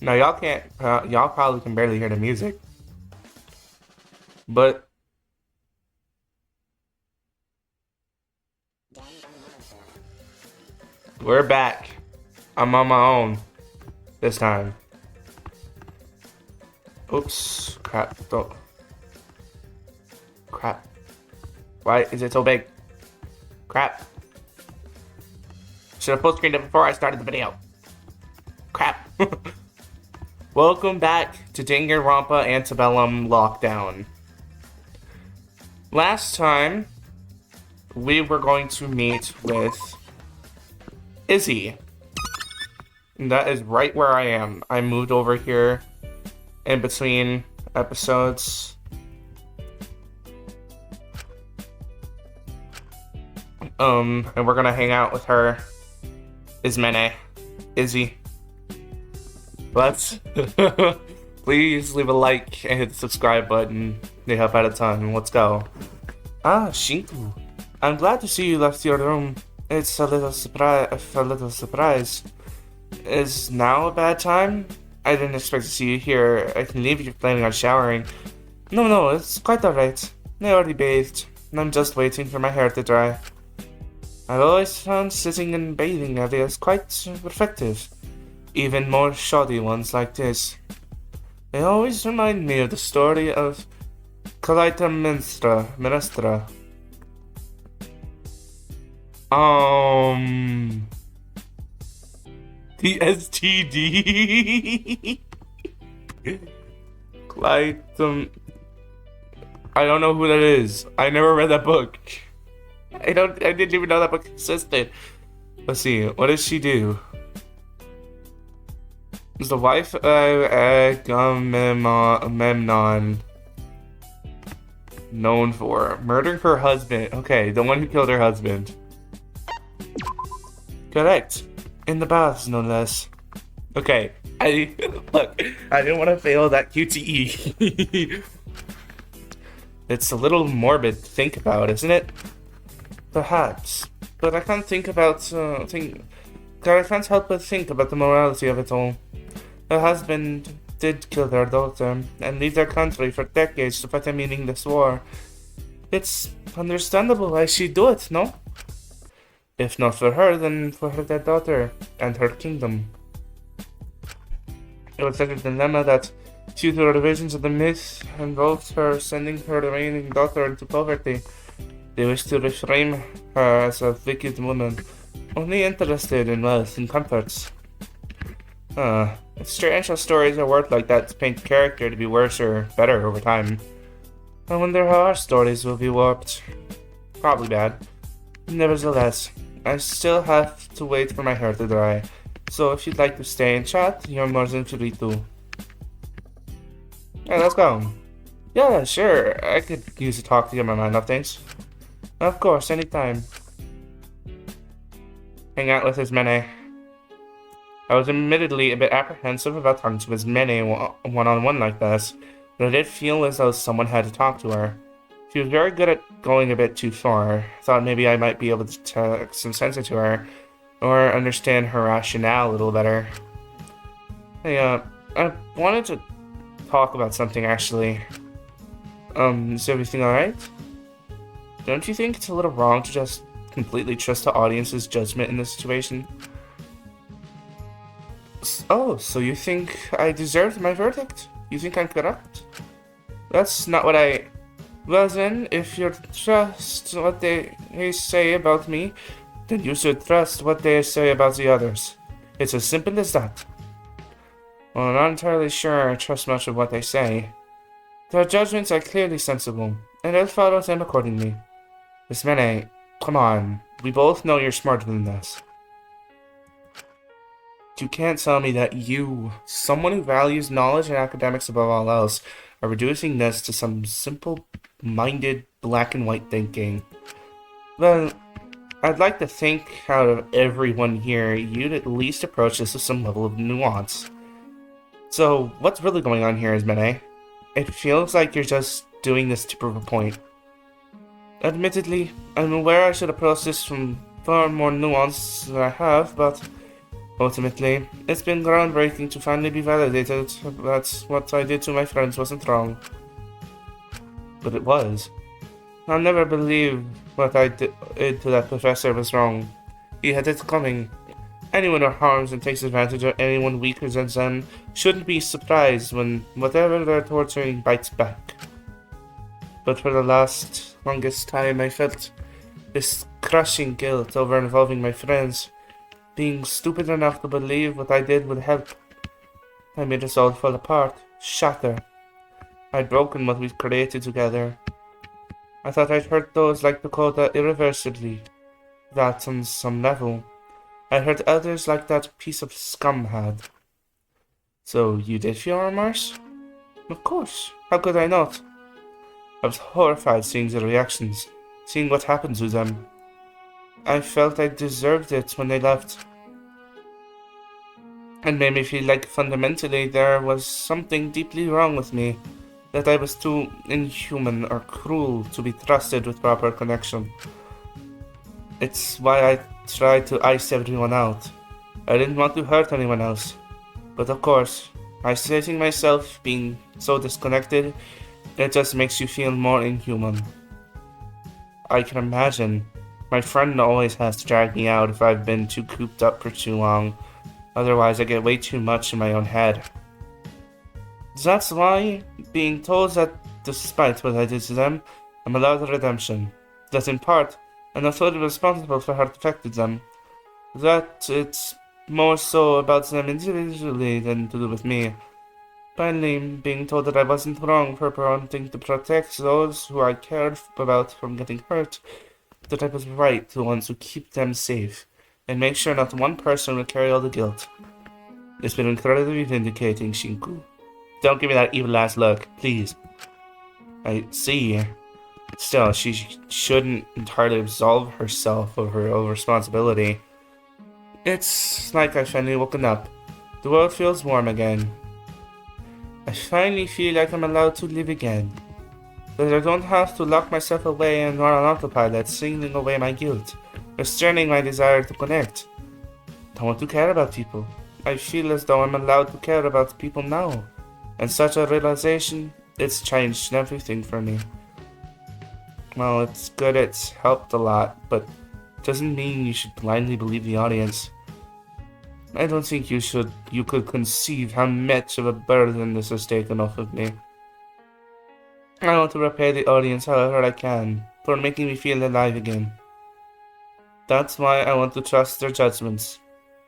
Now y'all can't, y'all probably can barely hear the music, but we're back. I'm on my own this time. Oops, crap, don't, crap. Why is it so big? Crap. Should have full screened it before I started the video. Crap. Welcome back to Danganronpa Antebellum Lockdown. Last time, we were going to meet with Izzy. And that is right where I am. I moved over here in between episodes. And we're gonna hang out with her. Izzy. Let's please leave a like and hit the subscribe button. They help out a ton. Let's go. Ah, Shinku. I'm glad to see you left your room. It's a little surprise. Is now a bad time? I didn't expect to see you here. I can leave if you're planning on showering. No, it's quite alright. I already bathed, and I'm just waiting for my hair to dry. I've always found sitting in bathing areas quite effective. Even more shoddy ones like this. They always remind me of the story of Minestra. The STD. Clytem. I don't know who that is. I never read that book. I didn't even know that book existed. Let's see. What does she do? Is the wife of Agamemnon known for murdering her husband? Okay, the one who killed her husband. Correct. In the baths, no less. Okay, look. I didn't want to fail that QTE. It's a little morbid to think about, isn't it? Perhaps, but I can't think about I can't help but think about the morality of it all. Her husband did kill their daughter and leave their country for decades to fight a meaningless war. It's understandable why she'd do it, no? If not for her, then for her dead daughter and her kingdom. It was such a dilemma that future revisions of the myth involved her sending her remaining daughter into poverty. They wish to reframe her as a wicked woman, only interested in wealth and comforts. It's strange how stories are worth like that to paint the character to be worse or better over time. I wonder how our stories will be warped. Probably bad. Nevertheless, I still have to wait for my hair to dry, so if you'd like to stay and chat, you're more than free to. Yeah, let's go. Yeah, sure, I could use a talk to get my mind off things. Of course, anytime. Hang out with Ismene. I was admittedly a bit apprehensive about talking to Ismene one-on-one like this, but I did feel as though someone had to talk to her. She was very good at going a bit too far. Thought maybe I might be able to talk some sense into her, or understand her rationale a little better. Hey, I wanted to talk about something actually. Is everything alright? Don't you think it's a little wrong to just completely trust the audience's judgment in this situation? Oh, so you think I deserved my verdict? You think I'm correct? That's not what I... Well then, if you trust what they say about me, then you should trust what they say about the others. It's as simple as that. Well, I'm not entirely sure I trust much of what they say. Their judgments are clearly sensible, and I'll follow them accordingly. Ismene, come on. We both know you're smarter than this. You can't tell me that you, someone who values knowledge and academics above all else, are reducing this to some simple-minded black and white thinking. Well, I'd like to think out of everyone here, you'd at least approach this with some level of nuance. So, what's really going on here, Ismene? It feels like you're just doing this to prove a point. Admittedly, I'm aware I should approach this from far more nuance than I have, but Ultimately, it's been groundbreaking to finally be validated that what I did to my friends wasn't wrong. But it was. I'll never believe what I did to that professor was wrong. He had it coming. Anyone who harms and takes advantage of anyone weaker than them shouldn't be surprised when whatever they're torturing bites back. But for the longest time, I felt this crushing guilt over involving my friends, being stupid enough to believe what I did would help. I made us all fall apart, shatter. I'd broken what we'd created together. I thought I'd hurt those like Dakota irreversibly. That on some level. I hurt others like that piece of scum had. So you did feel remorse? Of course. How could I not? I was horrified seeing their reactions, seeing what happened to them. I felt I deserved it when they left. It made me feel like fundamentally there was something deeply wrong with me, that I was too inhuman or cruel to be trusted with proper connection. It's why I tried to ice everyone out. I didn't want to hurt anyone else. But of course, isolating myself, being so disconnected, it just makes you feel more inhuman. I can imagine. My friend always has to drag me out if I've been too cooped up for too long. Otherwise, I get way too much in my own head. That's why, being told that despite what I did to them, I'm allowed redemption. That in part, I'm not totally responsible for how it affected them. That it's more so about them individually than to do with me. Finally, being told that I wasn't wrong for wanting to protect those who I cared about from getting hurt, that I was right to want to keep them safe, and make sure not one person would carry all the guilt. It's been incredibly vindicating, Shinku. Don't give me that evil-ass look, please. I see. Still, she shouldn't entirely absolve herself of her own responsibility. It's like I've finally woken up. The world feels warm again. I finally feel like I'm allowed to live again. That I don't have to lock myself away and run on autopilot, signaling away my guilt, restraining my desire to connect. I want to care about people. I feel as though I'm allowed to care about people now. And such a realization, it's changed everything for me. Well, it's good it's helped a lot, but it doesn't mean you should blindly believe the audience. I don't think you could conceive how much of a burden this has taken off of me. I want to repay the audience however I can, for making me feel alive again. That's why I want to trust their judgments.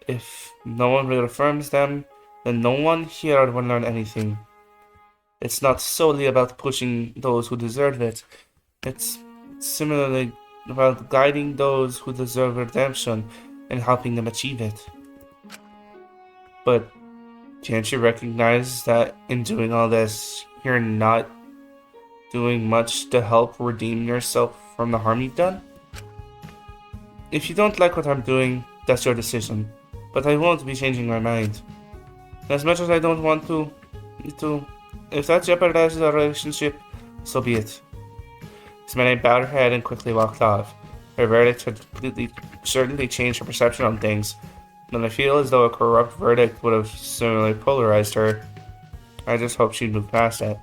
If no one reaffirms them, then no one here will learn anything. It's not solely about pushing those who deserve it. It's similarly about guiding those who deserve redemption and helping them achieve it. But can't you recognize that in doing all this, you're not doing much to help redeem yourself from the harm you've done? If you don't like what I'm doing, that's your decision. But I won't be changing my mind. As much as I don't want to, if that jeopardizes our relationship, so be it. Smelly bowed her head and quickly walked off. Her verdict had certainly changed her perception on things, and I feel as though a corrupt verdict would have similarly polarized her. I just hope she'd move past it.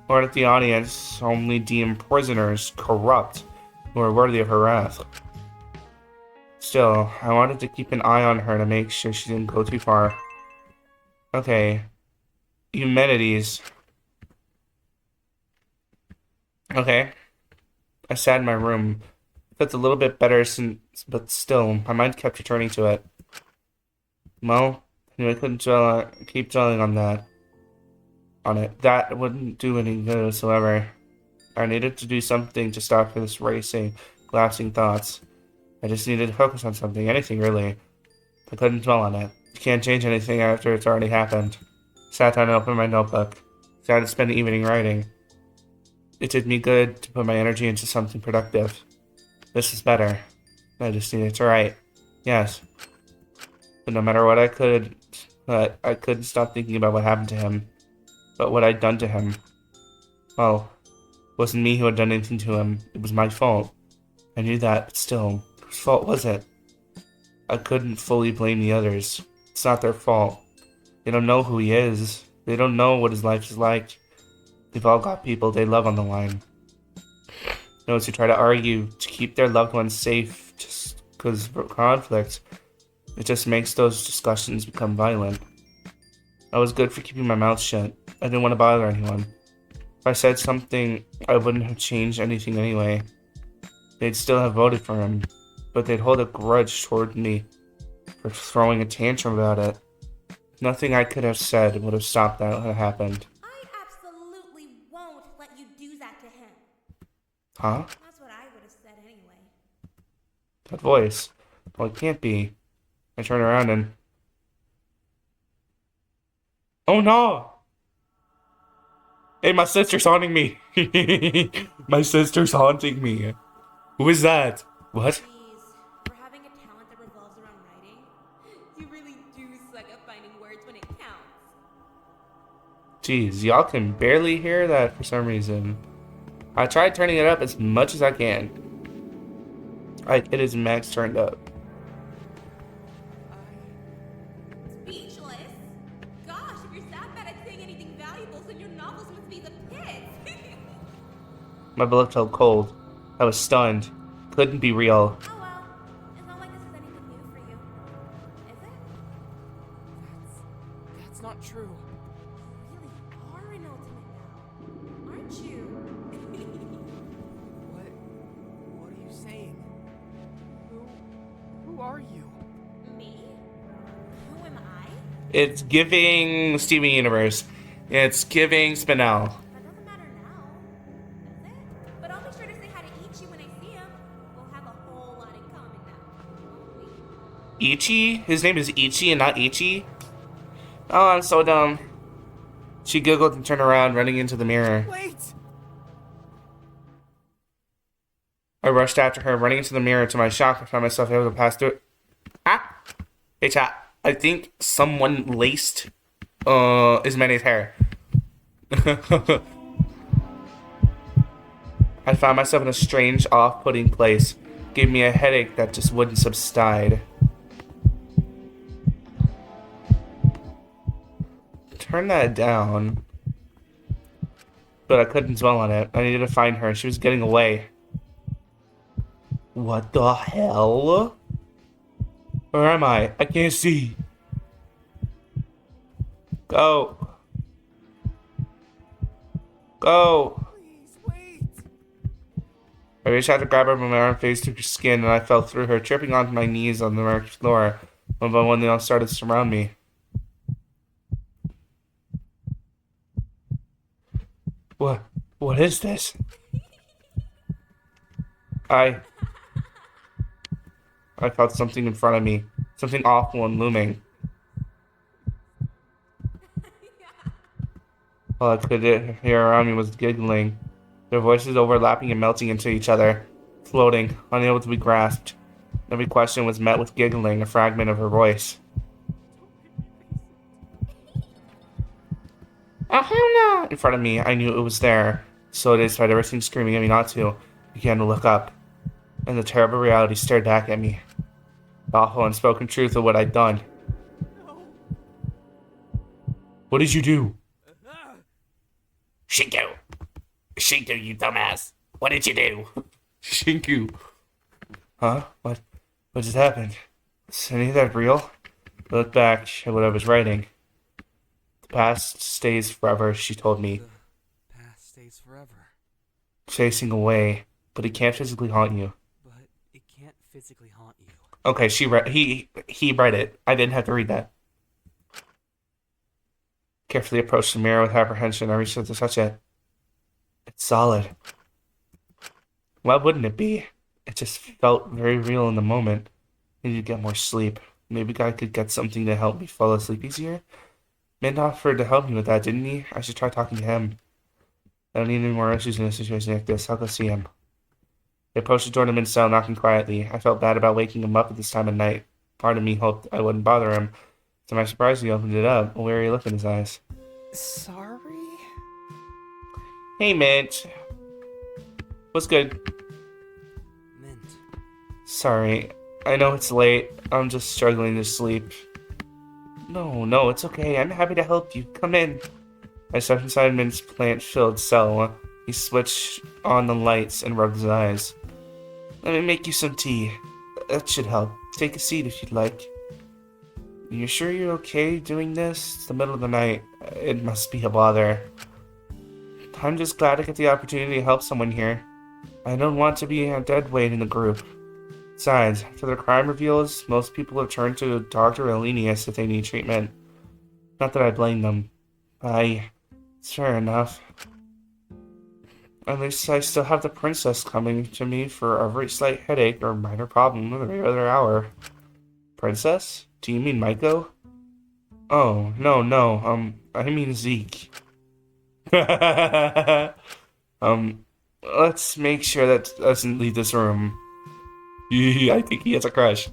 Or that the audience only deem prisoners corrupt who are worthy of her wrath. Still, I wanted to keep an eye on her to make sure she didn't go too far. Okay. Humanities. Okay. I sat in my room. Felt a little bit better but still, my mind kept returning to it. Well, I knew I couldn't keep dwelling on it. That wouldn't do any good whatsoever. I needed to do something to stop this racing, collapsing thoughts. I just needed to focus on something, anything really. I couldn't dwell on it. You can't change anything after it's already happened. Sat down and opened my notebook. Decided to spend the evening writing. It did me good to put my energy into something productive. This is better. I just needed to write. Yes. But no matter what I couldn't stop thinking about what happened to him. But what I'd done to him. Well, it wasn't me who had done anything to him. It was my fault. I knew that, but still, whose fault was it? I couldn't fully blame the others. It's not their fault. They don't know who he is. They don't know what his life is like. They've all got people they love on the line. Those who try to argue to keep their loved ones safe just because of conflict. It just makes those discussions become violent. I was good for keeping my mouth shut. I didn't want to bother anyone. If I said something, I wouldn't have changed anything anyway. They'd still have voted for him, but they'd hold a grudge toward me for throwing a tantrum about it. Nothing I could have said would have stopped that had happened. I absolutely won't let you do that to him. Huh? That's what I would have said anyway. That voice. Well, it can't be. I turn around and... Oh no! Hey, my sister's haunting me! My sister's haunting me. Who is that? What? Jeez, for having a talent that revolves around writing, you really do suck at finding words when it counts. Jeez, y'all can barely hear that for some reason. I tried turning it up as much as I can. It is max turned up. Speechless? Gosh, if you're that bad at saying anything valuable, then your novels must be the pits. My blood felt cold. I was stunned. Couldn't be real. Oh well, it's not like this is anything new for you. Is it? That's not true. You really are an ultimate now, aren't you? What are you saying? Who are you? Me? Who am I? It's giving Steven Universe. It's giving Spinel. That doesn't matter now, does it? But I'll be sure to say hi to Ichi when I see him. We'll have a whole lot in common now, won't we? Ichi? His name is Ichi and not Ichi? Oh, I'm so dumb. She giggled and turned around, running into the mirror. Wait! I rushed after her, running into the mirror. To my shock, I found myself able to pass through it. Ah! Hey, chat. I think someone laced Ismane's hair. I found myself in a strange, off-putting place. Gave me a headache that just wouldn't subside. Turn that down. But I couldn't dwell on it. I needed to find her. She was getting away. What the hell? Where am I? I can't see. Go. Go. Please, wait! I reached out to grab her, but my arm phased through her skin, and I fell through her, tripping onto my knees on the marked floor. One by one, they all started to surround me. What is this? I felt something in front of me. Something awful and looming. All I could hear around me was giggling. Their voices overlapping and melting into each other. Floating, unable to be grasped. Every question was met with giggling, a fragment of her voice. Oh, hell no! In front of me, I knew it was there. So despite everything screaming at me not to, I began to look up. And the terrible reality stared back at me. The awful unspoken truth of what I'd done. No. What did you do? Shinku! Shinku, you dumbass! What did you do? Shinku! Huh? What just happened? Is any of that real? I looked back at what I was writing. The past stays forever, she told me. The past stays forever. Chasing away, but it can't physically haunt you. But it can't physically haunt you. Okay, he read it. I didn't have to read that. Carefully approached the mirror with apprehension. I reached out to touch it. It's solid. Why wouldn't it be? It just felt very real in the moment. I needed to get more sleep. Maybe God could get something to help me fall asleep easier? Mint offered to help me with that, didn't he? I should try talking to him. I don't need any more issues in a situation like this. I'll go see him. I approached the door to Mint's cell, knocking quietly. I felt bad about waking him up at this time of night. Part of me hoped I wouldn't bother him. To my surprise, he opened it up, a wary look in his eyes. Sorry? Hey, Mint. What's good? Mint. Sorry. I know it's late. I'm just struggling to sleep. No, it's okay. I'm happy to help you. Come in. I stepped inside Mint's plant-filled cell. He switched on the lights and rubbed his eyes. Let me make you some tea. That should help. Take a seat if you'd like. You sure you're okay doing this? It's the middle of the night. It must be a bother. I'm just glad to get the opportunity to help someone here. I don't want to be a dead weight in the group. Besides, after the crime reveals, most people have turned to Dr. Elenius if they need treatment. Not that I blame them. It's fair enough. At least I still have the princess coming to me for every slight headache or minor problem every other hour. Princess? Do you mean Maiko? Oh, no, I mean Zeke. Let's make sure that doesn't leave this room. I think he has a crush.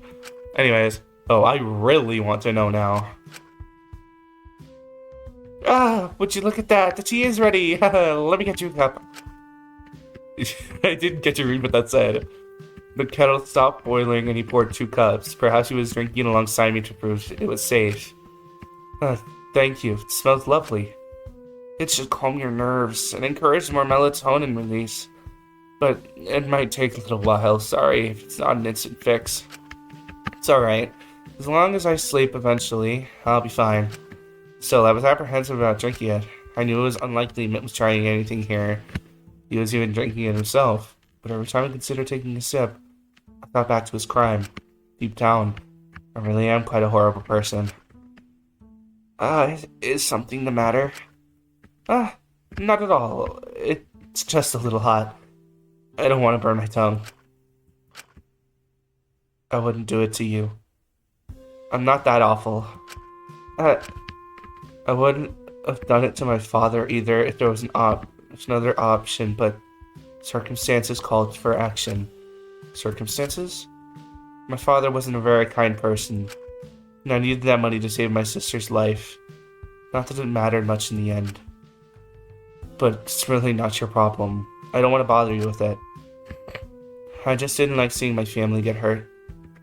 Anyways, I really want to know now. Would you look at that? The tea is ready. Let me get you a cup. I didn't get to read what that said. The kettle stopped boiling and he poured 2 cups. Perhaps he was drinking alongside me to prove it was safe. Thank you. It smells lovely. It should calm your nerves and encourage more melatonin release. But it might take a little while. Sorry if it's not an instant fix. It's alright. As long as I sleep eventually, I'll be fine. Still, I was apprehensive about drinking it. I knew it was unlikely Mitt was trying anything here. He was even drinking it himself. But every time I considered taking a sip, I thought back to his crime. Deep down, I really am quite a horrible person. Is something the matter? Not at all. It's just a little hot. I don't want to burn my tongue. I wouldn't do it to you. I'm not that awful. I wouldn't have done it to my father either if there was another option, but circumstances called for action. Circumstances? My father wasn't a very kind person, and I needed that money to save my sister's life. Not that it mattered much in the end. But it's really not your problem. I don't want to bother you with it. I just didn't like seeing my family get hurt.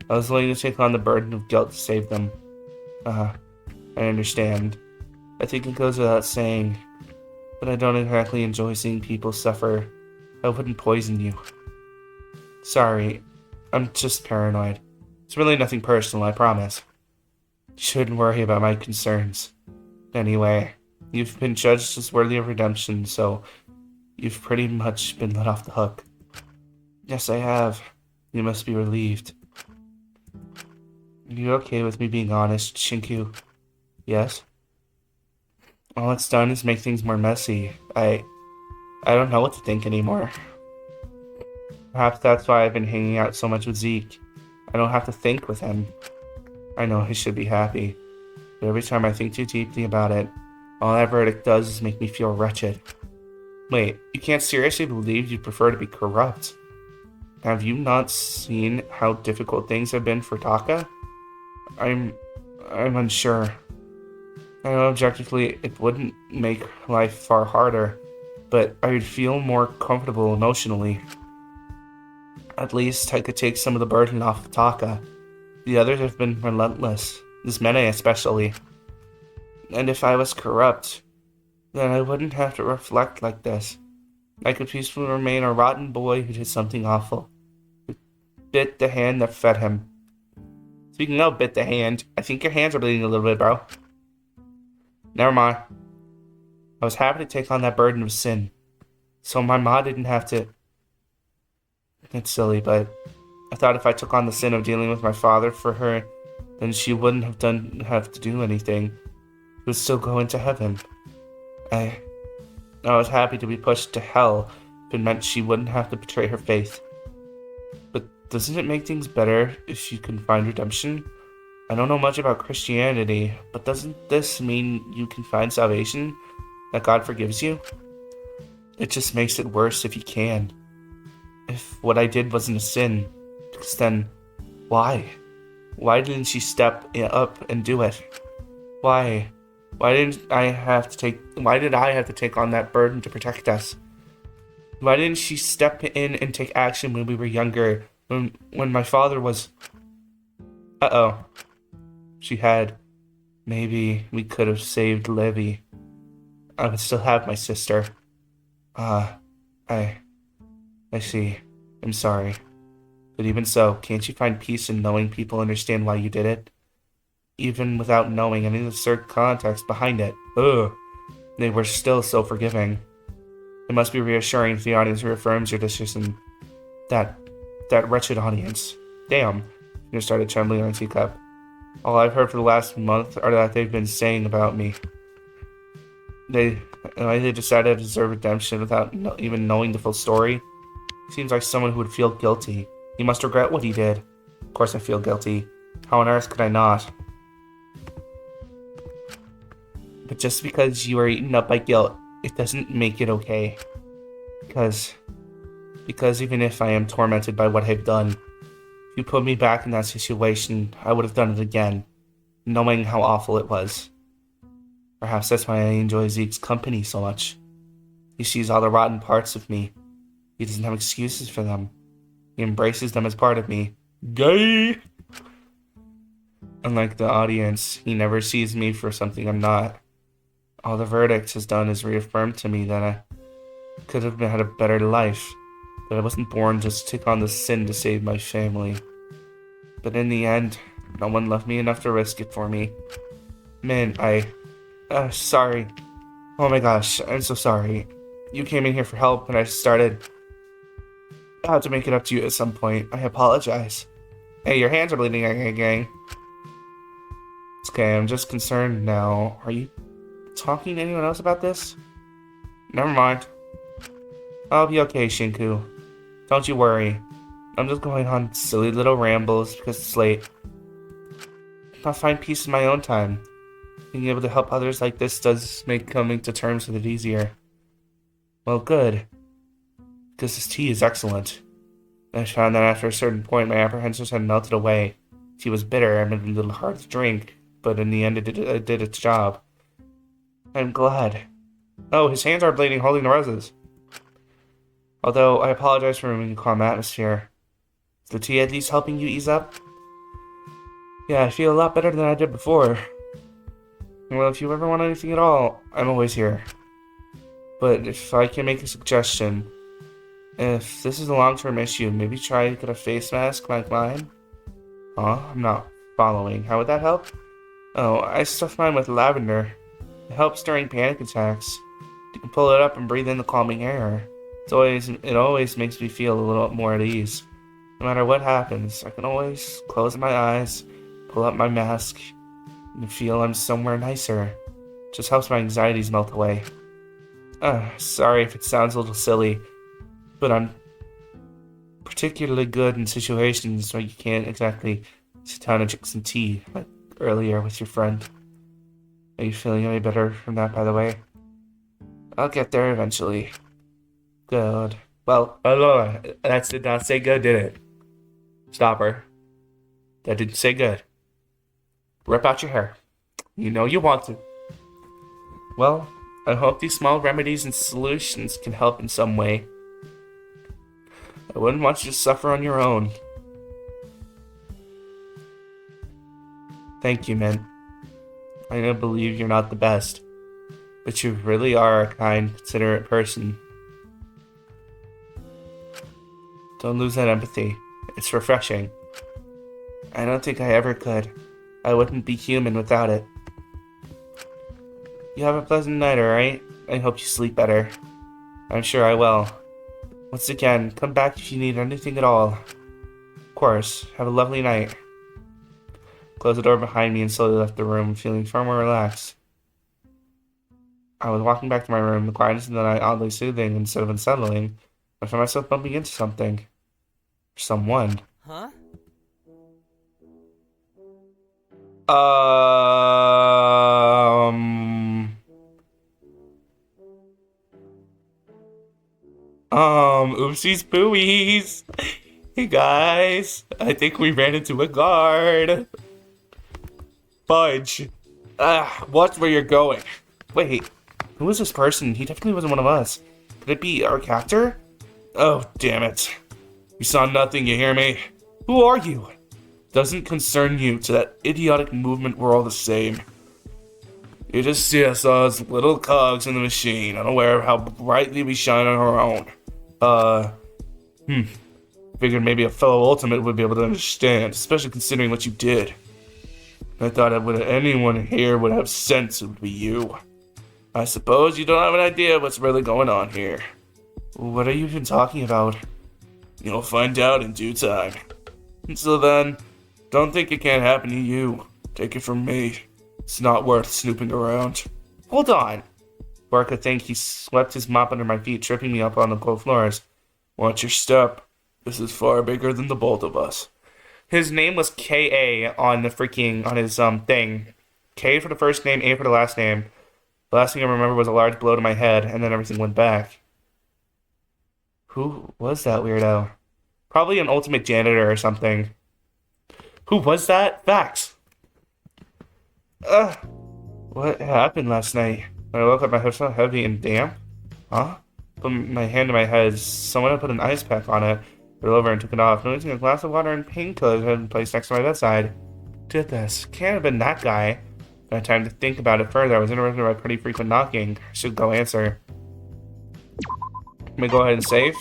I was willing to take on the burden of guilt to save them. I understand. I think it goes without saying, but I don't exactly enjoy seeing people suffer. I wouldn't poison you. Sorry, I'm just paranoid. It's really nothing personal, I promise. You shouldn't worry about my concerns. Anyway, you've been judged as worthy of redemption, so you've pretty much been let off the hook. Yes, I have. You must be relieved. Are you okay with me being honest, Shinku? Yes? All it's done is make things more messy. I don't know what to think anymore. Perhaps that's why I've been hanging out so much with Zeke. I don't have to think with him. I know he should be happy, but every time I think too deeply about it, all that verdict does is make me feel wretched. Wait, you can't seriously believe you'd prefer to be corrupt? Have you not seen how difficult things have been for Taka? I'm unsure. I know objectively it wouldn't make life far harder, but I would feel more comfortable emotionally. At least I could take some of the burden off of Taka. The others have been relentless, this Mene especially. And if I was corrupt, then I wouldn't have to reflect like this. I could peacefully remain a rotten boy who did something awful. Who bit the hand that fed him. Speaking of bit the hand, I think your hands are bleeding a little bit, bro. Never mind. I was happy to take on that burden of sin, so my ma didn't have to. It's silly, but I thought if I took on the sin of dealing with my father for her, then she wouldn't have to do anything. She would still go into heaven. I was happy to be pushed to hell if it meant she wouldn't have to betray her faith. But doesn't it make things better if you can find redemption? I don't know much about Christianity, but doesn't this mean you can find salvation? That God forgives you? It just makes it worse if you can. If what I did wasn't a sin, then why? Why didn't she step up and do it? Why? Why did I have to take on that burden to protect us? Why didn't she step in and take action when we were younger, when my father was... She had. Maybe we could have saved Livy. I would still have my sister. Ah, I... I see. I'm sorry. But even so, can't you find peace in knowing people understand why you did it? Even without knowing any of the certain context behind it. Ugh. They were still so forgiving. It must be reassuring if the audience reaffirms your decision. That wretched audience. Damn. You started trembling on a teacup. All I've heard for the last month are that they've been saying about me. They decided to deserve redemption without even knowing the full story. Seems like someone who would feel guilty. He must regret what he did. Of course I feel guilty. How on earth could I not? But just because you are eaten up by guilt, it doesn't make it okay. Because even if I am tormented by what I've done, if you put me back in that situation, I would have done it again, knowing how awful it was. Perhaps that's why I enjoy Zeke's company so much. He sees all the rotten parts of me. He doesn't have excuses for them. He embraces them as part of me. Gay! Unlike the audience, he never sees me for something I'm not. All the verdict has done is reaffirm to me that I could have had a better life, that I wasn't born just to take on the sin to save my family. But in the end, no one loved me enough to risk it for me. Man, sorry. Oh my gosh, I'm so sorry. You came in here for help and I started... I have to make it up to you at some point. I apologize. Hey, your hands are bleeding, gang. It's okay, I'm just concerned now. Are you talking to anyone else about this? Never mind. I'll be okay, Shinku. Don't you worry. I'm just going on silly little rambles because it's late. I'll find peace in my own time. Being able to help others like this does make coming to terms with it easier. Well, good. Because this tea is excellent. I found that after a certain point my apprehensions had melted away. Tea was bitter and maybe a little hard to drink, but in the end it did its job. I'm glad. Oh, his hands are bleeding holding the roses. Although, I apologize for ruining the calm atmosphere. Is the tea at least helping you ease up? Yeah, I feel a lot better than I did before. Well, if you ever want anything at all, I'm always here. But if I can make a suggestion, if this is a long-term issue, maybe try to get a face mask like mine? Huh? I'm not following. How would that help? Oh, I stuffed mine with lavender. It helps during panic attacks. You can pull it up and breathe in the calming air. It always makes me feel a little more at ease. No matter what happens, I can always close my eyes, pull up my mask, and feel I'm somewhere nicer. Just helps my anxieties melt away. Sorry if it sounds a little silly, but I'm particularly good in situations where you can't exactly sit down and drink some tea, like earlier with your friend. Are you feeling any better from that, by the way? I'll get there eventually. Good. Well, that did not say good, did it? Stop her. That didn't say good. Rip out your hair. You know you want to. Well, I hope these small remedies and solutions can help in some way. I wouldn't want you to suffer on your own. Thank you, man. I don't believe you're not the best, but you really are a kind, considerate person. Don't lose that empathy. It's refreshing. I don't think I ever could. I wouldn't be human without it. You have a pleasant night, alright? I hope you sleep better. I'm sure I will. Once again, come back if you need anything at all. Of course, have a lovely night. Closed the door behind me and slowly left the room, feeling far more relaxed. I was walking back to my room, the quietness of the night oddly soothing instead of unsettling. I found myself bumping into something. Someone. Huh? Oopsies pooies. Hey guys, I think we ran into a guard. Fudge. Watch where you're going. Wait, who is this person? He definitely wasn't one of us. Could it be our captor? Oh, damn it. You saw nothing, you hear me? Who are you? Doesn't concern you. To that idiotic movement, we're all the same. You just see us as little cogs in the machine, unaware of how brightly we shine on our own. Figured maybe a fellow Ultimate would be able to understand, especially considering what you did. I thought that would anyone here would have sense, it would be you. I suppose you don't have an idea what's really going on here. What are you even talking about? You'll find out in due time. Until then, don't think it can't happen to you. Take it from me. It's not worth snooping around. Hold on. Before I could think, he swept his mop under my feet, tripping me up on the cold floors. Watch your step. This is far bigger than the both of us. His name was K.A. on his thing. K for the first name, A for the last name. The last thing I remember was a large blow to my head, and then everything went back. Who was that weirdo? Probably an ultimate janitor or something. Who was that? Facts. What happened last night? When I woke up, my head felt heavy and damp. Huh? Put my hand to my head. Someone had put an ice pack on it. Put it over and took it off, noticing a glass of water and painkillers had been placed next to my bedside. Did this? Can't have been that guy. I had time to think about it further. I was interrupted by pretty frequent knocking. I should go answer. Let me go ahead and save.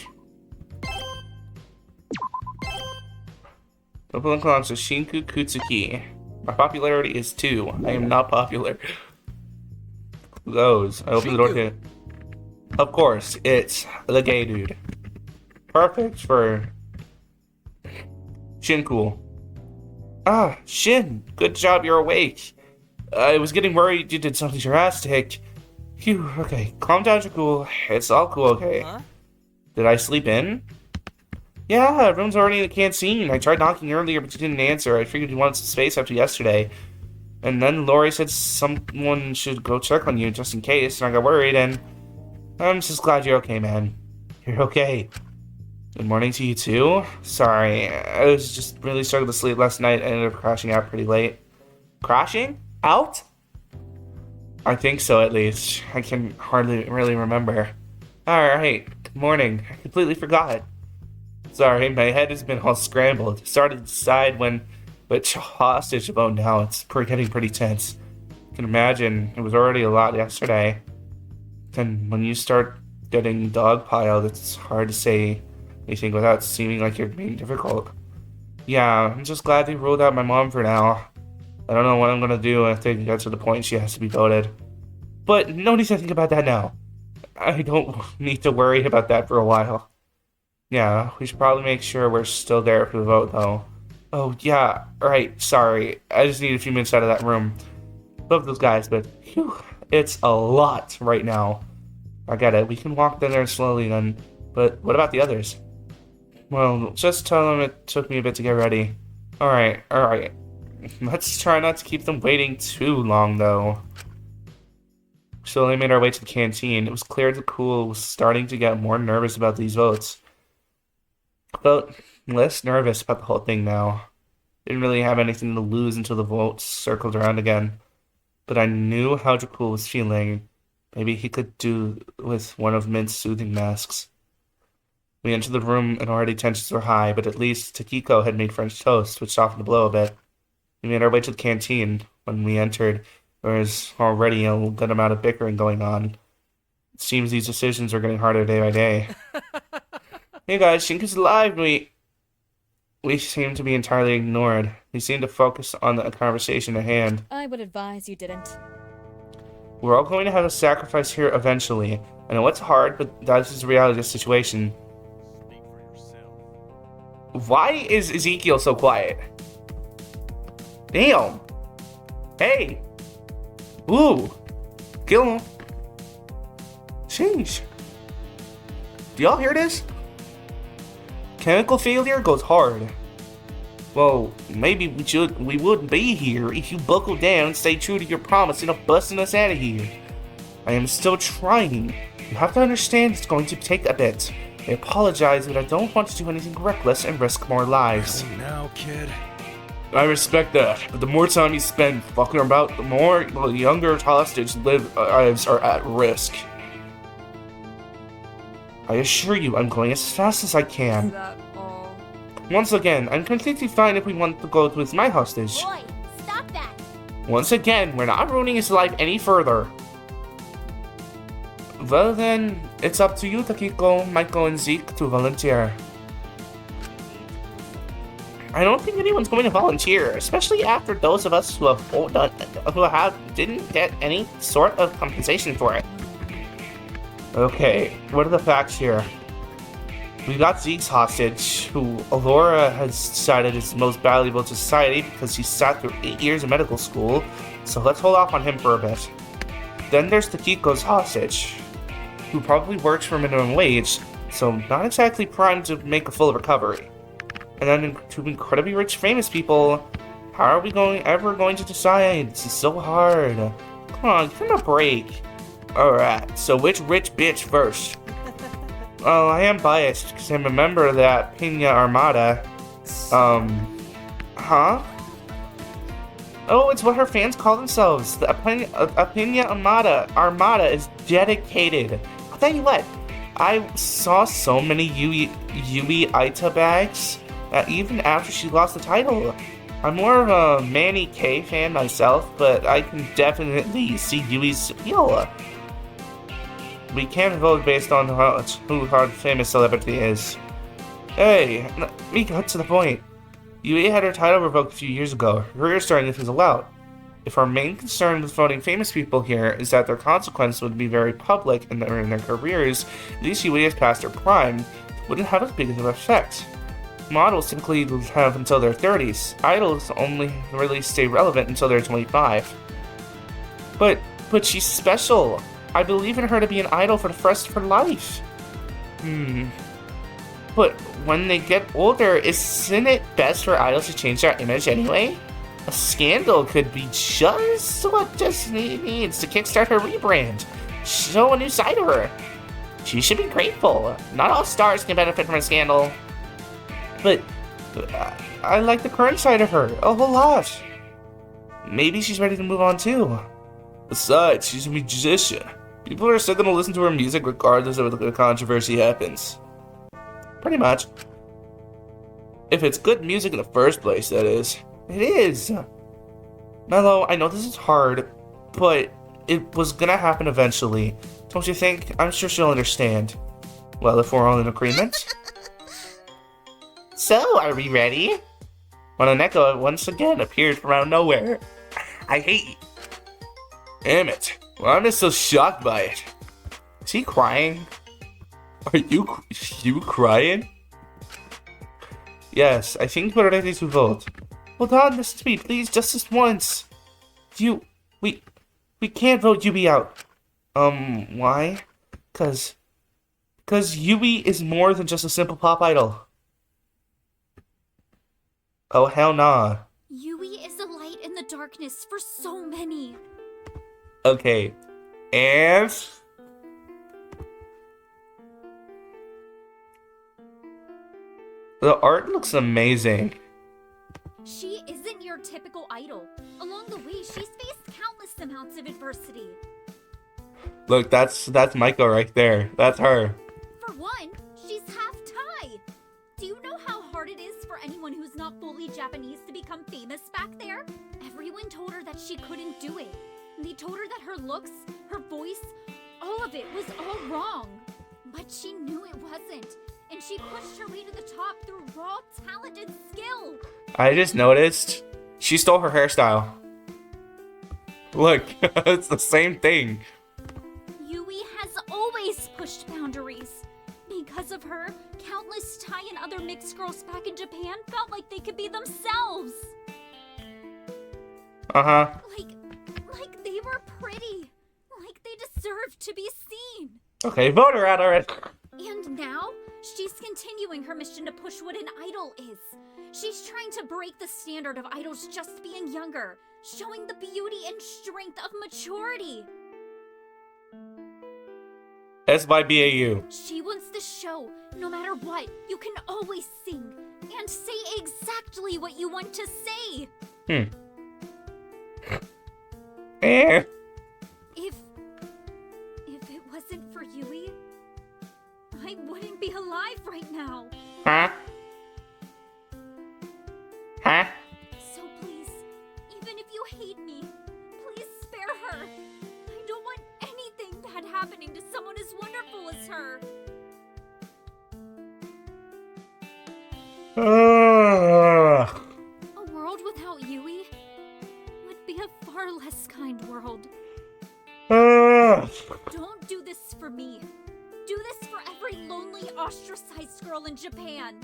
Nobel belongs to Shinku Kutsuki. My popularity is 2. I am not popular. Who goes? I open the door to... Of course, it's the gay dude. Perfect for... Shinku. Ah, Shin. Good job you're awake. I was getting worried you did something drastic. Phew, okay. Calm down, Shinku. It's all cool, okay? Huh? Did I sleep in? Yeah, everyone's already in the canteen. I tried knocking earlier, but you didn't answer. I figured you wanted some space after yesterday. And then Lori said someone should go check on you just in case, and I got worried, and I'm just glad you're okay, man. You're okay. Good morning to you, too. Sorry, I was just really struggling to sleep last night. I ended up crashing out pretty late. Crashing? Out? I think so, at least. I can hardly really remember. Alright, good morning. I completely forgot. Sorry, my head has been all scrambled. Started to decide which hostage to vote now. It's getting pretty tense. You can imagine, it was already a lot yesterday. And when you start getting dogpiled, it's hard to say anything without seeming like you're being difficult. Yeah, I'm just glad they ruled out my mom for now. I don't know what I'm gonna do if they get to the point she has to be voted. But no need to think about that now. I don't need to worry about that for a while. Yeah, we should probably make sure we're still there for the vote, though. Oh, yeah, right, sorry. I just need a few minutes out of that room. Love those guys, but whew, it's a lot right now. I get it. We can walk down there slowly then. But what about the others? Well, just tell them it took me a bit to get ready. Alright. Let's try not to keep them waiting too long, though. We slowly made our way to the canteen. It was clear the Cool was starting to get more nervous about these votes. Felt less nervous about the whole thing now. Didn't really have anything to lose until the votes circled around again. But I knew how Dracul was feeling. Maybe he could do with one of Mint's soothing masks. We entered the room and already tensions were high, but at least Takiko had made French toast, which softened the blow a bit. We made our way to the canteen. When we entered, there was already a good amount of bickering going on. It seems these decisions are getting harder day by day. Hey guys, Shinku's alive! We seem to be entirely ignored. We seem to focus on the conversation at hand. I would advise you didn't. We're all going to have a sacrifice here eventually. I know it's hard, but that is the reality of the situation. Speak for yourself. Why is Ezekiel so quiet? Damn! Hey! Ooh! Kill him! Sheesh! Do y'all hear this? Chemical failure goes hard. Well, maybe we wouldn't be here if you buckle down and stay true to your promise and of busting us out of here. I am still trying. You have to understand it's going to take a bit. I apologize, but I don't want to do anything reckless and risk more lives. Now, kid. I respect that, but the more time you spend fucking about, the more the younger hostage lives are at risk. I assure you, I'm going as fast as I can. Is that all? Once again, I'm completely fine if we want to go with my hostage. Boy, stop that! Once again, we're not ruining his life any further. Well then, it's up to you, Takiko, Michael, and Zeke to volunteer. I don't think anyone's going to volunteer, especially after those of us who didn't get any sort of compensation for it. Okay, what are the facts here? We got Zeke's hostage, who Alora has decided is most valuable to society because he sat through 8 years of medical school, so let's hold off on him for a bit. Then there's Takiko's hostage, who probably works for minimum wage, so not exactly primed to make a full recovery. And then two incredibly rich famous people. How are we ever going to decide? This is so hard. Come on, give him a break. Alright, so which rich bitch first? Well, I am biased because I'm a member of that Pina Armada. Huh? Oh, it's what her fans call themselves. The Pina Armada is dedicated. I'll tell you what, I saw so many Yui Aita bags that even after she lost the title. I'm more of a Manny K fan myself, but I can definitely see Yui's appeal. We can't vote based on who our famous celebrity is. Hey, let me cut to the point. Yui had her title revoked a few years ago. Her career is starting to fizzle out. If our main concern with voting famous people here is that their consequence would be very public in their careers, at least Yui has passed her prime, it wouldn't have as big of an effect. Models typically have until their 30s. Idols only really stay relevant until they're 25. But she's special. I believe in her to be an idol for the rest of her life. But when they get older, isn't it best for idols to change their image anyway? A scandal could be just what Disney needs to kickstart her rebrand. Show a new side of her. She should be grateful. Not all stars can benefit from a scandal. But I like the current side of her a whole lot. Maybe she's ready to move on too. Besides, she's a musician. People are still gonna listen to her music regardless of the controversy happens. Pretty much. If it's good music in the first place, that is. It is! Mello, I know this is hard, but it was gonna happen eventually. Don't you think? I'm sure she'll understand. Well, if we're all in agreement. So, are we ready? Mononeko once again appeared from out of nowhere. I hate you. Damn it. Well, I'm just so shocked by it. Is he crying? Are you crying? Yes, I think we're ready to vote. Hold on, Mr. Speed, please, just this once. We can't vote Yui out. Why? Cause Yui is more than just a simple pop idol. Oh, hell nah. Yui is a light in the darkness for so many. Okay, and... the art looks amazing. She isn't your typical idol. Along the way, she's faced countless amounts of adversity. Look, that's Maiko right there. That's her. For one, she's half Thai. Do you know how hard it is for anyone who's not fully Japanese to become famous back there? Everyone told her that she couldn't do it. They told her that her looks, her voice, all of it was all wrong. But she knew it wasn't. And she pushed her way to the top through raw talent and skill. I just noticed she stole her hairstyle. Look, it's the same thing. Yui has always pushed boundaries. Because of her, countless Thai and other mixed girls back in Japan felt like they could be themselves. Uh-huh. Like they were pretty. Like they deserved to be seen. Okay, vote her out already. And now, she's continuing her mission to push what an idol is. She's trying to break the standard of idols just being younger, showing the beauty and strength of maturity. SYBAU. She wants to show, no matter what, you can always sing and say exactly what you want to say. Eh. If it wasn't for Yui, I wouldn't be alive right now. Huh? So please, even if you hate me, bad happening to someone as wonderful as her. A world without Yui would be a far less kind world. Don't do this for me. Do this for every lonely, ostracized girl in Japan.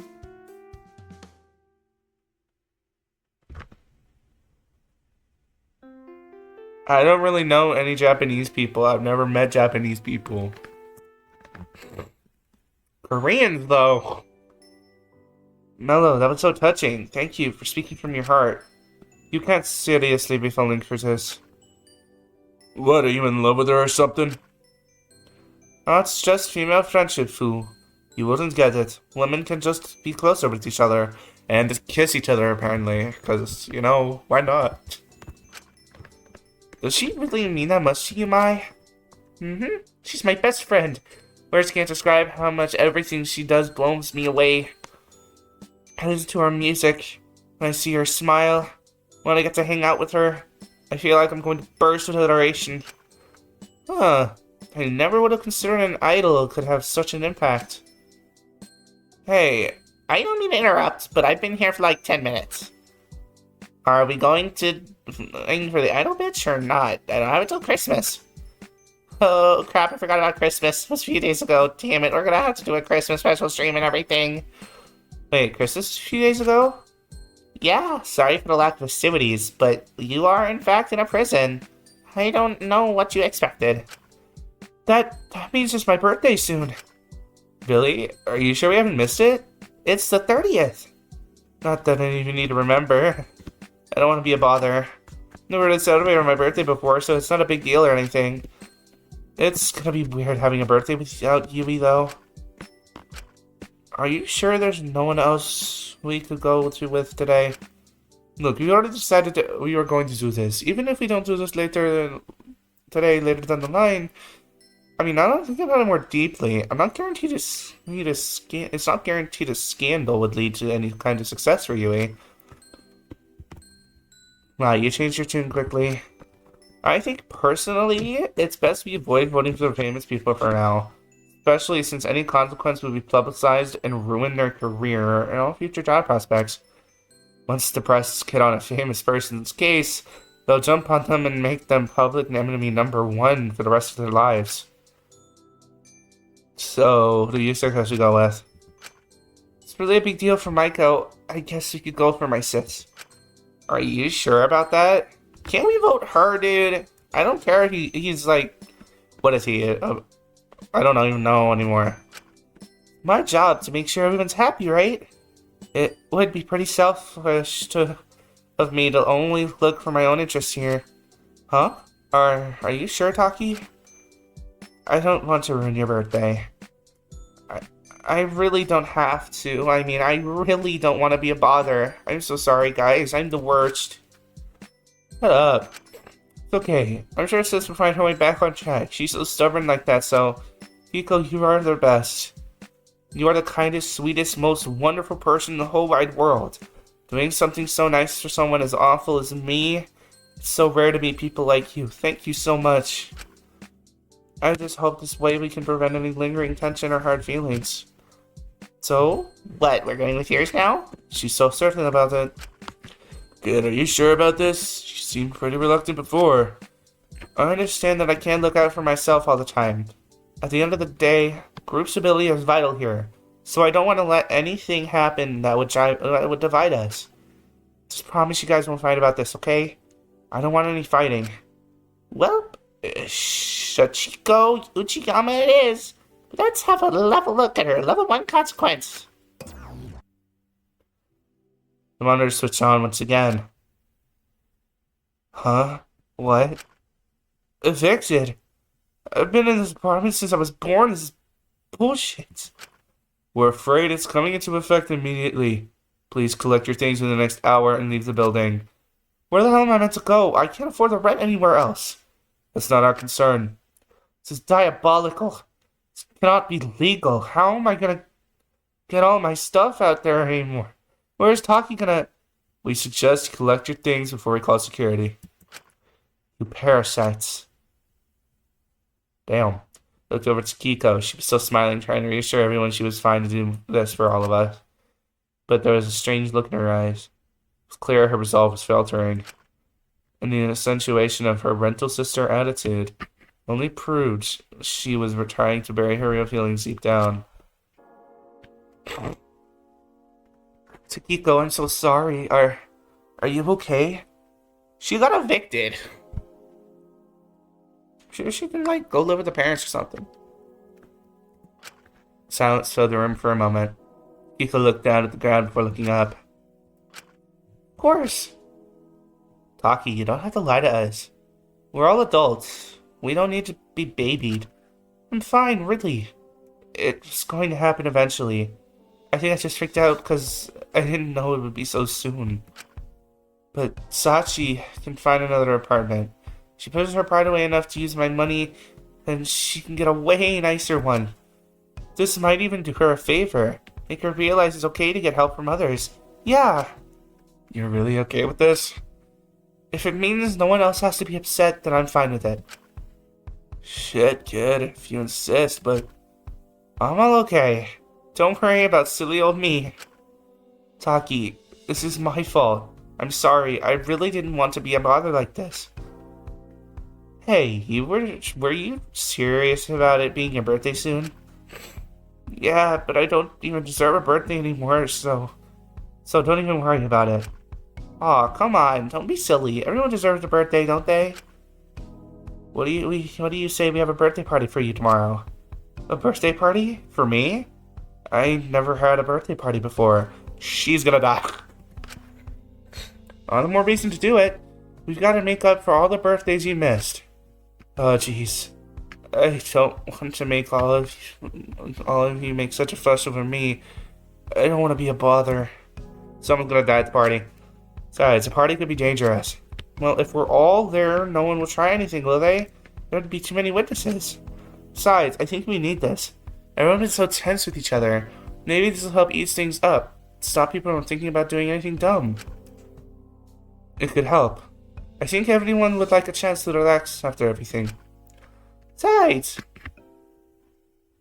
I don't really know any Japanese people. I've never met Japanese people. Koreans, though. Mello, that was so touching. Thank you for speaking from your heart. You can't seriously be falling for this. What, are you in love with her or something? Oh, it's just female friendship, fool. You wouldn't get it. Women can just be closer with each other. And just kiss each other, apparently. Because, you know, why not? Does she really mean that much to you, Mai? Mm-hmm. She's my best friend. Words can't describe how much everything she does blows me away. I listen to her music. When I see her smile. When I get to hang out with her. I feel like I'm going to burst with adoration. Huh. I never would have considered an idol could have such an impact. Hey, I don't mean to interrupt, but I've been here for like 10 minutes. Are we going to aim for the idol bitch or not? I don't have it till Christmas. Oh crap, I forgot about Christmas. It was a few days ago. Damn it, we're gonna have to do a Christmas special stream and everything. Wait, Christmas a few days ago? Yeah, sorry for the lack of festivities, but you are in fact in a prison. I don't know what you expected. That means it's my birthday soon. Billy, are you sure we haven't missed it? It's the 30th. Not that I even need to remember. I don't want to be a bother. Never really celebrated my birthday before, so it's not a big deal or anything. It's gonna be weird having a birthday without Yui, though. Are you sure there's no one else we could go to with today? Look, we already decided that we were going to do this. Even if we don't do this later down the line. I mean, I don't think about it more deeply. I'm not guaranteed it's not guaranteed a scandal would lead to any kind of success for Yui. Wow, you changed your tune quickly. I think, personally, it's best we avoid voting for the famous people for now. Especially since any consequence would be publicized and ruin their career and all future job prospects. Once the press get on a famous person's case, they'll jump on them and make them public enemy #1 for the rest of their lives. So, who do you think I should go with? It's really a big deal for Maiko. I guess we could go for my sis. Are you sure about that? Can't we vote her, dude? I don't care if he's like... What is he? I don't even know anymore. My job to make sure everyone's happy, right? It would be pretty selfish of me to only look for my own interests here. Huh? Are you sure, Taki? I don't want to ruin your birthday. I really don't have to. I mean, I really don't want to be a bother. I'm so sorry, guys. I'm the worst. Shut up. It's okay. I'm sure Sis will find her way back on track. She's so stubborn like that, so... Hiko, you are the best. You are the kindest, sweetest, most wonderful person in the whole wide world. Doing something so nice for someone as awful as me, it's so rare to meet people like you. Thank you so much. I just hope this way we can prevent any lingering tension or hard feelings. So, what, we're going with yours now? She's so certain about it. Good, are you sure about this? She seemed pretty reluctant before. I understand that I can't look out for myself all the time. At the end of the day, group stability is vital here, so I don't want to let anything happen that would divide us. Just promise you guys won't fight about this, okay? I don't want any fighting. Well, Shachiko Uchiyama it is. Let's have a level look at her level 1 consequence. The monitor switched on once again. Huh? What? Evicted? I've been in this apartment since I was born. This is bullshit. We're afraid it's coming into effect immediately. Please collect your things in the next hour and leave the building. Where the hell am I meant to go? I can't afford to rent anywhere else. That's not our concern. This is diabolical. This cannot be legal. How am I gonna get all my stuff out there anymore? Where's Taki gonna... We suggest you collect your things before we call security. You parasites. Damn. Looked over to Kiko. She was still smiling, trying to reassure everyone she was fine to do this for all of us. But there was a strange look in her eyes. It was clear her resolve was faltering. And the accentuation of her rental sister attitude only proved she was trying to bury her real feelings deep down. Takiko, I'm so sorry. Are you okay? She got evicted. She can, like, go live with the parents or something. Silence filled the room for a moment. Kiko looked down at the ground before looking up. Of course. Taki, you don't have to lie to us. We're all adults. We don't need to be babied. I'm fine, really. It's going to happen eventually. I think I just freaked out because I didn't know it would be so soon. But Sachi can find another apartment. She pushes her pride away enough to use my money, and she can get a way nicer one. This might even do her a favor. Make her realize it's okay to get help from others. Yeah. You're really okay with this? If it means no one else has to be upset, then I'm fine with it. Shit, kid, if you insist, but I'm all okay. Don't worry about silly old me. Taki, this is my fault. I'm sorry, I really didn't want to be a bother like this. Hey, were you serious about it being your birthday soon? Yeah, but I don't even deserve a birthday anymore, so don't even worry about it. Aw, come on, don't be silly. Everyone deserves a birthday, don't they? What do you say we have a birthday party for you tomorrow? A birthday party? For me? I never had a birthday party before. She's gonna die. All the more reason to do it. We've got to make up for all the birthdays you missed. Oh, jeez. I don't want to make all of you make such a fuss over me. I don't want to be a bother. Someone's gonna die at the party. Besides, the party could be dangerous. Well, if we're all there, no one will try anything, will they? There'd be too many witnesses. Besides, I think we need this. Everyone's been so tense with each other. Maybe this will help ease things up. Stop people from thinking about doing anything dumb. It could help. I think everyone would like a chance to relax after everything. Besides,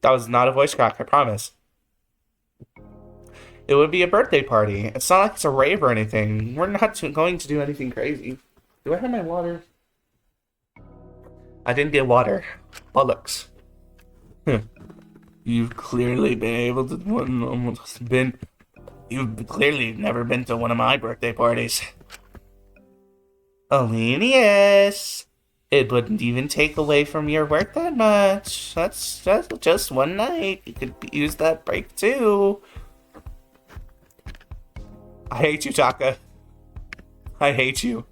that was not a voice crack, I promise. It would be a birthday party. It's not like it's a rave or anything. We're not going to do anything crazy. Do I have my water? I didn't get water. Bollocks. You've clearly You've clearly never been to one of my birthday parties. Alenius, it wouldn't even take away from your work that much. That's just one night. You could use that break too. I hate you, Taka. I hate you.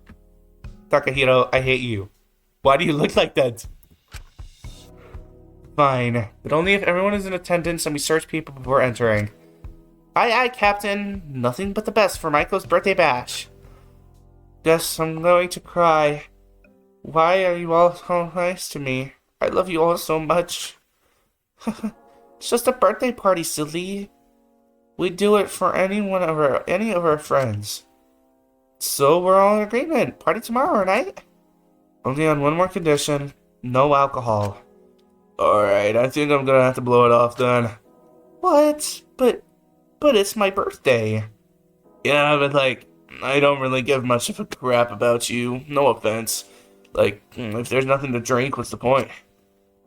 Takahiro, I hate you. Why do you look like that? Fine, but only if everyone is in attendance and we search people before entering. Aye, Captain. Nothing but the best for Michael's birthday bash. Guess I'm going to cry. Why are you all so nice to me? I love you all so much. It's just a birthday party, silly. We do it for any of our friends. So we're all in agreement. Party tomorrow, right? Only on one more condition. No alcohol. Alright, I think I'm gonna have to blow it off then. What? But it's my birthday. Yeah, but like, I don't really give much of a crap about you. No offense. Like, if there's nothing to drink, what's the point?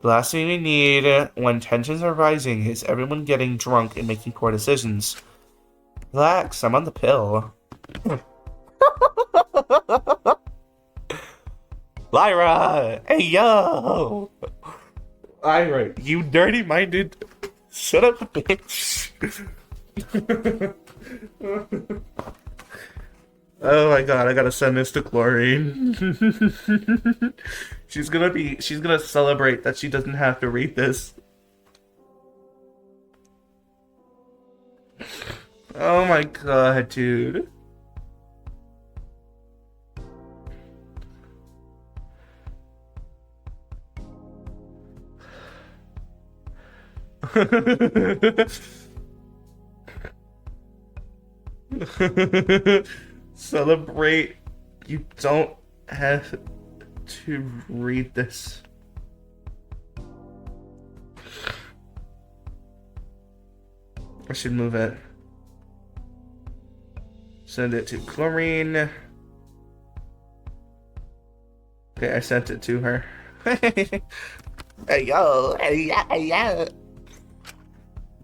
The last thing we need when tensions are rising is everyone getting drunk and making poor decisions. Relax, I'm on the pill. Lyra! Hey, yo! Lyra, you dirty-minded... Shut up, bitch. Oh my god, I gotta send this to Chlorine. She's gonna celebrate that she doesn't have to read this. Oh my god, dude. Celebrate. You don't have to read this. I should move it. Send it to Chlorine. Okay, I sent it to her. Hey yo, hey yeah.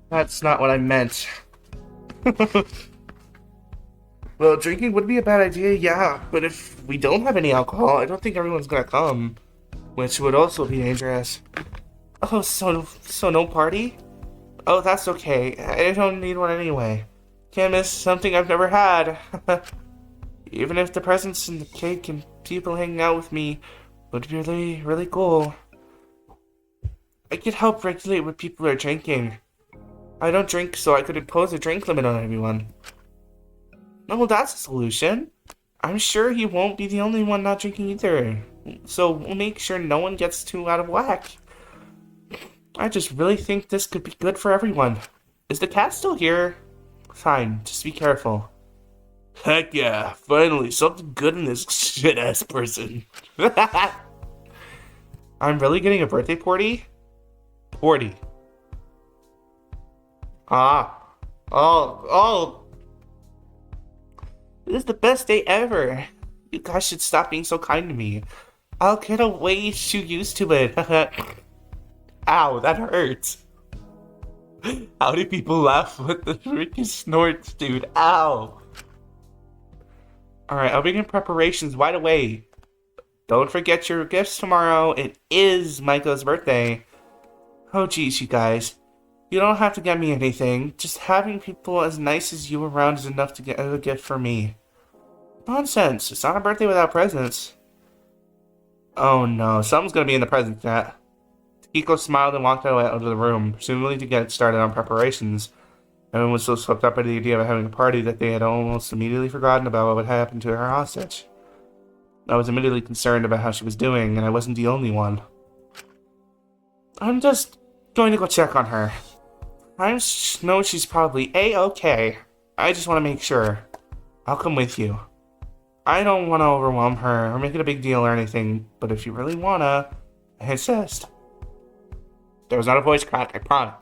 That's not what I meant. Well, drinking would be a bad idea, yeah, but if we don't have any alcohol, I don't think everyone's gonna come, which would also be dangerous. Oh, so no party? Oh, that's okay. I don't need one anyway. Can't miss something I've never had. Even if the presents and the cake and people hanging out with me would be really, really cool. I could help regulate what people are drinking. I don't drink, so I could impose a drink limit on everyone. No, that's a solution. I'm sure he won't be the only one not drinking either. So we'll make sure no one gets too out of whack. I just really think this could be good for everyone. Is the cat still here? Fine, just be careful. Heck yeah, finally, something good in this shit-ass person. I'm really getting a birthday party? Party. Oh. This is the best day ever. You guys should stop being so kind to me. I'll get way too used to it. Ow, that hurts. How do people laugh with the freaking snorts, dude? Ow. Alright, I'll begin preparations right away. Don't forget your gifts tomorrow. It is Michael's birthday. Oh geez, you guys. You don't have to get me anything. Just having people as nice as you around is enough to get a gift for me. Nonsense. It's not a birthday without presents. Oh no, something's gonna be in the present chat. Kiko smiled and walked out of the room, presumably to get started on preparations. Everyone was so swept up by the idea of having a party that they had almost immediately forgotten about what would happen to her hostage. I was immediately concerned about how she was doing, and I wasn't the only one. I'm just going to go check on her. I know she's probably A-okay. I just want to make sure. I'll come with you. I don't want to overwhelm her or make it a big deal or anything, but if you really wanna, I insist. There was not a voice crack, I promise.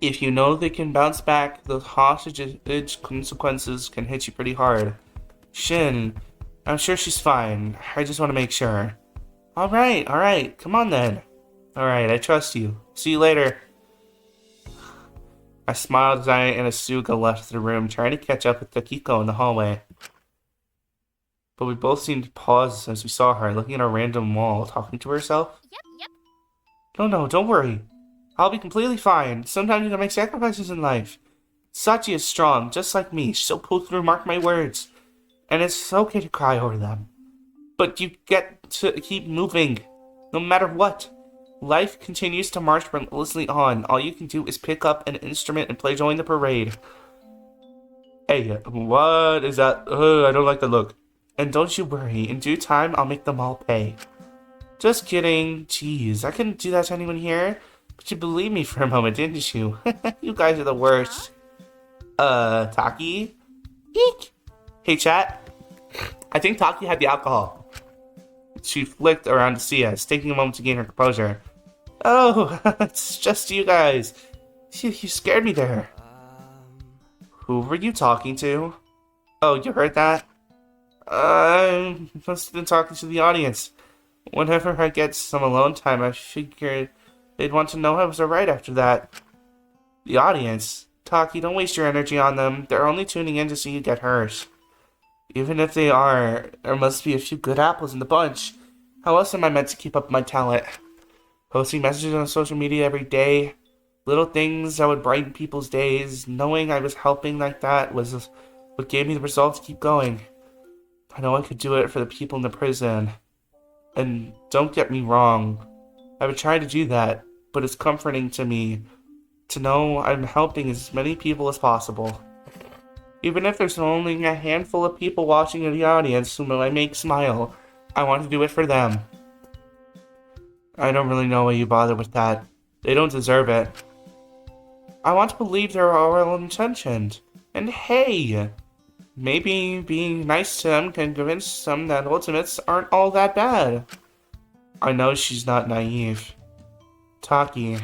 If you know they can bounce back, the hostage consequences can hit you pretty hard. Shin, I'm sure she's fine. I just want to make sure. Alright, come on then. Alright, I trust you. See you later. I smiled as I and Asuga left the room, trying to catch up with Takiko in the hallway. But we both seemed to pause as we saw her, looking at a random wall, talking to herself. Yep. No, don't worry. I'll be completely fine. Sometimes you gotta make sacrifices in life. Sachi is strong, just like me. She'll pull through, mark my words. And it's okay to cry over them. But you get to keep moving, no matter what. Life continues to march relentlessly on. All you can do is pick up an instrument and join the parade. Hey, what is that? I don't like the look. And don't you worry, in due time, I'll make them all pay. Just kidding. Jeez, I couldn't do that to anyone here. But you believed me for a moment, didn't you? You guys are the worst. Taki? Eek! Hey, chat. I think Taki had the alcohol. She flicked around to see us, taking a moment to gain her composure. Oh, it's just you guys. You scared me there. Who were you talking to? Oh, you heard that? I must have been talking to the audience. Whenever I get some alone time, I figured they'd want to know I was alright after that. The audience? Taki, don't waste your energy on them. They're only tuning in to see you get hurt. Even if they are, there must be a few good apples in the bunch. How else am I meant to keep up my talent? Posting messages on social media every day. Little things that would brighten people's days. Knowing I was helping like that was what gave me the resolve to keep going. I know I could do it for the people in the prison. And don't get me wrong. I would try to do that, but it's comforting to me to know I'm helping as many people as possible. Even if there's only a handful of people watching in the audience whom I make smile, I want to do it for them. I don't really know why you bother with that. They don't deserve it. I want to believe they're all well-intentioned. And hey, maybe being nice to them can convince them that ultimates aren't all that bad. I know she's not naive. Taki,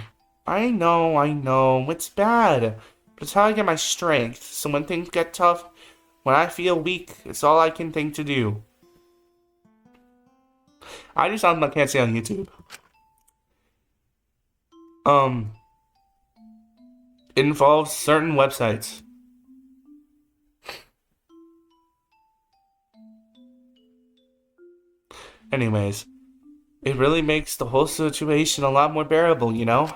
I know, it's bad. But it's how I get my strength. So when things get tough, when I feel weak, it's all I can think to do. I do something I can't say on YouTube. It involves certain websites. Anyways, it really makes the whole situation a lot more bearable, you know?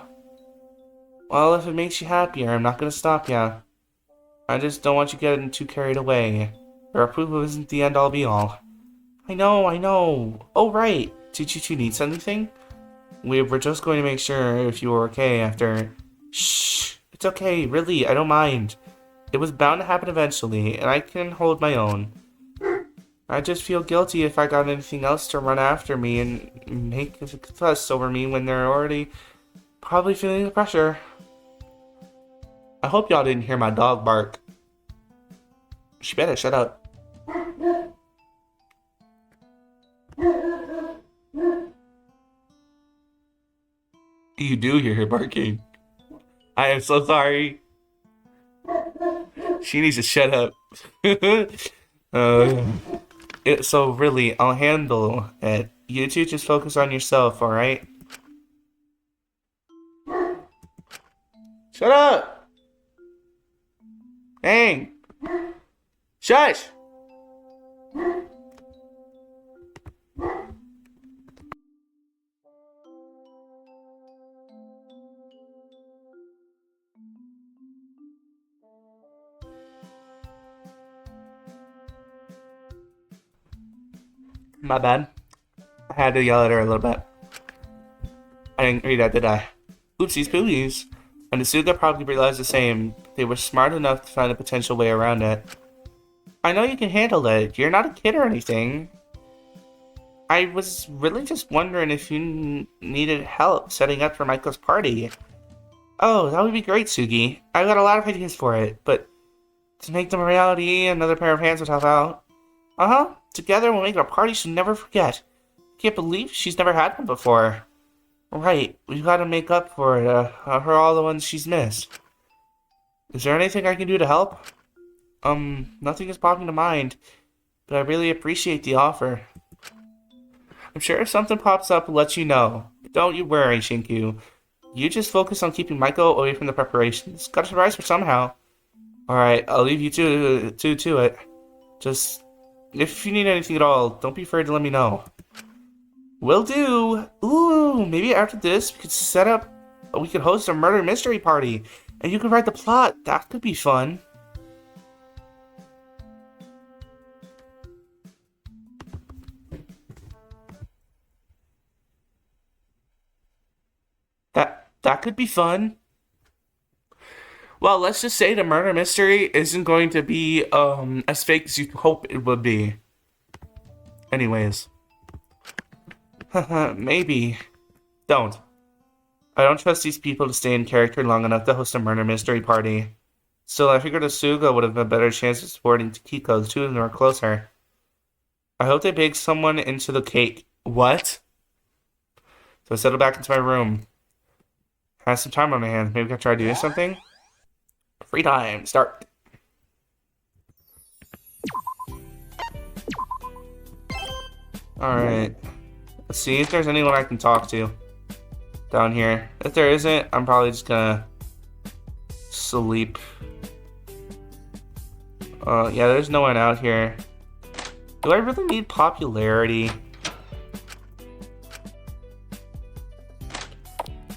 Well, if it makes you happier, I'm not gonna stop ya. I just don't want you getting too carried away. Your approval isn't the end all be all. I know. Oh, right. Did you two need anything? We were just going to make sure if you were okay after... Shh. It's okay, really, I don't mind. It was bound to happen eventually, and I can hold my own. I just feel guilty if I got anything else to run after me and make a fuss over me when they're already probably feeling the pressure. I hope y'all didn't hear my dog bark. She better shut up. You do hear her barking. I am so sorry. She needs to shut up. So really, I'll handle it. You two just focus on yourself, alright? Shut up! Dang! Shush! My bad. I had to yell at her a little bit. I didn't read that, did I? Oopsies poopsies. And Asuka probably realized the same. They were smart enough to find a potential way around it. I know you can handle it. You're not a kid or anything. I was really just wondering if you needed help setting up for Michael's party. Oh, that would be great, Sugi. I've got a lot of ideas for it, but to make them a reality, another pair of hands would help out. Uh-huh. Together we'll make it a party she'll never forget. Can't believe she's never had one before. Right, we've got to make up for it, her all the ones she's missed. Is there anything I can do to help? Nothing is popping to mind, but I really appreciate the offer. I'm sure if something pops up, we'll let you know. Don't you worry, Shinku. You just focus on keeping Michael away from the preparations. Got to surprise her somehow. Alright, I'll leave you to it. Just, if you need anything at all, don't be afraid to let me know. Will do. Ooh, maybe after this we could host a murder mystery party, and you could write the plot. That could be fun. That could be fun. Well, let's just say the murder mystery isn't going to be as fake as you hope it would be. Anyways. Maybe. Don't. I don't trust these people to stay in character long enough to host a murder mystery party. Still, I figured Asuga would have a better chance of supporting Kiko. The two of them are closer. I hope they bake someone into the cake. What? So I settle back into my room. I have some time on my hands. Maybe I can try doing something? Free time. Start. Alright. Let's see if there's anyone I can talk to down here. If there isn't, I'm probably just gonna sleep. Yeah, there's no one out here. Do I really need popularity?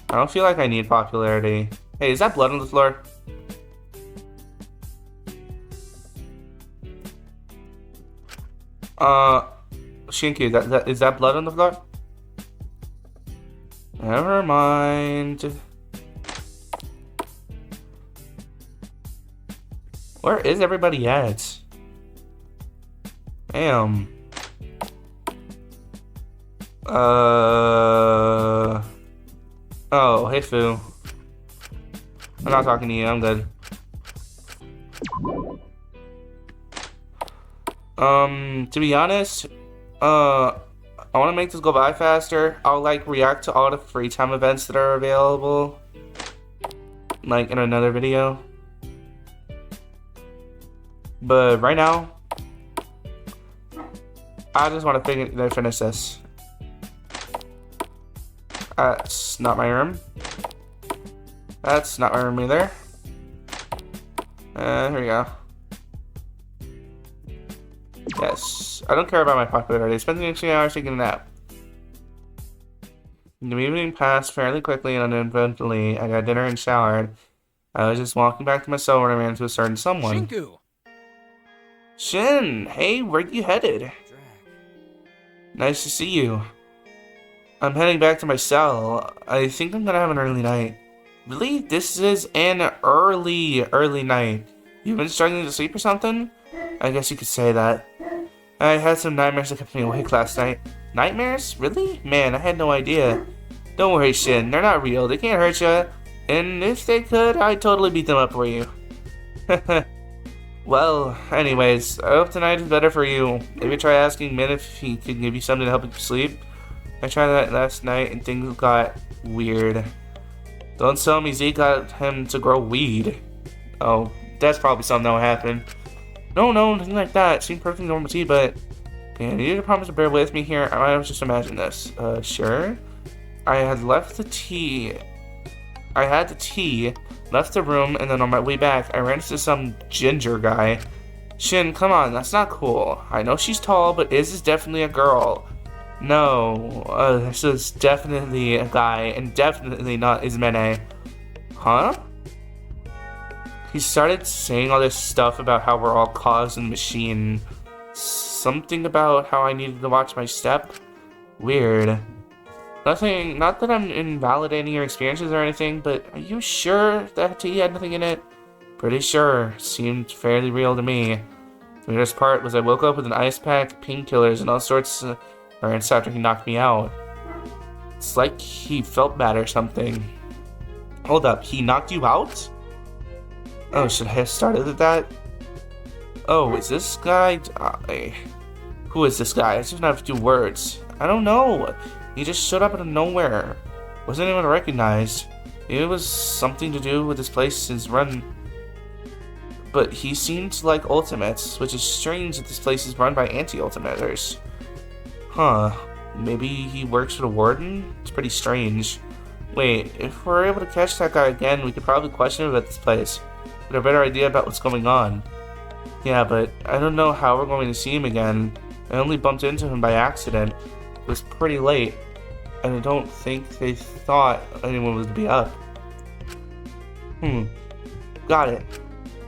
I don't feel like I need popularity. Hey, is that blood on the floor? Shinku, is that blood on the floor? Never mind. Where is everybody at? Damn. Oh, hey Fu. I'm not talking to you, I'm good. To be honest, I want to make this go by faster. I'll like react to all the free time events that are available. like in another video. But right now, I just want to finish this. That's not my room. That's not my room either. Here we go. Yes, I don't care about my popularity. I spent the next few hours taking a nap. The evening passed fairly quickly and uneventfully. I got dinner and showered. I was just walking back to my cell when I ran into a certain someone. Shinku! Shin, hey, where you headed? Nice to see you. I'm heading back to my cell. I think I'm gonna have an early night. Really? This is an early night. You've been struggling to sleep or something? I guess you could say that. I had some nightmares that kept me awake last night. Nightmares? Really? Man, I had no idea. Don't worry, Shin. They're not real. They can't hurt you. And if they could, I'd totally beat them up for you. Well, anyways, I hope tonight is better for you. Maybe try asking Min if he could give you something to help you sleep. I tried that last night and things got weird. Don't tell me Zeke got him to grow weed. Oh, that's probably something that will happen. No, nothing like that. It seemed perfectly normal to you, but... Man, you need to promise to bear with me here. I was just imagine this. Sure. I had left the tea. I had the tea, left the room, and then on my way back, I ran into some ginger guy. Shin, come on, that's not cool. I know she's tall, but Iz is definitely a girl. No, this is definitely a guy, and definitely not Izmene. Huh? He started saying all this stuff about how we're all cogs in the machine. Something about how I needed to watch my step. Weird. Nothing, not that I'm invalidating your experiences or anything, but are you sure that tea had nothing in it? Pretty sure. Seemed fairly real to me. The weirdest part was I woke up with an ice pack, painkillers, and all sorts of errands after he knocked me out. It's like he felt bad or something. Hold up, he knocked you out? Oh, should I have started with that? Oh, is this guy? Who is this guy? I just don't have 2 words. I don't know. He just showed up out of nowhere. Wasn't even recognized. It was something to do with this place's run. But he seemed like ultimates, which is strange that this place is run by anti-ultimators. Huh. Maybe he works for the warden? It's pretty strange. Wait, if we're able to catch that guy again, we could probably question him about this place. Get a better idea about what's going on. Yeah, but I don't know how we're going to see him again. I only bumped into him by accident. It was pretty late, and I don't think they thought anyone would be up. Got it.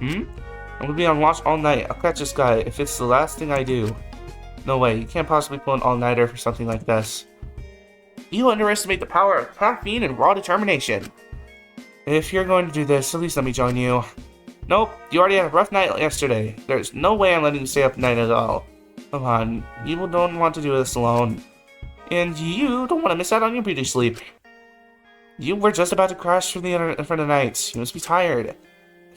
I'm gonna be on watch all night. I'll catch this guy if it's the last thing I do. No way, you can't possibly pull an all-nighter for something like this. You underestimate the power of caffeine and raw determination. If you're going to do this, at least let me join you. Nope, you already had a rough night yesterday. There's no way I'm letting you stay up tonight at all. Come on, you don't want to do this alone. And you don't want to miss out on your beauty sleep. You were just about to crash for the night. You must be tired.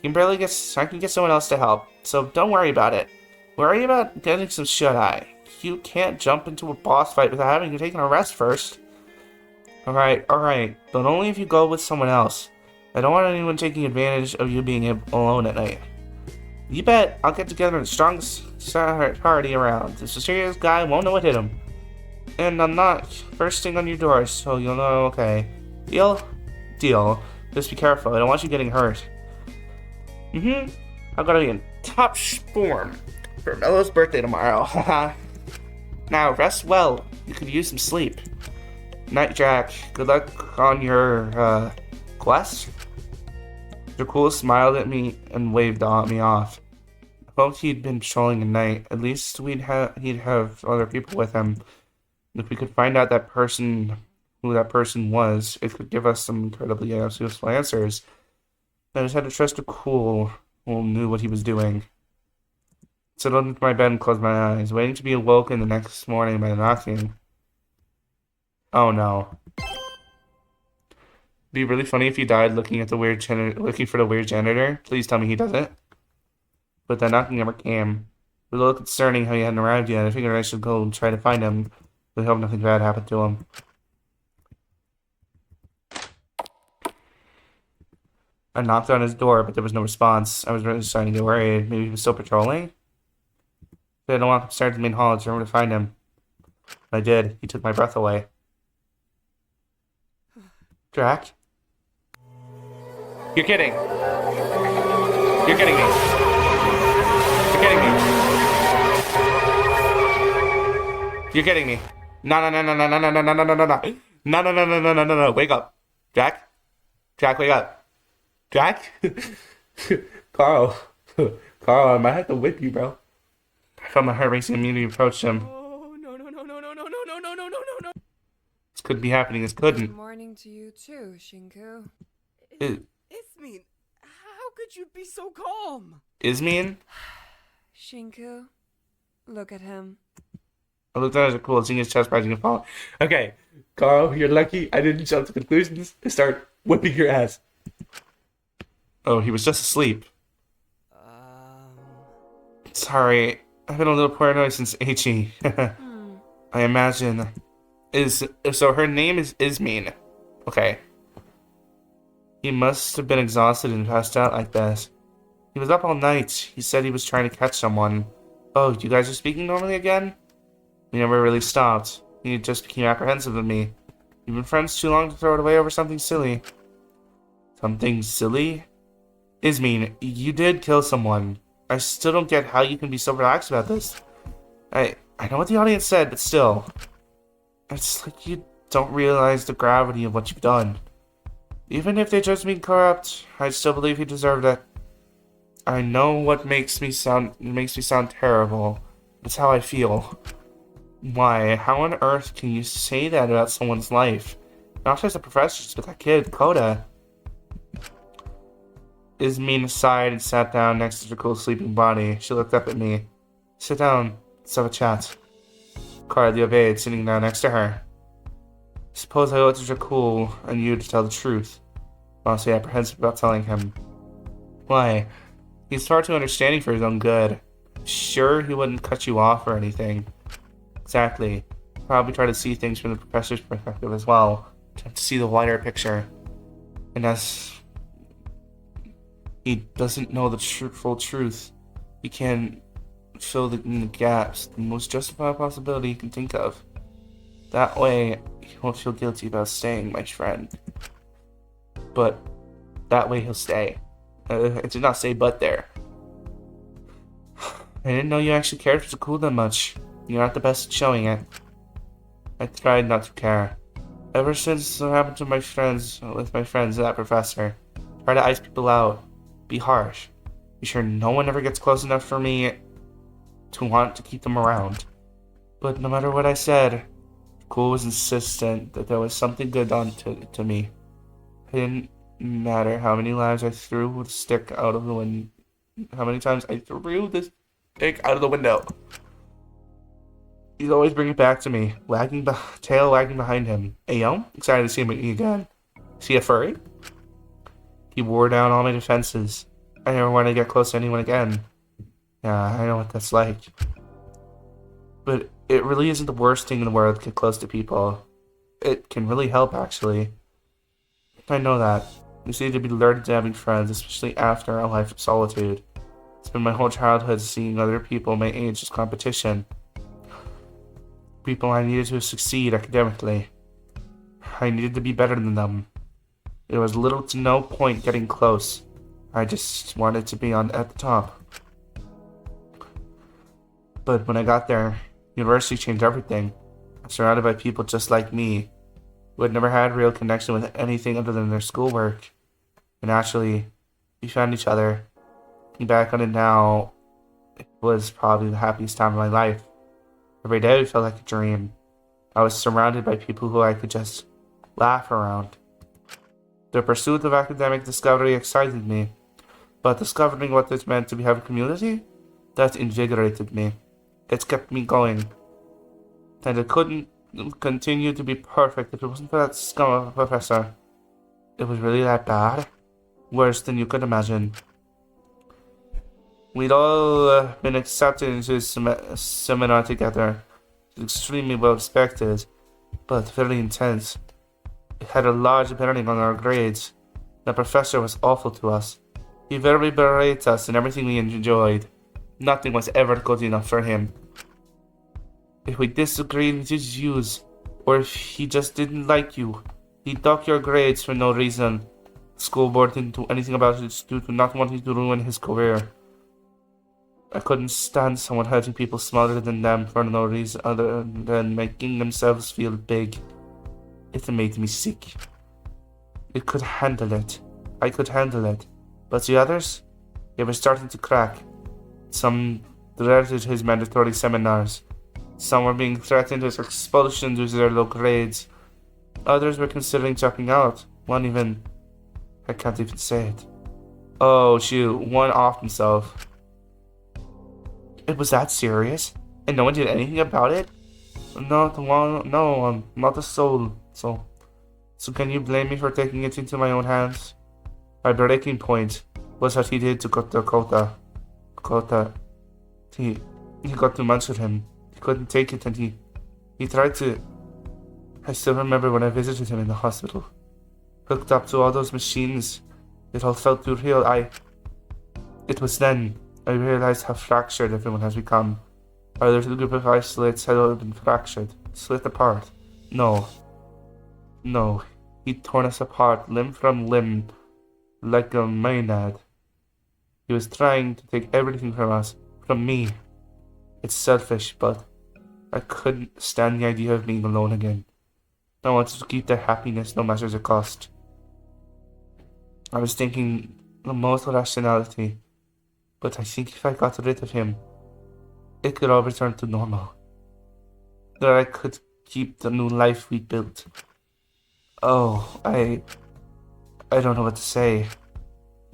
I can get someone else to help, so don't worry about it. Worry about getting some shut-eye. You can't jump into a boss fight without having to take a rest first. Alright, but only if you go with someone else. I don't want anyone taking advantage of you being alone at night. You bet I'll get together the strongest party around. This mysterious guy won't know what hit him. And I'm not bursting on your doors, so you'll know, okay. Deal? Deal. Just be careful, I don't want you getting hurt. I've got to be in top form for Mello's birthday tomorrow. Now, rest well. You could use some sleep. Night, Jack. Good luck on your, quest? Jakul smiled at me and waved me off. I hoped he'd been patrolling at night. At least he'd have other people with him. If we could find out who that person was, it could give us some incredibly useful answers. I just had to trust Jakul, who knew what he was doing. Settled into my bed and closed my eyes, waiting to be awoken the next morning by the knocking. Oh no. It'd be really funny if he died looking for the weird janitor. Please tell me he doesn't. But that knocking never came. It was a little concerning how he hadn't arrived yet. I figured I should go and try to find him. But I hope nothing bad happened to him. I knocked on his door, but there was no response. I was really starting to get worried. Maybe he was still patrolling? I didn't walk upstairs to the main hall to remember to find him. When I did, he took my breath away. Drac? You're kidding. You're kidding me. You're kidding me. You're kidding me. No, no, no, no, no, no, no, no, no, no, no, no. No, no, no, no, no, no, no, no. Wake up. Drac? Drac, wake up. Drac? Carl. Carl, I might have to whip you, bro. I felt my heart racing and immediately approached him. Oh, no, no, no, no, no, no, no, no, no, no, no, no. This couldn't be happening. This Good couldn't. morning to you too, Shinku. Ismin, how could you be so calm? Ismin? Shinku, look at him. I looked at it, cool, seeing his chest rising and falling. Okay, Carl, you're lucky I didn't jump to conclusions and start whipping your ass. Oh, he was just asleep. Sorry, I've been a little paranoid since HE. I imagine. So her name is Ismin. Okay. He must have been exhausted and passed out like this. He was up all night. He said he was trying to catch someone. Oh, you guys are speaking normally again? We never really stopped. He just became apprehensive of me. We've been friends too long to throw it away over something silly. Something silly? Ismin, you did kill someone. I still don't get how you can be so relaxed about this. I know what the audience said, but still. It's like you don't realize the gravity of what you've done. Even if they judged me corrupt, I still believe he deserved it. I know what makes me sound terrible. It's how I feel. Why? How on earth can you say that about someone's life? Not just the professors, but that kid, Coda. Ismin sighed and sat down next to Dracul's sleeping body. She looked up at me. Sit down. Let's have a chat. Carly obeyed, sitting down next to her. Suppose I owe it to Dracul and you to tell the truth. Honestly apprehensive about telling him. Why? He's far too understanding for his own good. Sure, he wouldn't cut you off or anything. Exactly. Probably try to see things from the professor's perspective as well. To see the wider picture. And as he doesn't know the full truth, he can fill in the gaps, the most justified possibility he can think of. That way, he won't feel guilty about staying my friend. But that way he'll stay. I did not say but there. I didn't know you actually cared for Dracul that much. You're not the best at showing it. I tried not to care. Ever since what happened to my friends, with my friends and that professor, try to ice people out, be harsh. Be sure no one ever gets close enough for me to want to keep them around. But no matter what I said, Dracul was insistent that there was something good done to me. It didn't matter how many lives I threw the stick out of the window. How many times I threw this stick out of the window. He'd always bring it back to me, tail wagging behind him. Ayo, excited to see me again. Is he a furry? He wore down all my defenses. I never wanted to get close to anyone again. Yeah, I know what that's like. But it really isn't the worst thing in the world to get close to people. It can really help, actually. I know that. We need to be learned to having friends, especially after a life of solitude. It's been my whole childhood seeing other people my age as competition. People I needed to succeed academically. I needed to be better than them. There was little to no point getting close. I just wanted to be at the top. But when I got there, university changed everything. I'm surrounded by people just like me, who had never had real connection with anything other than their schoolwork. And naturally, we found each other. Looking back on it now, it was probably the happiest time of my life. Every day felt like a dream. I was surrounded by people who I could just laugh around. The pursuit of academic discovery excited me, but discovering what it meant to have a community, that invigorated me. It kept me going. And it couldn't continue to be perfect if it wasn't for that scum of a professor. It was really that bad? Worse than you could imagine. We'd all been accepted into his seminar together. It was extremely well respected, but very intense. It had a large bearing on our grades. The professor was awful to us. He very berates us in everything we enjoyed. Nothing was ever good enough for him. If we disagreed with his views, or if he just didn't like you, he'd dock your grades for no reason. The school board didn't do anything about it due to not wanting to ruin his career. I couldn't stand someone hurting people smaller than them for no reason other than making themselves feel big. It made me sick. I could handle it. But the others? They were starting to crack. Some dreaded his mandatory seminars. Some were being threatened with expulsion due to their low grades. Others were considering dropping out. One even... I can't even say it. Oh shoot, one offed himself. It was that serious? And no one did anything about it? Not one, no one, not a soul. So can you blame me for taking it into my own hands? My breaking point was what he did to Kota. He got too much of him. He couldn't take it and he tried to... I still remember when I visited him in the hospital. Hooked up to all those machines. It all felt too real. It was then I realized how fractured everyone has become. Our little group of isolates had all been fractured, split apart. No, he'd torn us apart, limb from limb, like a maenad. He was trying to take everything from us, from me. It's selfish, but I couldn't stand the idea of being alone again. I wanted to keep their happiness no matter the cost. I was thinking the most rationality, but I think if I got rid of him, it could all return to normal. That I could keep the new life we built. Oh, I don't know what to say.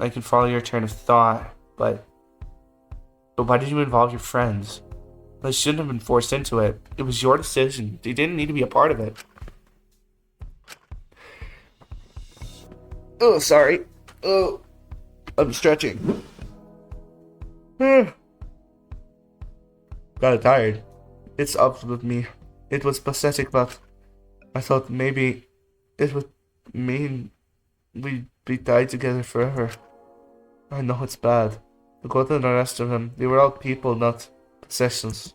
I can follow your train of thought, but why did you involve your friends? They shouldn't have been forced into it. It was your decision. They didn't need to be a part of it. Oh, sorry. Oh, I'm stretching. Got tired. It's up with me. It was pathetic, but I thought maybe it would mean we'd be tied together forever. I know it's bad. Dakota and the rest of them, they were all people, not possessions.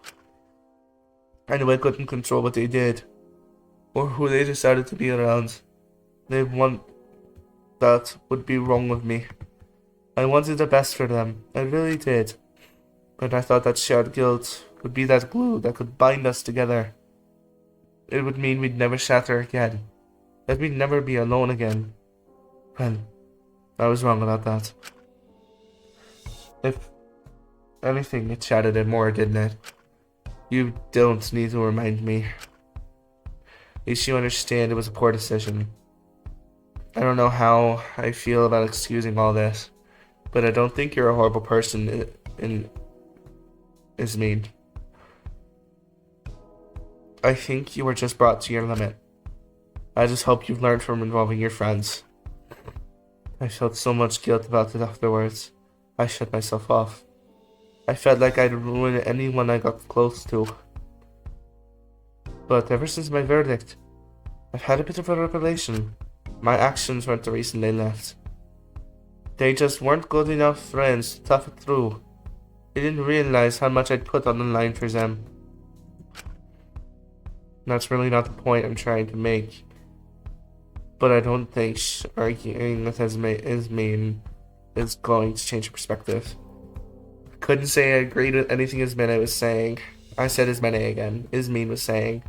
I knew I couldn't control what they did, or who they decided to be around. They want that would be wrong with me. I wanted the best for them, I really did. But I thought that shared guilt would be that glue that could bind us together. It would mean we'd never shatter again. That we'd never be alone again. Well, I was wrong about that. If anything, it shattered it more, didn't it? You don't need to remind me. At least you understand it was a poor decision. I don't know how I feel about excusing all this, but I don't think you're a horrible person is mean. I think you were just brought to your limit. I just hope you've learned from involving your friends. I felt so much guilt about it afterwards. I shut myself off. I felt like I'd ruin anyone I got close to. But ever since my verdict, I've had a bit of a revelation. My actions weren't the reason they left. They just weren't good enough friends to tough it through. They didn't realize how much I'd put on the line for them. That's really not the point I'm trying to make. But I don't think arguing with Ismene is going to change your perspective. I couldn't say I agreed with anything Ismene was saying. I said Ismene again. Ismene was saying.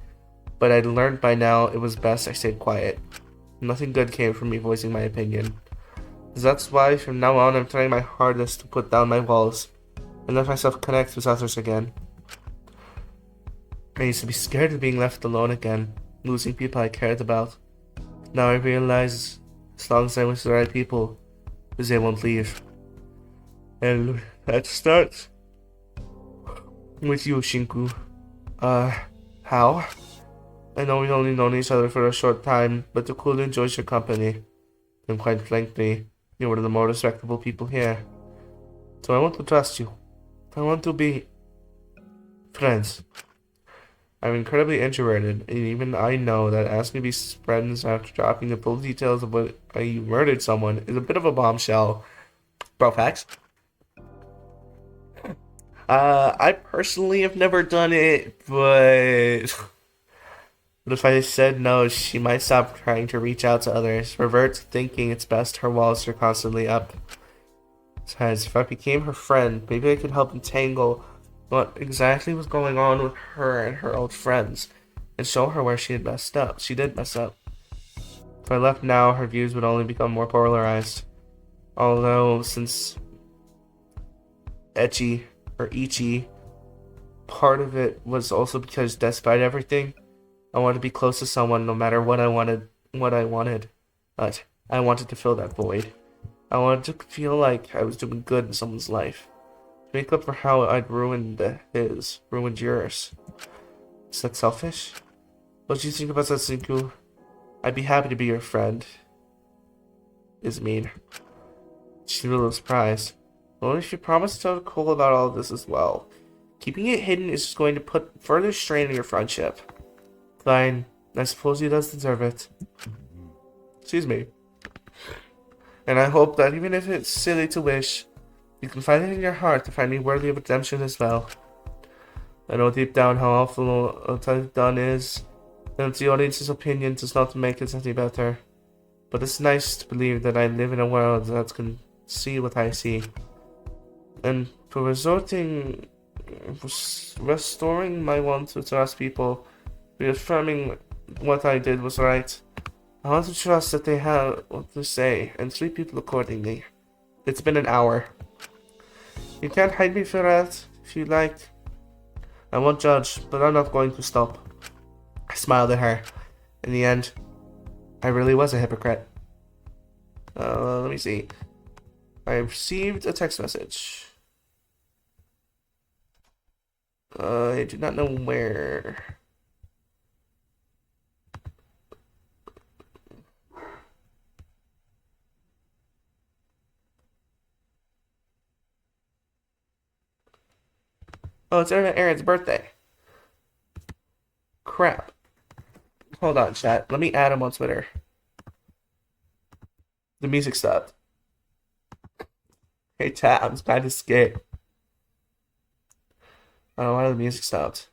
But I'd learned by now it was best I stayed quiet. Nothing good came from me voicing my opinion. That's why from now on I'm trying my hardest to put down my walls and let myself connect with others again. I used to be scared of being left alone again, losing people I cared about. Now I realize as long as I'm with the right people, they won't leave. And that starts with you, Shinku. How? I know we've only known each other for a short time, but the cool enjoys your company. And quite frankly, you're one of the more respectable people here. So I want to trust you. I want to be friends. I'm incredibly introverted, and even I know that asking to be friends after dropping the full details of what you murdered someone is a bit of a bombshell. Bro, facts. I personally have never done it, but if I said no, she might stop trying to reach out to others, revert to thinking it's best her walls are constantly up. Besides, if I became her friend, maybe I could help entangle what exactly was going on with her and her old friends, and show her where she had messed up. She did mess up. If I left now, her views would only become more polarized. Although, since Echi, or Ichi, part of it was also because despite everything, I wanted to be close to someone no matter what I wanted. But I wanted to fill that void. I wanted to feel like I was doing good in someone's life. To make up for how I'd ruined yours. Is that selfish? What do you think about that, Sinku? I'd be happy to be your friend. Is mean. She's a little surprised. Only if you promise to tell Cole about all of this as well. Keeping it hidden is just going to put further strain on your friendship. Fine. I suppose he does deserve it. Excuse me. And I hope that even if it's silly to wish, you can find it in your heart to find me worthy of redemption as well. I know deep down how awful what I've done is, and the audience's opinion does not make it any better. But it's nice to believe that I live in a world that can see what I see. And for restoring my want to trust people, reaffirming what I did was right. I want to trust that they have what to say and treat people accordingly. It's been an hour. You can't hide me for that if you like. I won't judge, but I'm not going to stop. I smiled at her. In the end, I really was a hypocrite. Let me see. I received a text message. I do not know where. Oh, it's Aaron's birthday. Crap. Hold on, chat. Let me add him on Twitter. The music stopped. Hey, chat, I'm kind of scared. I don't know why the music stopped.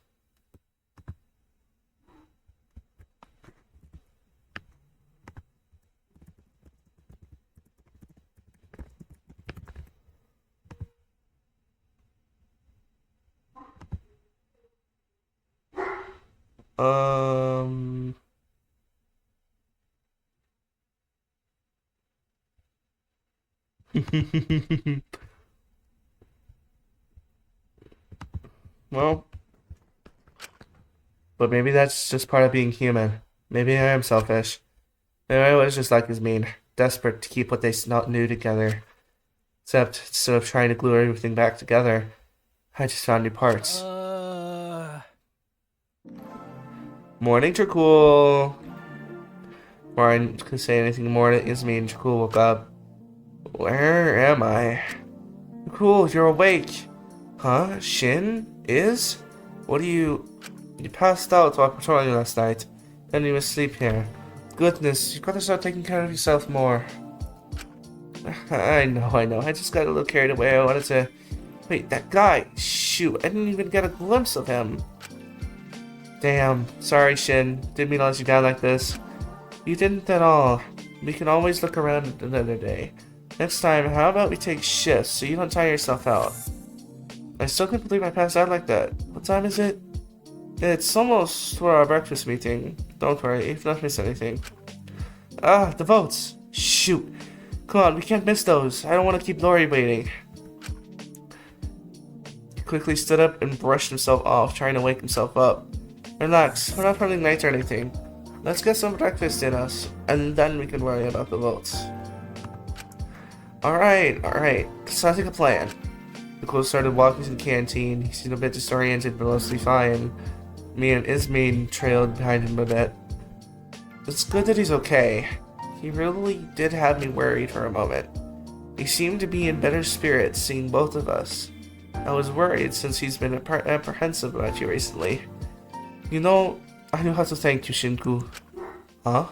Um... Well, but maybe that's just part of being human. Maybe I am selfish. Maybe I was just like his mean, desperate to keep what they not knew together. Except instead of trying to glue everything back together, I just found new parts. Morning, Dracul. Before I could say anything more, Izmi and Dracul woke up. Where am I? Dracul, you're awake. Huh? Shin? Is? What do you... You passed out while patrolling last night. Then you must sleep here. Goodness, you gotta start taking care of yourself more. I know. I just got a little carried away. I wanted to... Wait, that guy! Shoot, I didn't even get a glimpse of him. Damn. Sorry, Shin. Didn't mean to let you down like this. You didn't at all. We can always look around another day. Next time, how about we take shifts so you don't tire yourself out? I still can't believe I passed out like that. What time is it? It's almost for our breakfast meeting. Don't worry, you've not missed anything. Ah, the votes! Shoot! Come on, we can't miss those. I don't want to keep Lori waiting. He quickly stood up and brushed himself off, trying to wake himself up. Relax, we're not running late or anything. Let's get some breakfast in us, and then we can worry about the votes. Alright. Sounds like a plan. Nicole started walking to the canteen. He seemed a bit disoriented, but mostly fine. Me and Ismene trailed behind him a bit. It's good that he's okay. He really did have me worried for a moment. He seemed to be in better spirits seeing both of us. I was worried since he's been apprehensive about you recently. You know, I know how to thank you, Shinku. Huh?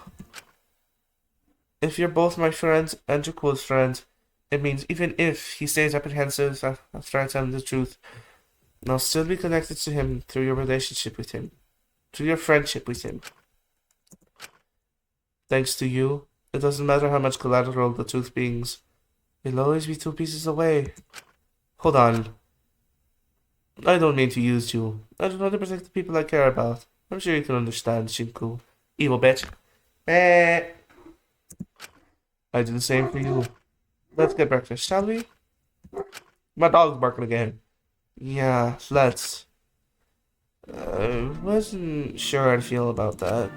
If you're both my friends and Jaku's friends, it means even if he stays apprehensive after I tell him the truth, I'll still be connected to him through your relationship with him, through your friendship with him. Thanks to you, it doesn't matter how much collateral the tooth brings. It'll always be 2 pieces away. Hold on. I don't mean to use you. I just want to protect the people I care about. I'm sure you can understand, Shinku. Evil bitch. Eh. I do the same for you. Let's get breakfast, shall we? My dog's barking again. Yeah, let's. Wasn't sure how to feel about that.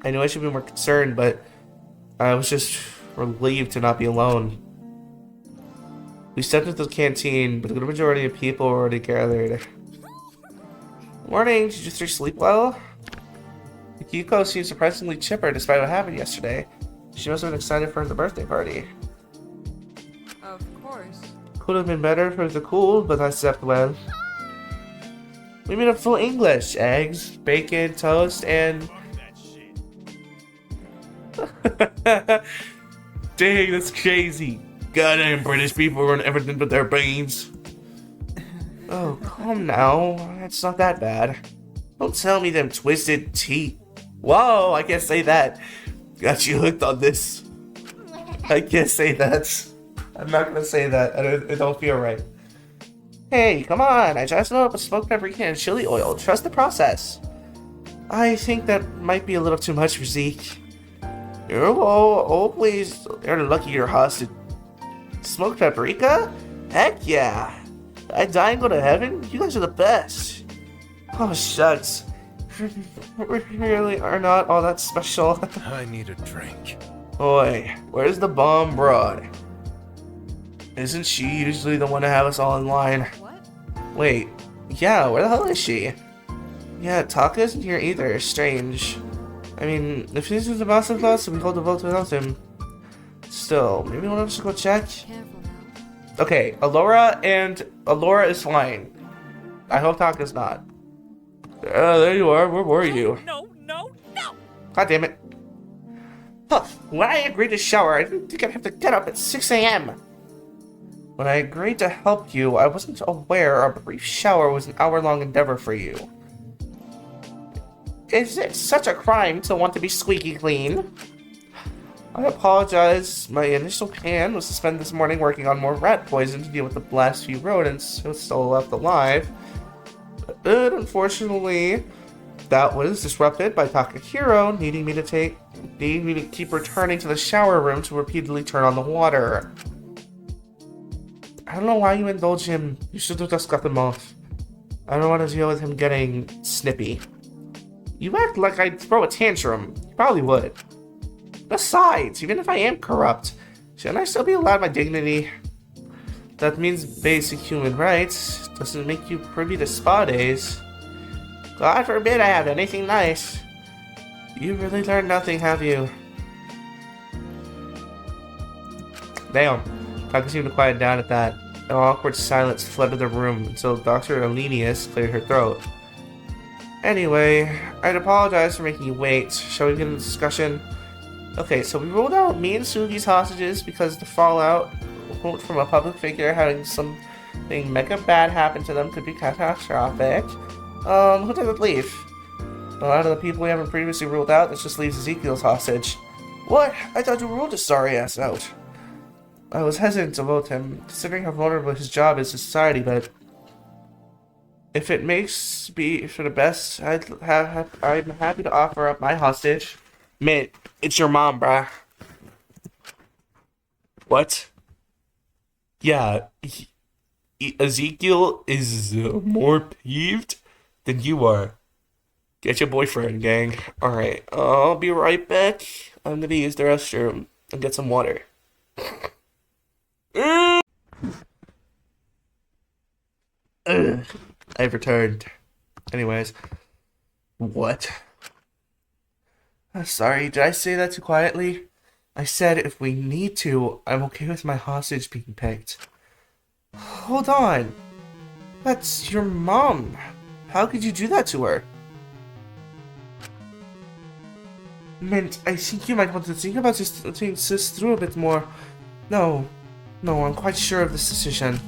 I knew I should be more concerned, but I was just relieved to not be alone. We stepped into the canteen, but the majority of people were already gathered. Morning, did you 3 sleep well? Yukiko seemed surprisingly chipper despite what happened yesterday. She must have been excited for the birthday party. Of course. Could have been better for the cool, but I slept well. We made up full English. Eggs, bacon, toast, and... Fuck that shit. Dang, that's crazy. Goddamn British people run everything but their brains. Oh, calm now. It's not that bad. Don't tell me them twisted teeth. Whoa, I can't say that. Got you hooked on this. I can't say that. I'm not gonna say that. It don't feel right. Hey, come on. I just know up a smoked paprika and chili oil. Trust the process. I think that might be a little too much for Zeke. Oh, please. You're lucky you're hostage. Smoked paprika? Heck yeah. I die and go to heaven? You guys are the best. Oh, shucks. We really are not all that special. I need a drink. Boy, where's the bomb broad? Isn't she usually the one to have us all in line? What? Wait, yeah, where the hell is she? Yeah, Taka isn't here either. Strange. I mean, if he's the boss of us, we hold the vote without him. Still, maybe one of us should go check? Careful now. Okay, Alora is fine. I hope Taka's not. There you are. Where were you? No, no, no! God damn it. Huh. When I agreed to shower, I didn't think I'd have to get up at 6 a.m. When I agreed to help you, I wasn't aware a brief shower was an hour-long endeavor for you. Is it such a crime to want to be squeaky clean? I apologize. My initial plan was to spend this morning working on more rat poison to deal with the last few rodents who still left alive. But unfortunately, that was disrupted by Takahiro needing me to keep returning to the shower room to repeatedly turn on the water. I don't know why you indulge him. You should have just cut him off. I don't want to deal with him getting snippy. You act like I'd throw a tantrum. You probably would. Besides, even if I am corrupt, shouldn't I still be allowed my dignity? That means basic human rights. Doesn't make you privy to spa days. God forbid I have anything nice. You really learned nothing, have you? Damn. Taka seemed to quiet down at that. An awkward silence flooded the room until Dr. Alenius cleared her throat. Anyway, I'd apologize for making you wait. Shall we get into discussion? Okay, so we ruled out me and Sugi's hostages because the fallout quote from a public figure having something mega bad happen to them could be catastrophic. Who did it leave? Well, out of the people we haven't previously ruled out, this just leaves Ezekiel's hostage. What? I thought you ruled his sorry ass out. I was hesitant to vote him, considering how vulnerable his job is to society, but if it makes be for the best, I'm happy to offer up my hostage. Man, it's your mom, bruh. What? Yeah, Ezekiel is more peeved than you are. Get your boyfriend, gang. Alright, I'll be right back. I'm gonna use the restroom and get some water. I've returned. Anyways. What? Sorry, did I say that too quietly? I said if we need to, I'm okay with my hostage being picked. Hold on. That's your mom. How could you do that to her? Mint, I think you might want to think about this through a bit more. No, I'm quite sure of this decision.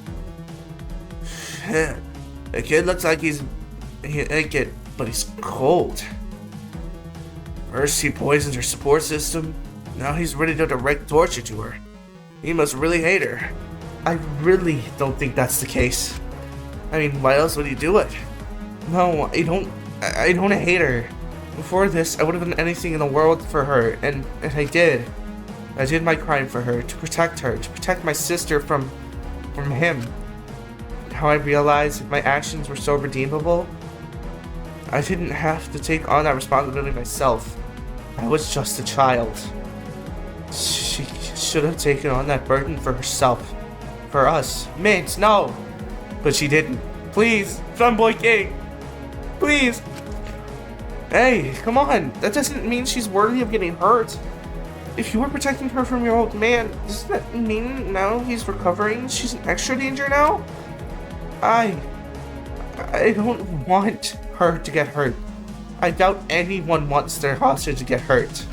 The kid looks like he's naked, but he's cold. First he poisons her support system, now he's ready to direct torture to her. He must really hate her. I really don't think that's the case. I mean, why else would he do it? No, I don't hate her. Before this, I would have done anything in the world for her, and I did. I did my crime for her, to protect my sister from him. How I realized if my actions were so redeemable, I didn't have to take on that responsibility myself. I was just a child. She should have taken on that burden for herself. For us. Mint, no! But she didn't. Please, Fanboy King! Please! Hey, come on! That doesn't mean she's worthy of getting hurt. If you were protecting her from your old man, doesn't that mean now he's recovering? She's in extra danger now? I don't want her to get hurt. I doubt anyone wants their hostage to get hurt.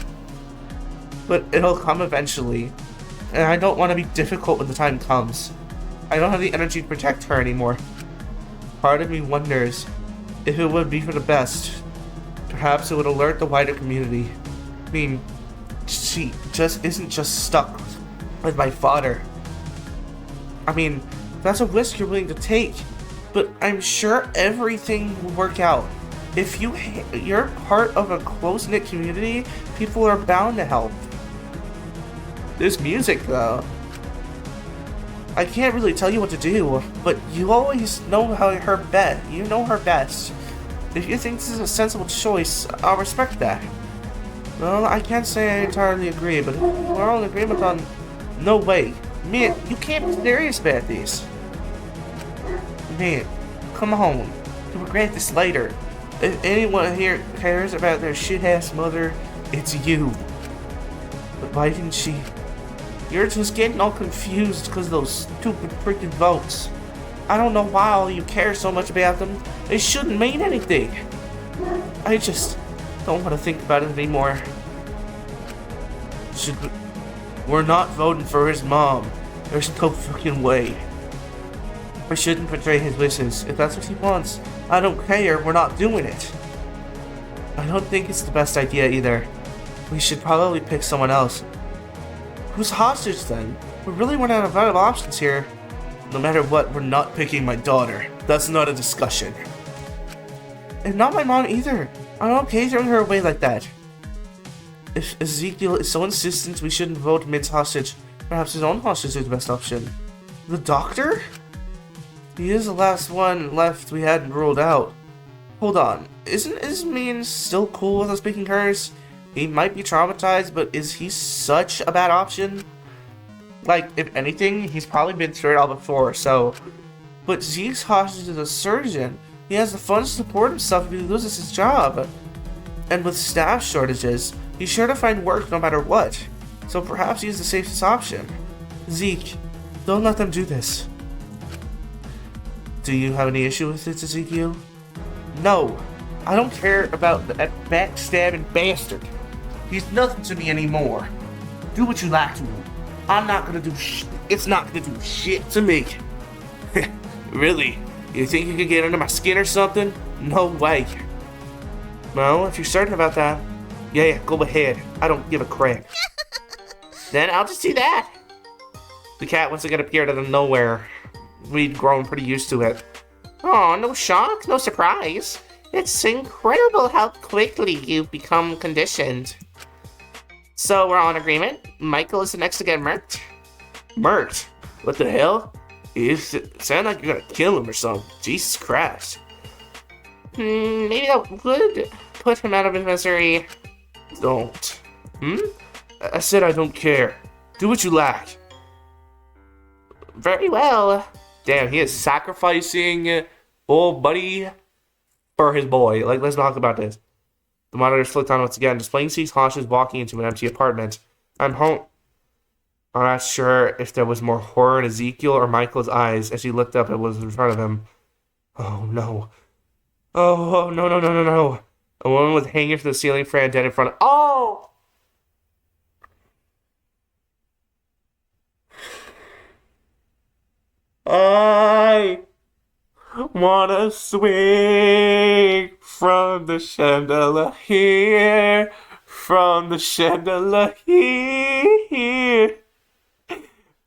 But it'll come eventually. And I don't want to be difficult when the time comes. I don't have the energy to protect her anymore. Part of me wonders if it would be for the best. Perhaps it would alert the wider community. I mean, she just isn't just stuck with my father. I mean, that's a risk you're willing to take, but I'm sure everything will work out. If you're part of a close-knit community, people are bound to help. There's music, though. I can't really tell you what to do, but you always know her best. You know her best. If you think this is a sensible choice, I'll respect that. Well, I can't say I entirely agree, but we're all in agreement on... No way. Man, you can't be serious about this. Man, come on. You'll regret this later. If anyone here cares about their shit-ass mother, it's you. But why didn't she... You're just getting all confused because of those stupid freaking votes. I don't know why all you care so much about them. They shouldn't mean anything. I just don't want to think about it anymore. We're not voting for his mom. There's no fucking way. We shouldn't betray his wishes. If that's what he wants, I don't care. We're not doing it. I don't think it's the best idea either. We should probably pick someone else. Who's hostage then? We really run out of viable options here. No matter what, we're not picking my daughter. That's not a discussion. And not my mom either. I'm okay throwing her away like that. If Ezekiel is so insistent we shouldn't vote Mint's hostage, perhaps his own hostage is the best option. The doctor? He is the last one left we hadn't ruled out. Hold on, isn't Ismin still cool with us picking hers? He might be traumatized, but is he such a bad option? Like, if anything, he's probably been through it all before, so... But Zeke's hostage is a surgeon. He has the funds to support himself if he loses his job. And with staff shortages, he's sure to find work no matter what. So perhaps he's the safest option. Zeke, don't let them do this. Do you have any issue with it, Ezekiel? No, I don't care about that backstabbing bastard. He's nothing to me anymore. Do what you like to him. I'm not gonna do it's not gonna do shit to me. Really? You think you could get under my skin or something? No way. Well, if you're certain about that, yeah, go ahead. I don't give a crap. Then I'll just do that. The cat once again appeared out of nowhere. We'd grown pretty used to it. Oh, no shock, no surprise. It's incredible how quickly you've become conditioned. So we're all in agreement. Michael is the next to get murked. Murked? What the hell? It sound like you're gonna kill him or something. Jesus Christ. Maybe that would put him out of his misery. Don't. I said I don't care. Do what you like. Very well. Damn, he is sacrificing old buddy for his boy. Like, let's talk about this. The monitors flicked on once again, displaying Zeke's hostage walking into an empty apartment. I'm home. I'm not sure if there was more horror in Ezekiel or Michael's eyes as he looked up at what was in front of him. Oh no. Oh, no, no, no, no, no. A woman was hanging from the ceiling fan dead in front of. Oh! I wanna swing from the chandelier, from the chandelier.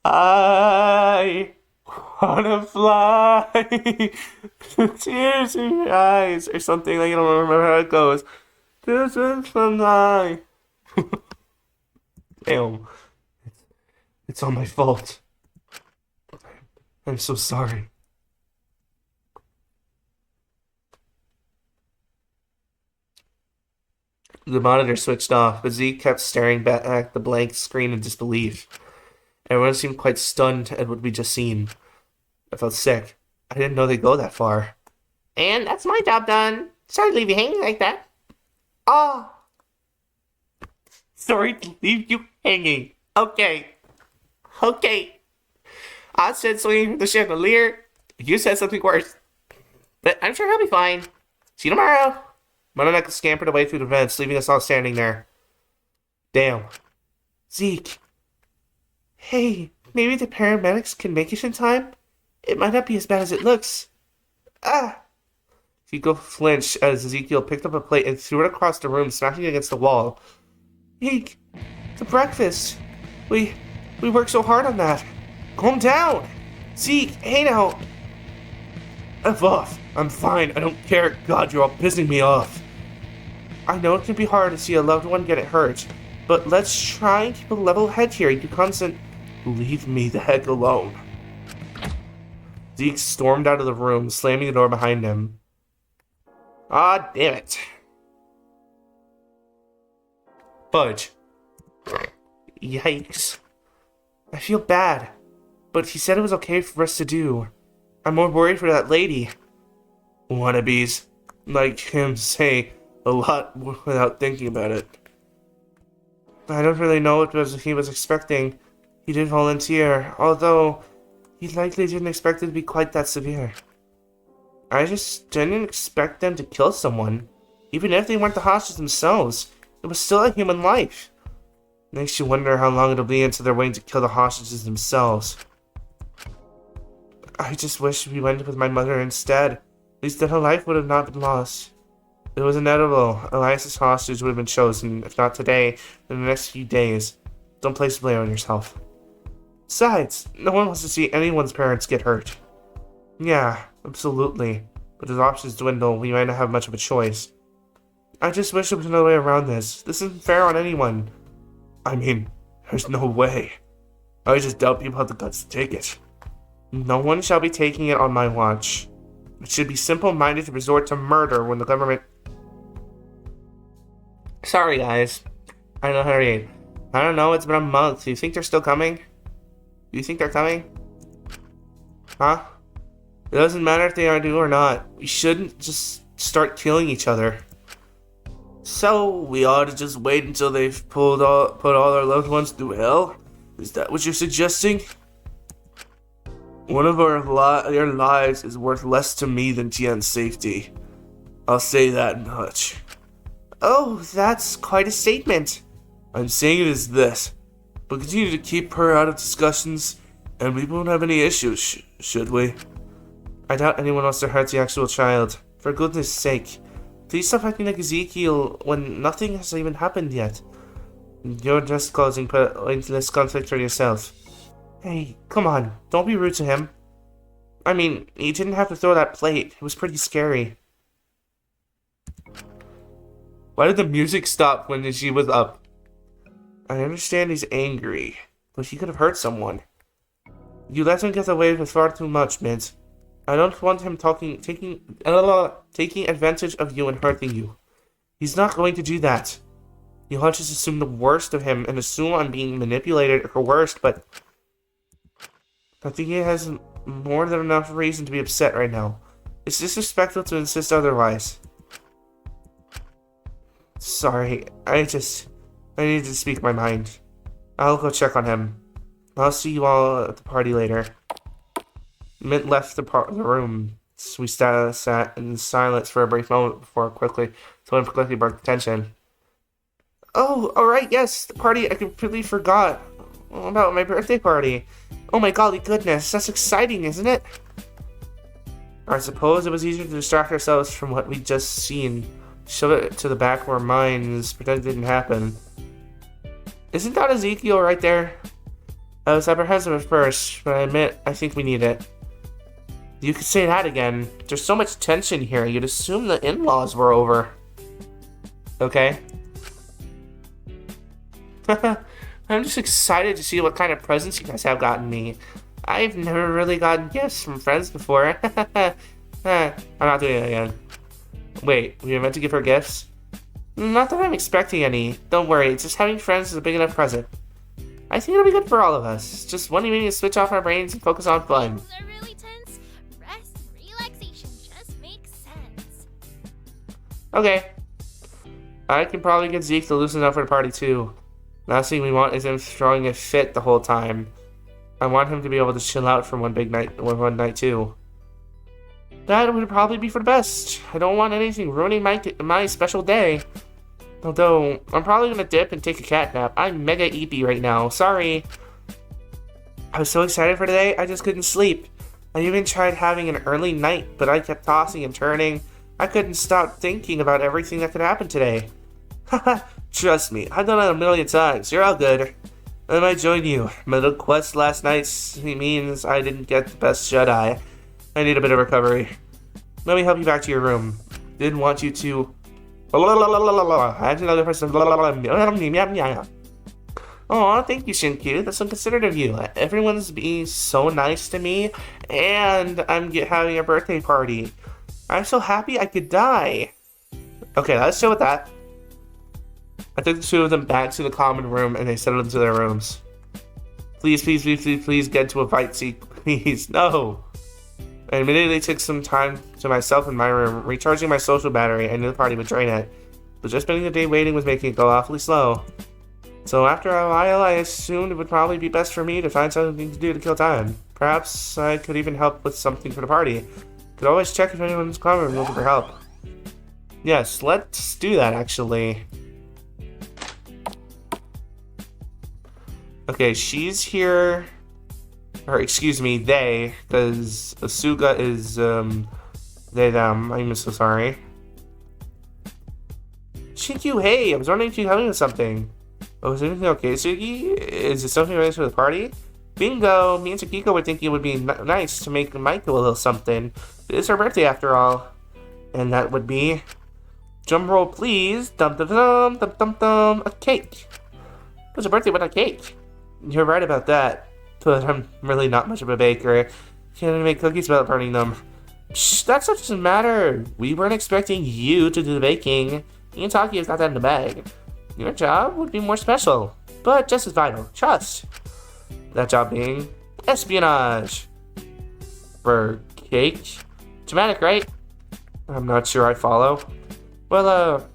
I wanna fly. Tears in your eyes, or something like I don't remember how it goes. This is from my. Damn, it's all my fault. I'm so sorry. The monitor switched off, but Zeke kept staring back at the blank screen in disbelief. Everyone seemed quite stunned at what we just seen. I felt sick. I didn't know they'd go that far. And that's my job done. Sorry to leave you hanging like that. Ah! Sorry to leave you hanging. Okay. Okay. I said swinging from the chandelier. You said something worse. But I'm sure he'll be fine. See you tomorrow. Mononoke scampered away through the vents, leaving us all standing there. Damn. Zeke. Hey, maybe the paramedics can make it in time? It might not be as bad as it looks. Ah! Ezekiel flinched as Ezekiel picked up a plate and threw it across the room, smashing it against the wall. Eek! The breakfast! We worked so hard on that! Calm down! Zeke, hey now! F off! I'm fine, I don't care. God, you're all pissing me off. I know it can be hard to see a loved one get hurt, but let's try and keep a level head here. You constant... Leave me the heck alone. Zeke stormed out of the room, slamming the door behind him. Ah, damn it. Fudge. Yikes. I feel bad, but he said it was okay for us to do. I'm more worried for that lady. Wannabes. Like him say a lot without thinking about it. I don't really know what he was expecting. He did volunteer, although he likely didn't expect it to be quite that severe. I just didn't expect them to kill someone. Even if they weren't the hostages themselves, it was still a human life. Makes you wonder how long it'll be until they're waiting to kill the hostages themselves. I just wish we went with my mother instead. At least then her life would have not been lost. It was inevitable. Elias's hostage would have been chosen, if not today, in the next few days. Don't place blame on yourself. Besides, no one wants to see anyone's parents get hurt. Yeah, absolutely. But as options dwindle, we might not have much of a choice. I just wish there was another way around this. This isn't fair on anyone. I mean, there's no way. I just doubt people have the guts to take it. No one shall be taking it on my watch. It should be simple-minded to resort to murder when the government... Sorry, guys. I know, hurry. I don't know, it's been a month. Do you think they're still coming? Do you think they're coming? Huh? It doesn't matter if they are due or not. We shouldn't just start killing each other. So, we ought to just wait until they've put all our loved ones through hell? Is that what you're suggesting? One of your lives is worth less to me than Tian's safety. I'll say that much. Oh, that's quite a statement. I'm saying it is this. But continue to keep her out of discussions, and we won't have any issues, should we? I doubt anyone wants to hurt the actual child. For goodness sake. Please stop acting like Ezekiel when nothing has even happened yet. You're just causing pointless conflict for yourself. Hey, come on, don't be rude to him. I mean, he didn't have to throw that plate. It was pretty scary. Why did the music stop when she was up? I understand he's angry, but he could have hurt someone. You let him get away with far too much, Mint. I don't want him taking advantage of you and hurting you. He's not going to do that. You'll just assume the worst of him and assume I'm being manipulated or coerced, but I think he has more than enough reason to be upset right now. It's disrespectful to insist otherwise. Sorry, I need to speak my mind. I'll go check on him. I'll see you all at the party later. Mint left the room. We sat in silence for a brief moment before someone quickly broke the tension. Oh, alright, yes, the party. I completely forgot about my birthday party. Oh my golly goodness, that's exciting, isn't it? I suppose it was easier to distract ourselves from what we'd just seen. Shove it to the back of our minds, pretend it didn't happen. Isn't that Ezekiel right there? I was apprehensive at first, but I admit I think we need it. You could say that again. There's so much tension here, you'd assume the in-laws were over. Okay. I'm just excited to see what kind of presents you guys have gotten me. I've never really gotten gifts from friends before. I'm not doing it again. Wait, we were meant to give her gifts? Not that I'm expecting any. Don't worry, just having friends is a big enough present. I think it'll be good for all of us. Just one evening to switch off our brains and focus on fun. Are really tense. Rest and relaxation just makes sense. Okay. I can probably get Zeke to loosen up for the party too. Last thing we want is him throwing a fit the whole time. I want him to be able to chill out for one night too. That would probably be for the best. I don't want anything ruining my special day. Although, I'm probably gonna dip and take a cat nap. I'm mega eepy right now. Sorry. I was so excited for today, I just couldn't sleep. I even tried having an early night, but I kept tossing and turning. I couldn't stop thinking about everything that could happen today. Haha, trust me, I've done it a million times. You're all good. I might join you. My little quest last night means I didn't get the best shut-eye. I need a bit of recovery. Let me help you back to your room. Didn't want you to... I another person... Oh, thank you, Shinkyu. That's so considerate of you. Everyone's being so nice to me, and I'm having a birthday party. I'm so happy I could die. Okay, let's chill with that. I took the two of them back to the common room, and they settled into their rooms. Please, please, please, please, please get to a fight seat, please. No. I immediately took some time to myself in my room, recharging my social battery. I knew the party would drain it, but just spending the day waiting was making it go awfully slow. So after a while, I assumed it would probably be best for me to find something to do to kill time. Perhaps I could even help with something for the party. Could always check if anyone's common room looking for help. Yes, let's do that actually. Okay, she's here. Or excuse me, they, because Asuga is they, them. I'm so sorry. Shinkyu, hey, I was wondering if you could help me with something. Oh, is anything okay, Sugi? Is it something related to the party? Bingo! Me and Sakiko were thinking it would be nice to make Maiko a little something. It's her birthday after all. And that would be... Drum roll, please. Dum dum dum dum dum dum. A cake. It's a birthday with a cake. You're right about that. But I'm really not much of a baker. Can't even make cookies without burning them. Shh, that stuff doesn't matter. We weren't expecting you to do the baking. Me and Taki's got that in the bag. Your job would be more special, but just as vital. Trust. That job being espionage. For cake? Dramatic, right? I'm not sure I follow. Well,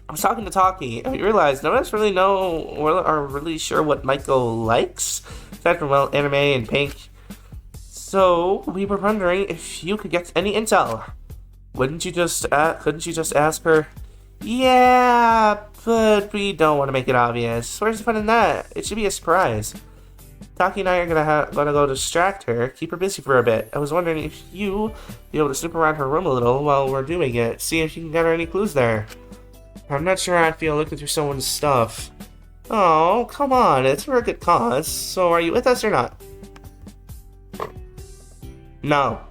I was talking to Taki, and we realized none of us really are really sure what Maiko likes, aside from, well, anime and pink. So, we were wondering if you could get any intel. Couldn't you just ask her? Yeah, but we don't want to make it obvious. Where's the fun in that? It should be a surprise. Taki and I are gonna go distract her, keep her busy for a bit. I was wondering if you be able to snoop around her room a little while we're doing it, see if you can get her any clues there. I'm not sure how I feel looking through someone's stuff. Oh, come on, it's for a good cause. So are you with us or not? No.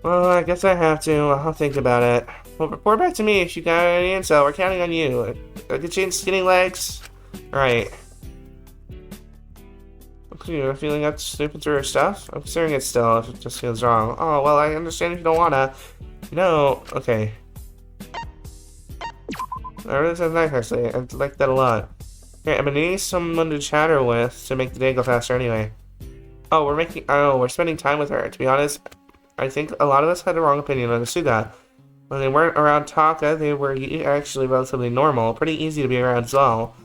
Well, I guess I have to. I'll think about it. Well, report back to me if you got any intel. We're counting on you. A good chance skinny legs? Alright. You're feeling up to snooping through her stuff? I'm considering it still if it just feels wrong. Oh, well, I understand if you don't wanna. No, okay. That really sounds nice, actually. I like that a lot. Okay, I'm gonna need someone to chatter with to make the day go faster anyway. Oh, we're spending time with her. To be honest, I think a lot of us had the wrong opinion on Asuga. When they weren't around Taka, they were actually relatively normal, pretty easy to be around as well.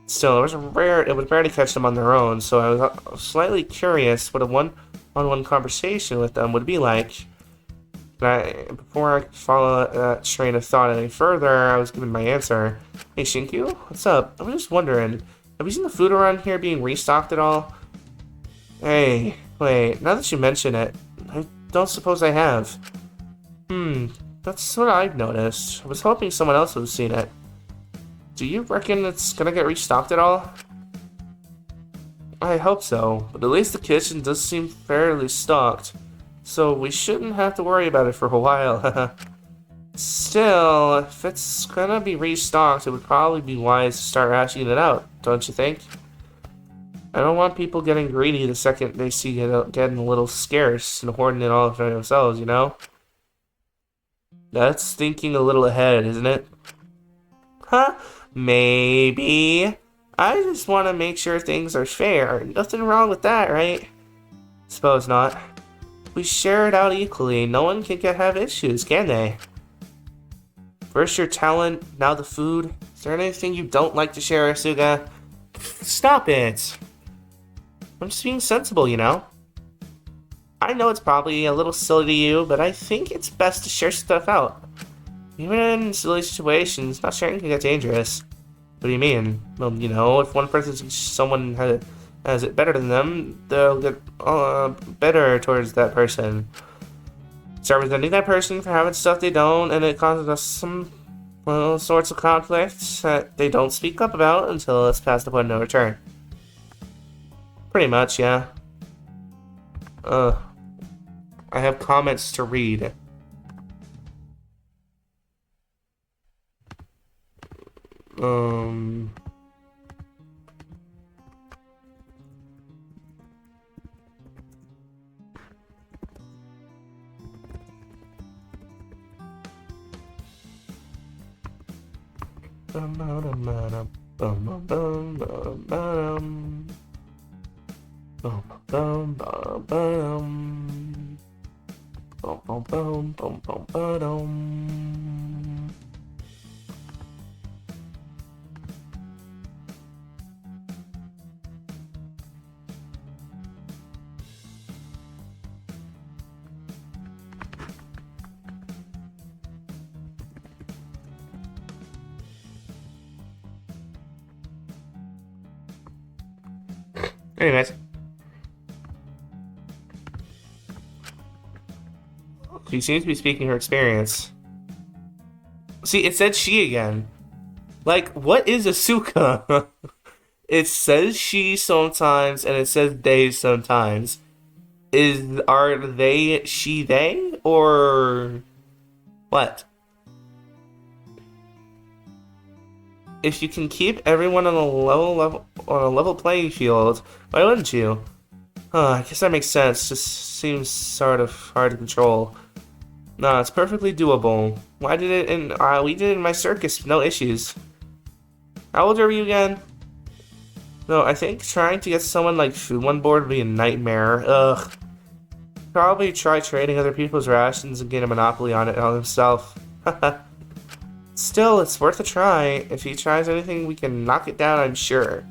Still, it would rare to catch them on their own, so I was slightly curious what a one-on-one conversation with them would be like. Before I could follow that train of thought any further, I was given my answer. Hey Shinku, what's up? I'm just wondering, have you seen the food around here being restocked at all? Hey, wait, now that you mention it, I don't suppose I have. That's what I've noticed. I was hoping someone else would have seen it. Do you reckon it's gonna get restocked at all? I hope so, but at least the kitchen does seem fairly stocked, so we shouldn't have to worry about it for a while. Still, if it's gonna be restocked, it would probably be wise to start rationing it out, don't you think? I don't want people getting greedy the second they see it getting a little scarce and hoarding it all for themselves, you know? That's thinking a little ahead, isn't it? Huh? Maybe. I just want to make sure things are fair. Nothing wrong with that, right? Suppose not. We share it out equally. No one can have issues, can they? First your talent, now the food. Is there anything you don't like to share, Asuga? Stop it! I'm just being sensible, you know? I know it's probably a little silly to you, but I think it's best to share stuff out. Even in silly situations, not sharing can get dangerous. What do you mean? Well, you know, if one person thinks someone has it better than them, they'll get better towards that person. Start resenting that person for having stuff they don't, and it causes us some sorts of conflicts that they don't speak up about until it's past the point of no return. Pretty much, yeah. I have comments to read. Anyways. She seems to be speaking her experience. See, it said she again. Like, what is Asuka? It says she sometimes, and it says they sometimes. Are they she they, or what? If you can keep everyone on a level playing field, why wouldn't you? I guess that makes sense. Just seems sort of hard to control. No, it's perfectly doable. We did it in my circus, no issues. How old are you again? No, I think trying to get someone like Fu on board would be a nightmare. Ugh. Probably try trading other people's rations and get a monopoly on it all himself. Still, it's worth a try. If he tries anything, we can knock it down, I'm sure.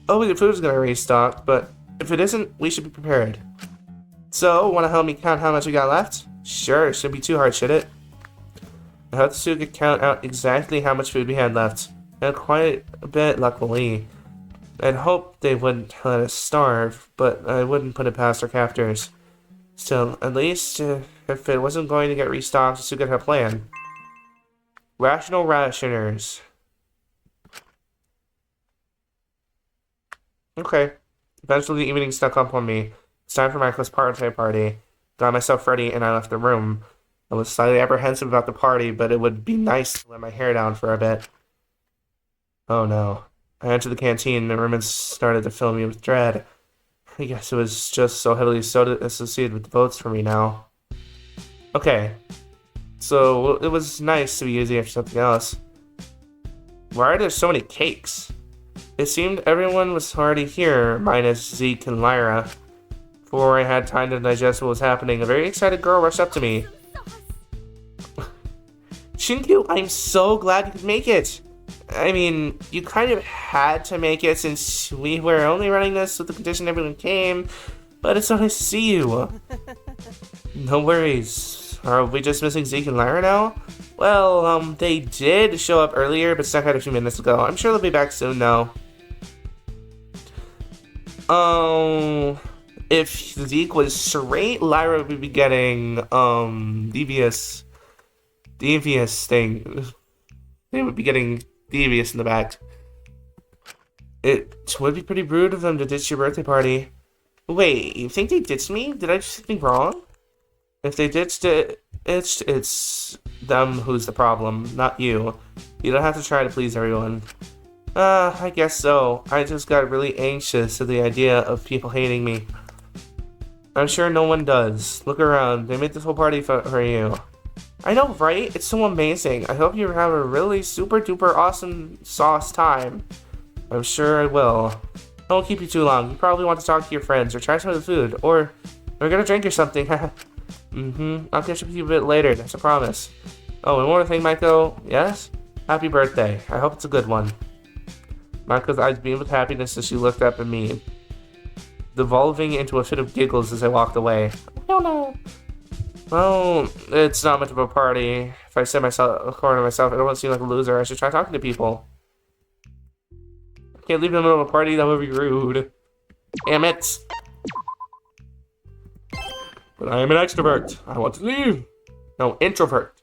Oh, the food's gonna restock, but if it isn't, we should be prepared. So, wanna help me count how much we got left? Sure, it shouldn't be too hard, should it? I hope Tsuga could count out exactly how much food we had left. And quite a bit, luckily. I'd hope they wouldn't let us starve, but I wouldn't put it past our captors. Still, at least, if it wasn't going to get restocked, Tsuga had a plan. Rational rationers. Okay. Eventually the evening snuck up on me. It's time for my party party. Got myself ready and I left the room. I was slightly apprehensive about the party, but it would be nice to let my hair down for a bit. Oh no. I entered the canteen and the room started to fill me with dread. I guess it was just so heavily associated with the votes for me now. Okay. So, it was nice to be using it for something else. Why are there so many cakes? It seemed everyone was already here, minus Zeke and Lyra. Before I had time to digest what was happening, a very excited girl rushed up to me. Shinku, I'm so glad you could make it! I mean, you kind of had to make it since we were only running this with the condition everyone came, but it's so nice to see you. No worries. Are we just missing Zeke and Lyra now? Well, they did show up earlier, but stuck out a few minutes ago. I'm sure they'll be back soon, though. If Zeke was straight, Lyra would be getting, devious thing. They would be getting devious in the back. It would be pretty rude of them to ditch your birthday party. Wait, you think they ditched me? Did I do something wrong? If they ditched it, it's them who's the problem, not you. You don't have to try to please everyone. I guess so. I just got really anxious at the idea of people hating me. I'm sure no one does. Look around. They made this whole party for you. I know, right? It's so amazing. I hope you have a really super duper awesome sauce time. I'm sure I will. I won't keep you too long. You probably want to talk to your friends or try some of the food. Or we're gonna drink or something. I'll catch up with you a bit later. That's a promise. Oh, and one more thing, Maiko. Yes? Happy birthday. I hope it's a good one. Maiko's eyes beamed with happiness as she looked up at me, devolving into a fit of giggles as I walked away. No. Well, it's not much of a party. If I say according to myself, I don't want to seem like a loser. I should try talking to people. I can't leave in the middle of a party. That would be rude. Damn it. But I am an extrovert. I want to leave. No, introvert.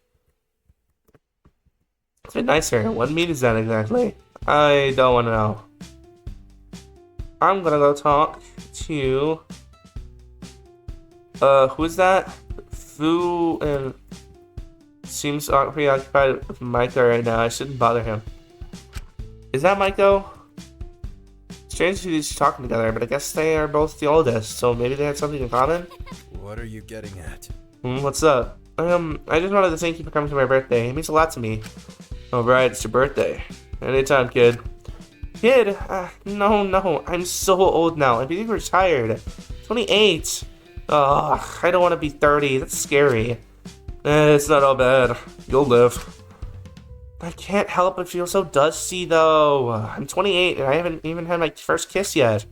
It's a bit nicer. What meat is that exactly? I don't want to know. I'm gonna go talk to... who's that? Fu and... Seems preoccupied with Maiko right now. I shouldn't bother him. Is that Maiko? Strange to see these two talking together, but I guess they are both the oldest, so maybe they had something in common? What are you getting at? What's up? I just wanted to thank you for coming to my birthday. It means a lot to me. Alright, it's your birthday. Anytime, kid. Kid? No. I'm so old now. I'm being retired. 28. Ugh, I don't want to be 30. That's scary. It's not all bad. You'll live. I can't help but feel so dusty, though. I'm 28, and I haven't even had my first kiss yet.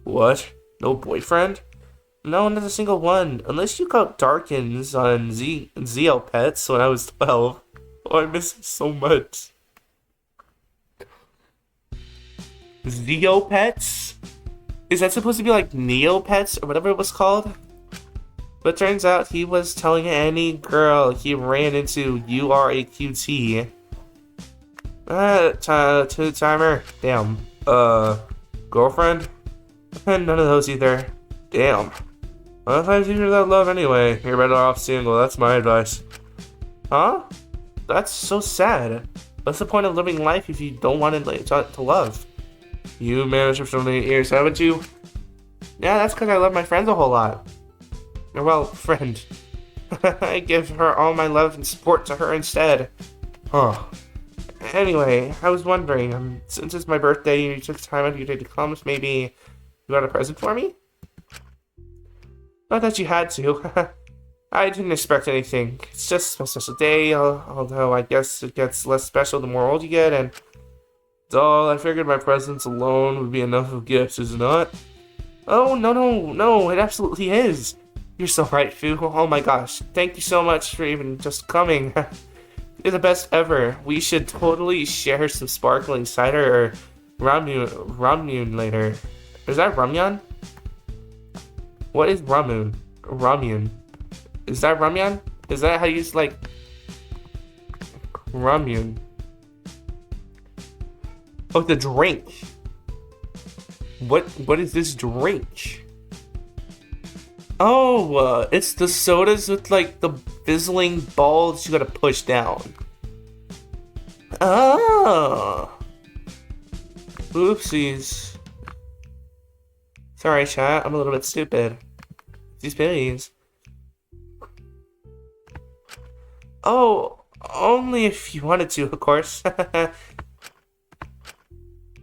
What? No boyfriend? No, not a single one. Unless you got Darkins on Zeo Pets when I was 12. Oh, I miss him so much. Zeo Pets? Is that supposed to be like Neopets or whatever it was called? But turns out he was telling any girl he ran into you are a QT. Two-timer. Damn. Girlfriend? None of those either. Damn. Sometimes you hear that love anyway. You're better off single, that's my advice. Huh? That's so sad. What's the point of living life if you don't want to love? You managed for so many years, haven't you? Yeah, that's because I love my friends a whole lot. Well, friend. I give her all my love and support to her instead. Huh. Anyway, I was wondering, since it's my birthday and you took time out of your day to come, maybe you got a present for me? Not that you had to. I didn't expect anything. It's just a special day, although I guess it gets less special the more old you get, and... Doll, I figured my presence alone would be enough of gifts, is it not? Oh, no, it absolutely is. You're so right, Fu. Oh my gosh. Thank you so much for even just coming. You're the best ever. We should totally share some sparkling cider or ramyun later. Is that ramyun? What is ramyun? Ramyun. Is that ramyun? Is that how you like ramyun? Oh, the drink. What is this drink? Oh, it's the sodas with like the fizzling balls you gotta push down. Oh. Oopsies. Sorry, chat. I'm a little bit stupid. These pennies. Oh, only if you wanted to, of course.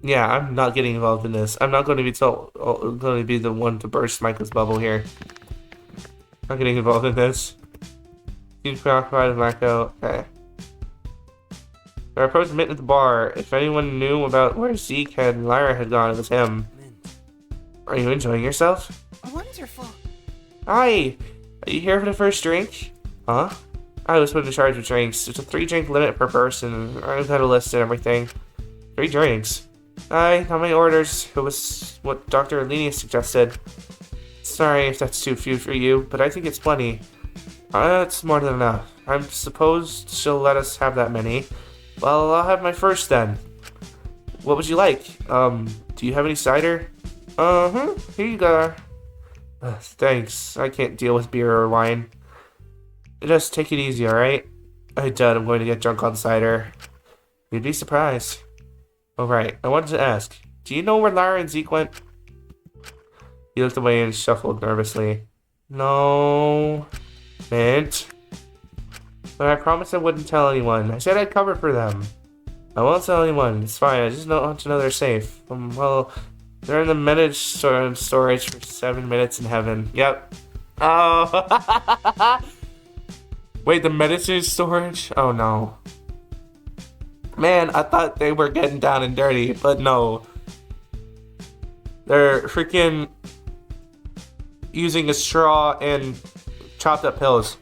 Yeah, I'm not getting involved in this. I'm not going to be the one to burst Michael's bubble here. Not getting involved in this. He's preoccupied with Michael. Okay. I approached Mint at the bar. If anyone knew about where Zeke and Lyra had gone, it was him. Mint. Are you enjoying yourself? Wonderful. Hi! Are you here for the first drink? Huh? I was put in charge of drinks. There's a 3-drink limit per person. I've got a list and everything. 3 drinks. I got my orders. It was what Dr. Alini suggested. Sorry if that's too few for you, but I think it's plenty. It's more than enough. I'm supposed she'll let us have that many. Well, I'll have my first then. What would you like? Do you have any cider? Here you go. Thanks. I can't deal with beer or wine. Just take it easy, alright? I doubt I'm going to get drunk on cider. You'd be surprised. Alright, I wanted to ask. Do you know where Lara and Zeke went? He looked away and shuffled nervously. No. Mint. But I promised I wouldn't tell anyone. I said I'd cover for them. I won't tell anyone. It's fine. I just want to know they're safe. Well, they're in the storage for 7 minutes in heaven. Yep. Oh. Wait, the medicine storage? Oh no. Man, I thought they were getting down and dirty, but no. They're freaking using a straw and chopped up pills.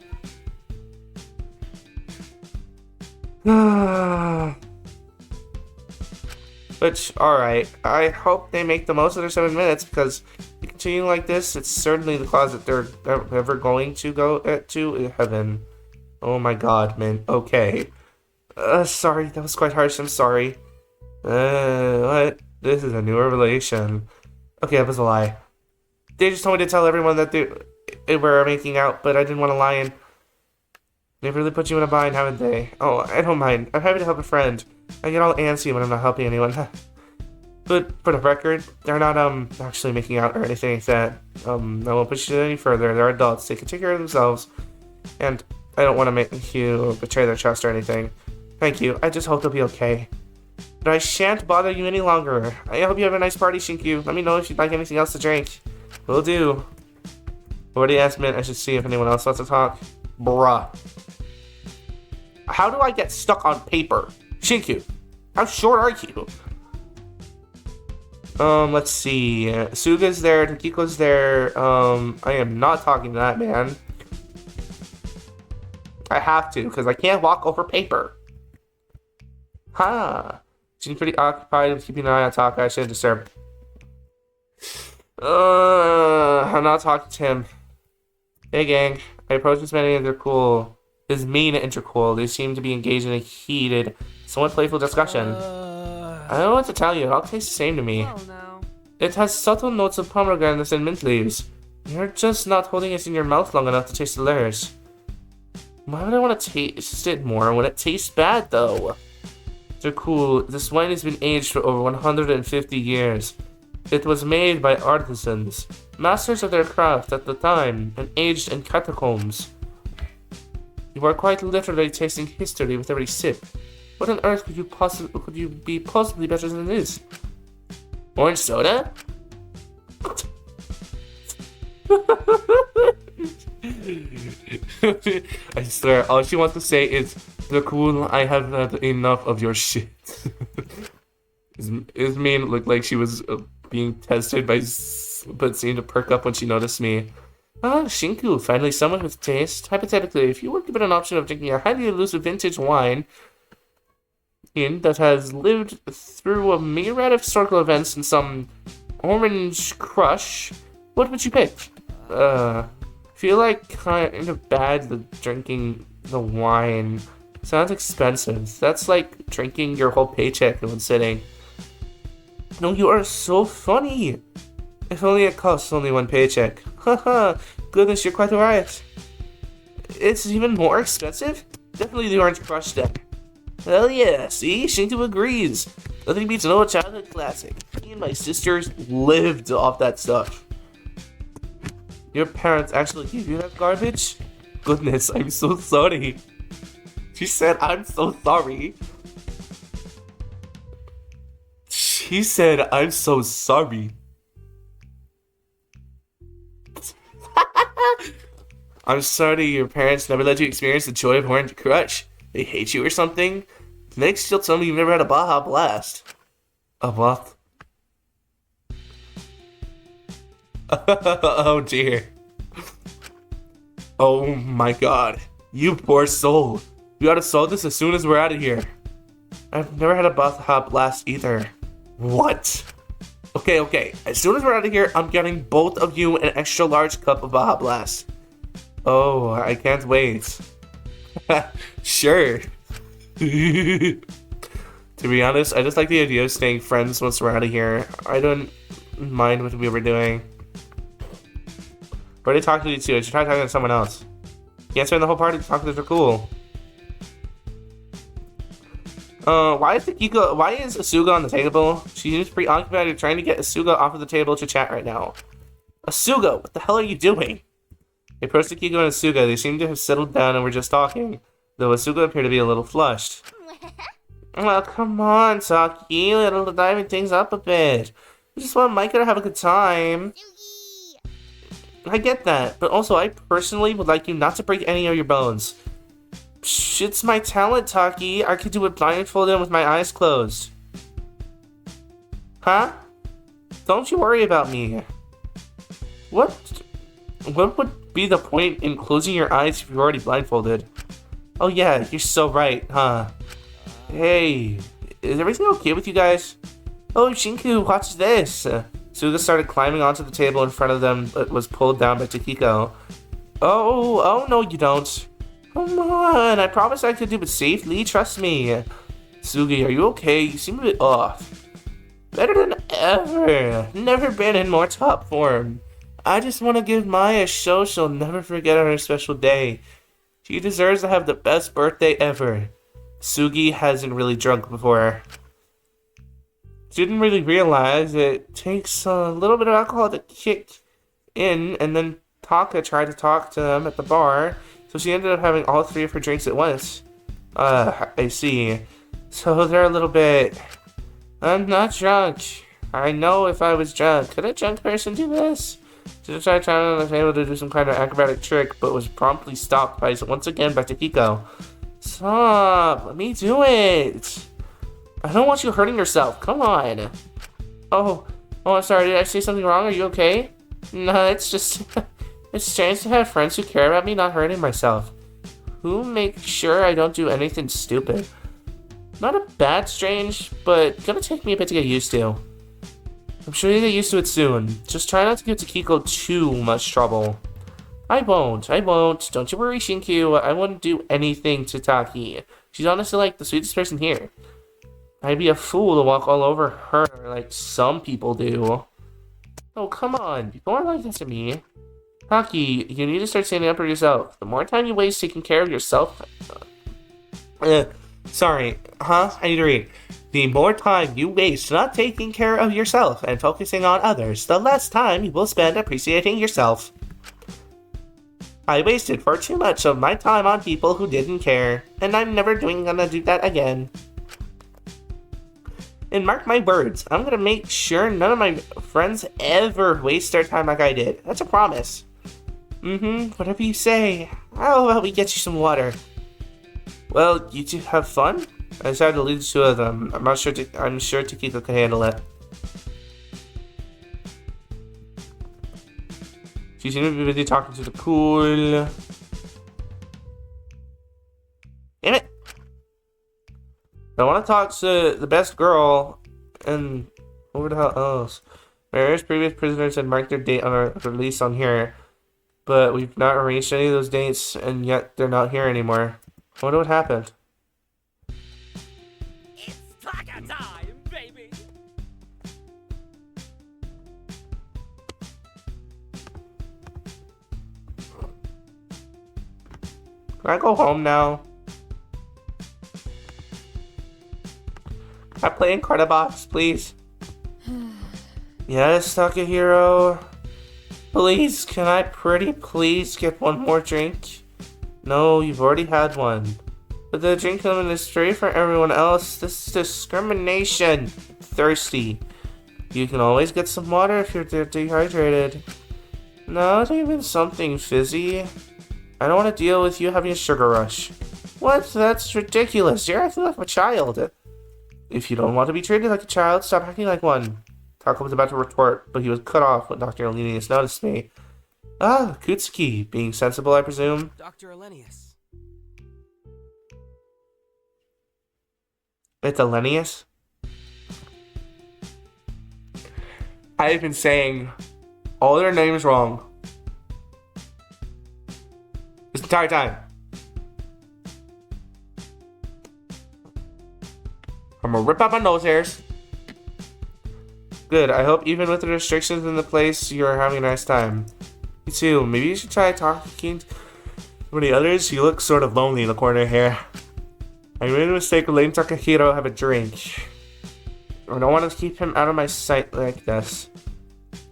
Which, alright. I hope they make the most of their 7 minutes, because if you continue like this, it's certainly the closet they're ever going to go to heaven. Oh my god, man. Okay. Sorry, that was quite harsh. I'm sorry. What? This is a new revelation. Okay, that was a lie. They just told me to tell everyone that they were making out, but I didn't want to lie in. They've really put you in a bind, haven't they? Oh, I don't mind. I'm happy to help a friend. I get all antsy when I'm not helping anyone. But for the record, they're not actually making out or anything like that. I won't push you any further. They're adults. They can take care of themselves. And I don't want to make you betray their trust or anything. Thank you. I just hope they'll be okay. But I shan't bother you any longer. I hope you have a nice party, Shinku. Let me know if you'd like anything else to drink. Will do. Already asked Mint. I should see if anyone else wants to talk. Bruh. How do I get stuck on paper? Shinku, how short are you? Let's see. Suga's there. Takiko's there. I am not talking to that man. I have to, because I can't walk over paper. Huh. Seems pretty occupied with keeping an eye on Taka. I shouldn't disturb. I'm not talking to him. Hey, gang. I approached this man and they're cool. This mean intercool. They seem to be engaged in a heated, somewhat playful discussion. I don't know what to tell you. It all tastes the same to me. Oh no. It has subtle notes of pomegranates and mint leaves. You're just not holding it in your mouth long enough to taste the layers. Why would I want to taste it more when it tastes bad, though? They're cool. This wine has been aged for over 150 years. It was made by artisans, masters of their craft at the time, and aged in catacombs. You are quite literally tasting history with every sip. What on earth could you be possibly better than this? Orange soda? I swear, all she wants to say is, "The cool, I have had enough of your shit." Ismene looked like she was being tested but seemed to perk up when she noticed me. Ah, Shinku, finally someone with taste. Hypothetically, if you were given an option of drinking a highly elusive vintage wine that has lived through a myriad of historical events and some orange crush, what would you pick? Feel like kind of bad drinking the wine. Sounds expensive. That's like drinking your whole paycheck in one sitting. No, you are so funny. If only it costs only one paycheck. Haha, goodness, you're quite right. It's even more expensive? Definitely the Orange Crush then. Hell yeah, see? Shinku agrees. Nothing beats an old childhood classic. Me and my sisters lived off that stuff. Your parents actually gave you that garbage? Goodness, I'm so sorry. She said, I'm so sorry. She said, I'm so sorry. I'm sorry your parents never let you experience the joy of Orange Crush. They hate you or something? Next, you'll tell me you've never had a Baja Blast. A what? Oh dear. Oh my god. You poor soul. You gotta solve this as soon as we're out of here. I've never had a Baja Blast either. What? Okay. As soon as we're out of here, I'm getting both of you an extra large cup of Baja Blast. Oh, I can't wait. Sure. To be honest, I just like the idea of staying friends once we're out of here. I don't mind what we were doing. I already talked to you two. I should try talking to someone else. You answer in the whole party. Talkers are cool. Why is Asuga on the table? She seems preoccupied trying to get Asuga off of the table to chat right now. Asuga, what the hell are you doing? They approached Kiko and Asuga. They seemed to have settled down and were just talking, though Asuga appeared to be a little flushed. Well, come on, Saki. Let's dive things up a bit. We just want Micah to have a good time. I get that, but also I personally would like you not to break any of your bones. Psh, it's my talent, Taki. I could do it blindfolded with my eyes closed. Huh? Don't you worry about me. What would be the point in closing your eyes if you're already blindfolded? Oh yeah, you're so right, huh? Hey, is everything okay with you guys? Oh, Shinku, watch this. Suga started climbing onto the table in front of them, but was pulled down by Takiko. Oh, no you don't. Come on, I promised I could do it safely, trust me. Sugi, are you okay? You seem a bit off. Better than ever. Never been in more top form. I just want to give Maya a show she'll never forget on her special day. She deserves to have the best birthday ever. Sugi hasn't really drunk before. Didn't really realize it takes a little bit of alcohol to kick in, and then Taka tried to talk to them at the bar, so she ended up having all three of her drinks at once. I see. So they're a little bit... I'm not drunk. I know if I was drunk. Could a drunk person do this? She tried trying on the table to do some kind of acrobatic trick, but was promptly stopped by once again by Takiko. Stop! Let me do it! I don't want you hurting yourself. Come on. Oh, I'm sorry. Did I say something wrong? Are you okay? No, it's just... it's strange to have friends who care about me not hurting myself. Who makes sure I don't do anything stupid? Not a bad strange, but gonna take me a bit to get used to. I'm sure you'll get used to it soon. Just try not to give Takiko too much trouble. I won't. Don't you worry, Shinku. I wouldn't do anything to Taki. She's honestly like the sweetest person here. I'd be a fool to walk all over her like some people do. Oh, come on. People aren't like this to me. Taki, you need to start standing up for yourself. The more time you waste taking care of yourself... sorry. Huh? I need to read. The more time you waste not taking care of yourself and focusing on others, the less time you will spend appreciating yourself. I wasted far too much of my time on people who didn't care, and I'm never gonna do that again. And mark my words, I'm gonna make sure none of my friends ever waste their time like I did. That's a promise. Whatever you say. How about we get you some water? Well, you two have fun? I decided to lead the two of them. I'm sure Takiko can handle it. She seemed to be busy talking to the pool. Damn it! I want to talk to the best girl and over the hell else. Various previous prisoners had marked their date on our release on here, but we've not arranged any of those dates, and yet they're not here anymore. I wonder what happened. It's Taka time, baby! Can I go home now? Can I play in Cardabox, please? Yes, Takahiro. Please, can I please get one more drink? No, you've already had one. But the drink limit is free for everyone else. This is discrimination. Thirsty. You can always get some water if you're dehydrated. No, even something fizzy. I don't want to deal with you having a sugar rush. What? That's ridiculous. You're acting like a child. If you don't want to be treated like a child, stop acting like one. Tako was about to retort, but he was cut off when Dr. Elenius noticed me. Ah, Kutsuki. Being sensible, I presume? Dr. Elenius. It's Elenius? I've been saying all their names wrong this entire time. I'm gonna rip out my nose hairs. Good, I hope even with the restrictions in the place, you're having a nice time. You too, maybe you should try talking to some of the others. You look sort of lonely in the corner here. I made a mistake with letting Takahiro have a drink. I don't want to keep him out of my sight like this.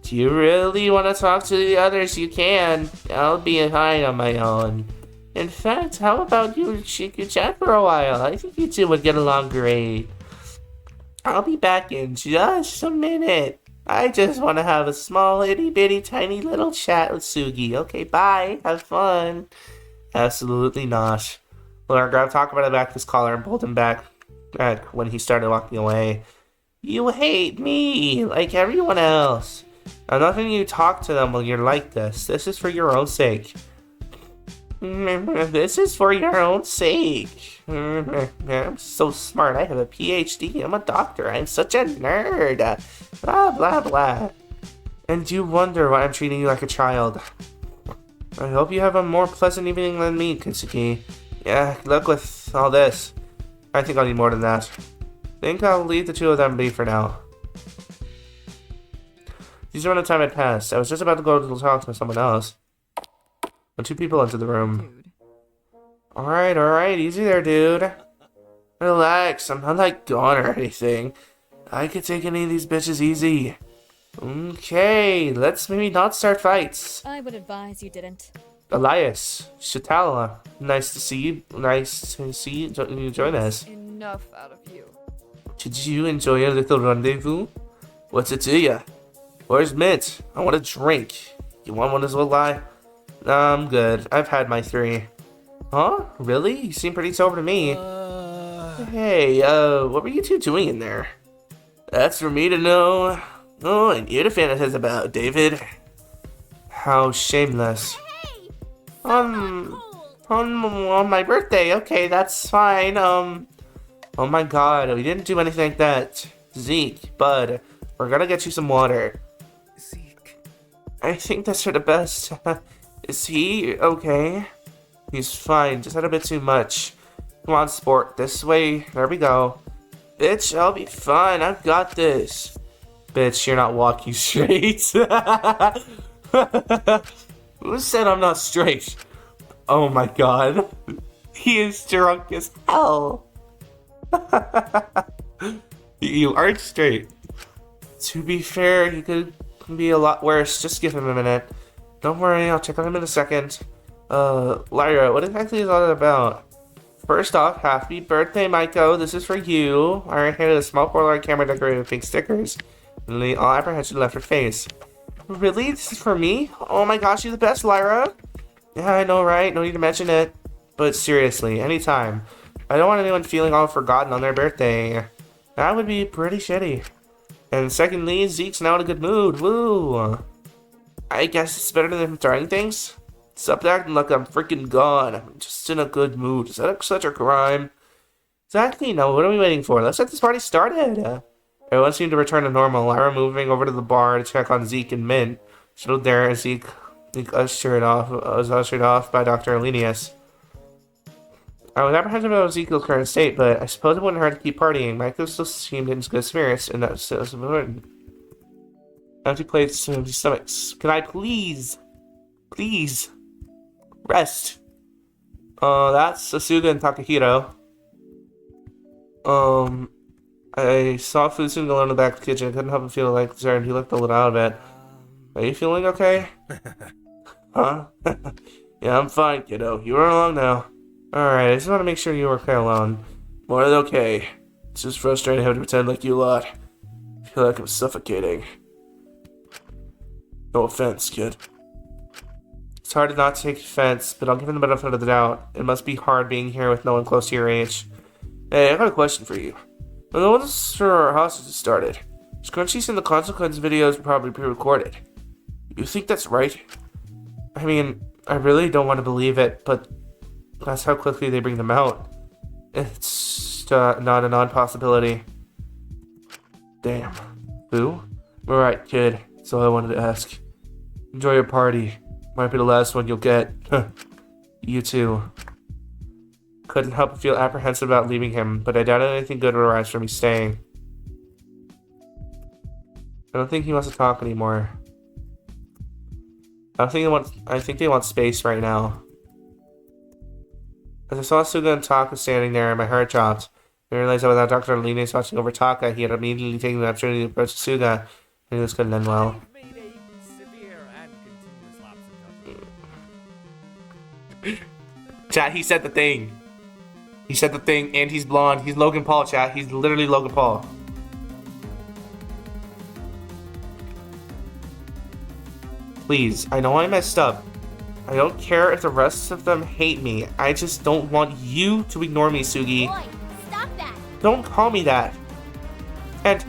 Do you really want to talk to the others? You can. I'll be fine on my own. In fact, how about you chat for a while? I think you two would get along great. I'll be back in just a minute. I just want to have a small, itty-bitty, tiny little chat with Sugi. Okay, bye. Have fun. Absolutely not. Laura grabbed Takahiro back his collar and pulled him back when he started walking away. You hate me, like everyone else. I'm not letting you talk to them while you're like this. This is for your own sake. This is for your own sake. I'm so smart. I have a PhD. I'm a doctor. I'm such a nerd. Blah, blah, blah. And you wonder why I'm treating you like a child. I hope you have a more pleasant evening than me, Kitsuki. Yeah, good luck with all this. I think I'll need more than that. Think I'll leave the two of them be for now. Decent amount of time had passed. I was just about to go to talk to someone else when two people entered the room. Dude. Alright, easy there, dude. Relax, I'm not like gone or anything. I could take any of these bitches easy. Okay, let's maybe not start fights. I would advise you didn't. Elias, Shatala, nice to see you. Nice to see you join us. Enough out of you. Did you enjoy a little rendezvous? What's it to ya? Where's Mint? I want a drink. You want one as well, lie? Nah, I'm good. I've had my 3. Huh? Really? You seem pretty sober to me. Hey, what were you two doing in there? That's for me to know. Oh, and you to fantasize about, David. How shameless. Hey! On my birthday. Okay, that's fine. Oh my god, we didn't do anything like that. Zeke, bud, we're gonna get you some water. Zeke. I think that's for the best. Is he okay? He's fine, just had a bit too much. Come on, sport, this way. There we go. Bitch, I'll be fine. I've got this. Bitch, you're not walking straight. Who said I'm not straight? Oh my god. He is drunk as hell. You aren't straight. To be fair, he could be a lot worse. Just give him a minute. Don't worry, I'll check on him in a second. Lyra, what exactly is all that about? First off, happy birthday, Maiko. This is for you. I handed a small Polaroid camera decorated with pink stickers. And all apprehension left her face. Really? This is for me? Oh my gosh, you're the best, Lyra. Yeah, I know, right? No need to mention it. But seriously, anytime. I don't want anyone feeling all forgotten on their birthday. That would be pretty shitty. And secondly, Zeke's now in a good mood. Woo! I guess it's better than him trying things. Stop acting like I'm freaking gone. I'm just in a good mood. Is that such a crime? Exactly. Now, what are we waiting for? Let's get this party started. Everyone seemed to return to normal. Lyra moving over to the bar to check on Zeke and Mint. Stood there as Zeke was ushered off by Dr. Elenius. I was apprehensive about Ezekiel's current state, but I suppose it wouldn't hurt to keep partying. Michael still seemed in good spirits, and that was important. Empty plates, empty stomachs. Can I please rest? That's Asuga and Takahiro. I saw Fusun go in the back of the kitchen. I couldn't help but feel like concerned. He looked a little out of it. Are you feeling okay? Huh? Yeah, I'm fine, kiddo. You run along now. Alright, I just want to make sure you're okay alone. More than okay. It's just frustrating having to pretend like you a lot. I feel like I'm suffocating. No offense, kid. It's hard to not take offense, but I'll give him the benefit of the doubt. It must be hard being here with no one close to your age. Hey, I got a question for you. When the ones for our hostages started, Scrunchies and the consequence videos were probably pre-recorded. You think that's right? I mean, I really don't want to believe it, but that's how quickly they bring them out. It's not a non-possibility. Damn. Who? Alright, kid. That's all I wanted to ask. Enjoy your party. Might be the last one you'll get. You too. Couldn't help but feel apprehensive about leaving him, but I doubted anything good would arise from me staying. I don't think he wants to talk anymore. I think they want space right now. As I saw Suga and Taka standing there, my heart dropped. I realized that without Dr. Linus watching over Taka, he had immediately taken the opportunity to approach Suga, and this couldn't end well. I've made a severe and continuous lapse in judgment. Chat, he said the thing. He said the thing, and he's blonde. He's Logan Paul, chat. He's literally Logan Paul. Please, I know I messed up. I don't care if the rest of them hate me. I just don't want you to ignore me, Sugi. Boy, stop that! Don't call me that. And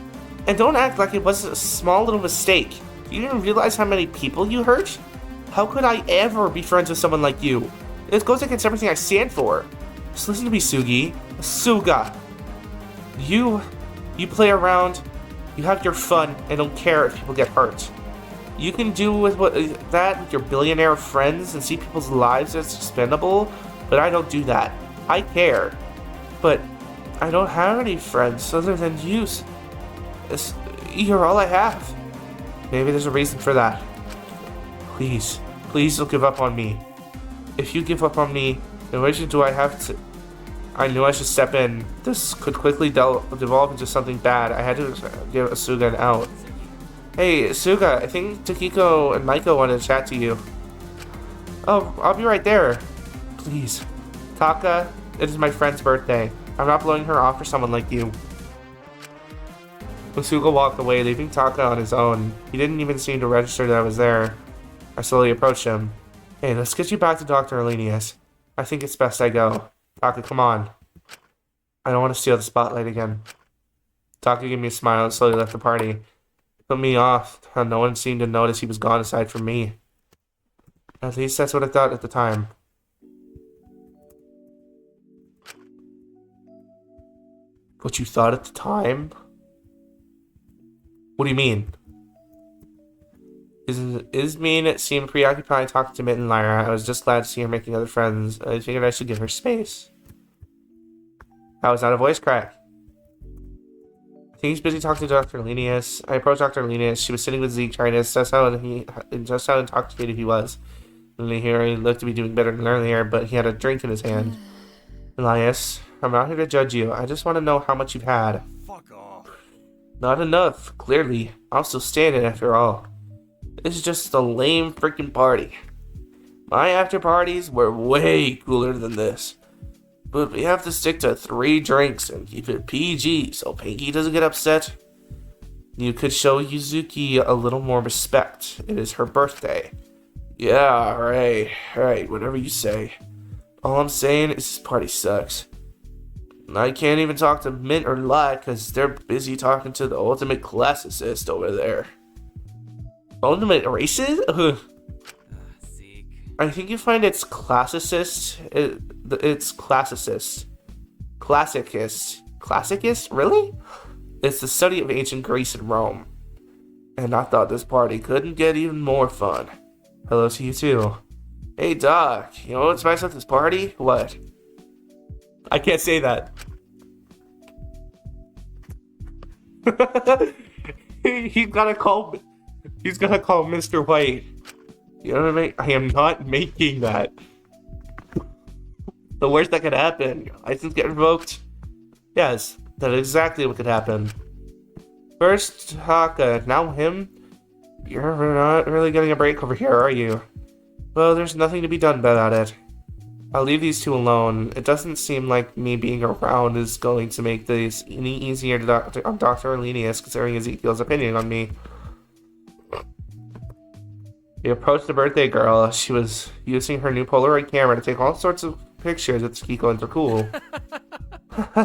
don't act like it was a small little mistake. You didn't realize how many people you hurt? How could I ever be friends with someone like you? It goes against everything I stand for. Just listen to me, Sugi. Suga. You play around, you have your fun, and don't care if people get hurt. You can do with that with your billionaire friends and see people's lives as expendable, but I don't do that. I care. But I don't have any friends other than you. You're all I have. Maybe there's a reason for that. Please don't give up on me. If you give up on me, then what do I have to... I knew I should step in. This could quickly devolve into something bad. I had to give Suga an out. Hey, Suga, I think Takiko and Maiko want to chat to you. Oh, I'll be right there. Please. Taka, it is my friend's birthday. I'm not blowing her off for someone like you. When Suga walked away, leaving Taka on his own, he didn't even seem to register that I was there. I slowly approached him. Hey, let's get you back to Dr. Alenius. I think it's best I go. Taka, come on. I don't want to steal the spotlight again. Taka gave me a smile and slowly left the party. It put me off how no one seemed to notice he was gone aside from me. At least that's what I thought at the time. What you thought at the time? What do you mean? Ismene seemed preoccupied talking to Mitt and Lyra. I was just glad to see her making other friends. I figured I should give her space. That was not a voice crack. I think he's busy talking to Dr. Alenius. I approached Dr. Alenius. She was sitting with Zeke trying to assess how intoxicated he was. And here he looked to be doing better than earlier, but he had a drink in his hand. Elias, I'm not here to judge you. I just want to know how much you've had. Fuck off. Not enough, clearly. I'm still standing after all. This is just a lame freaking party. My after parties were way cooler than this. But we have to stick to 3 drinks and keep it PG so Pinky doesn't get upset. You could show Yuzuki a little more respect. It is her birthday. Yeah, alright, whatever you say. All I'm saying is this party sucks. I can't even talk to Mint or Lat because they're busy talking to the ultimate classicist over there. Ultimate racist? Zeke. I think you find it's classicist. It's classicist. Classicist? Really? It's the study of ancient Greece and Rome. And I thought this party couldn't get even more fun. Hello to you too. Hey Doc, you know what's nice about this party? What? I can't say that. He's gonna call Mr. White. You know what I mean? I am not making that. The worst that could happen. License get revoked? Yes, that is exactly what could happen. First Taka, now him? You're not really getting a break over here, are you? Well, there's nothing to be done about it. I'll leave these two alone. It doesn't seem like me being around is going to make this any easier on Dr. Alenius, considering Ezekiel's opinion on me. We approached the birthday girl. She was using her new Polaroid camera to take all sorts of pictures at Skiko and Cool.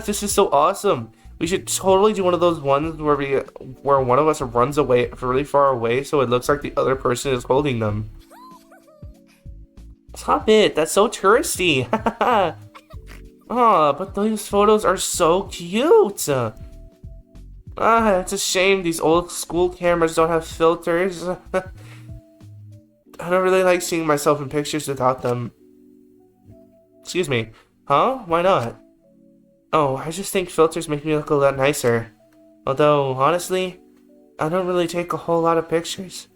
This is so awesome. We should totally do one of those ones where one of us runs away really far away so it looks like the other person is holding them. Stop it, that's so touristy. Oh, but those photos are so cute. It's a shame these old school cameras don't have filters. I don't really like seeing myself in pictures without them. Excuse me. Huh? Why not? Oh, I just think filters make me look a lot nicer. Although, honestly, I don't really take a whole lot of pictures.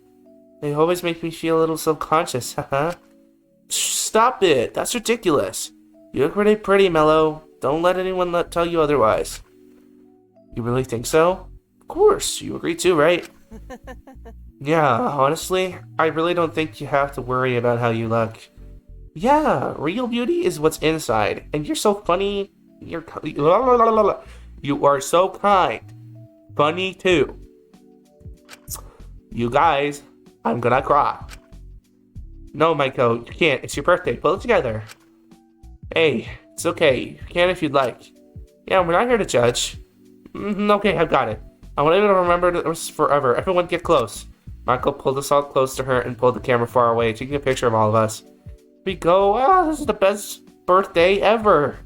They always make me feel a little self-conscious, haha. Stop it! That's ridiculous. You look really pretty, Mello. Don't let anyone tell you otherwise. You really think so? Of course, you agree too, right? Yeah, honestly, I really don't think you have to worry about how you look. Yeah, real beauty is what's inside, and you're so funny. You are so kind. Funny too. You guys, I'm gonna cry. No, Maiko, you can't. It's your birthday. Pull it together. Hey, it's okay. You can if you'd like. Yeah, we're not here to judge. Okay, I've got it. I want you to remember this forever. Everyone get close. Michael pulled us all close to her and pulled the camera far away, taking a picture of all of us. We go, wow, this is the best birthday ever.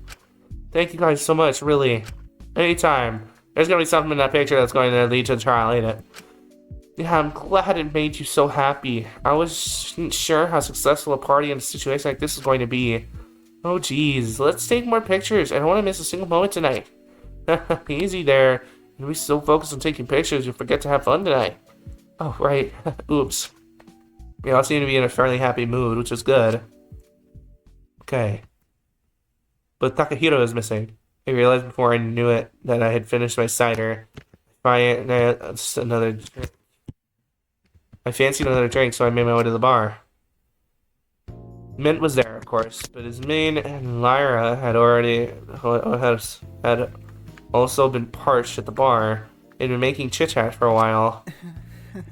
Thank you guys so much, really. Anytime. There's gonna be something in that picture that's going to lead to the trial, ain't it? Yeah, I'm glad it made you so happy. I wasn't sure how successful a party in a situation like this is going to be. Oh geez, let's take more pictures. I don't want to miss a single moment tonight. Easy there. You'll be so focused on taking pictures, you'll forget to have fun tonight. Oh, right. Oops. We all seem to be in a fairly happy mood, which is good. Okay. But Takahiro is missing. I realized before I knew it that I had finished my cider. I fancied another drink, so I made my way to the bar. Mint was there, of course, but his main and Lyra had also been parched at the bar. They'd been making chit-chat for a while.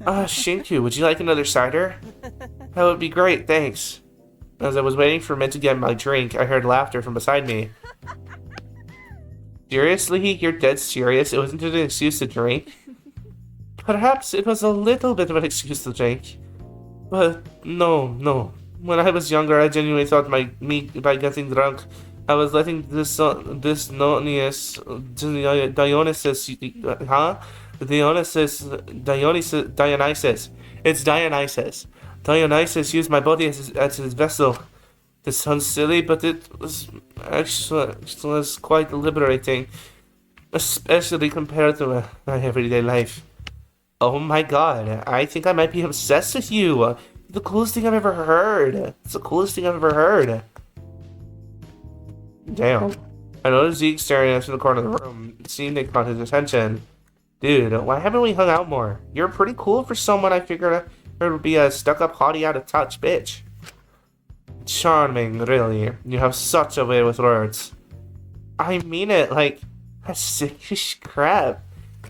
Shinku, would you like another cider? That would be great, thanks. As I was waiting for Mint to get my drink, I heard laughter from beside me. Seriously? You're dead serious? It wasn't an excuse to drink? Perhaps it was a little bit of an excuse to drink. But no. When I was younger, I genuinely thought by getting drunk, I was letting Dionysus, It's Dionysus. Dionysus used my body as his vessel. This sounds silly, but it was actually quite liberating, especially compared to my everyday life. Oh my god, I think I might be obsessed with you. The coolest thing I've ever heard. It's the coolest thing I've ever heard. Damn. I noticed Zeke staring at us in the corner of the room. It seemed they caught his attention. Dude, why haven't we hung out more? You're pretty cool for someone I figured would be a stuck-up hottie out of touch bitch. Charming, really. You have such a way with words. I mean it, like, a sickish crap.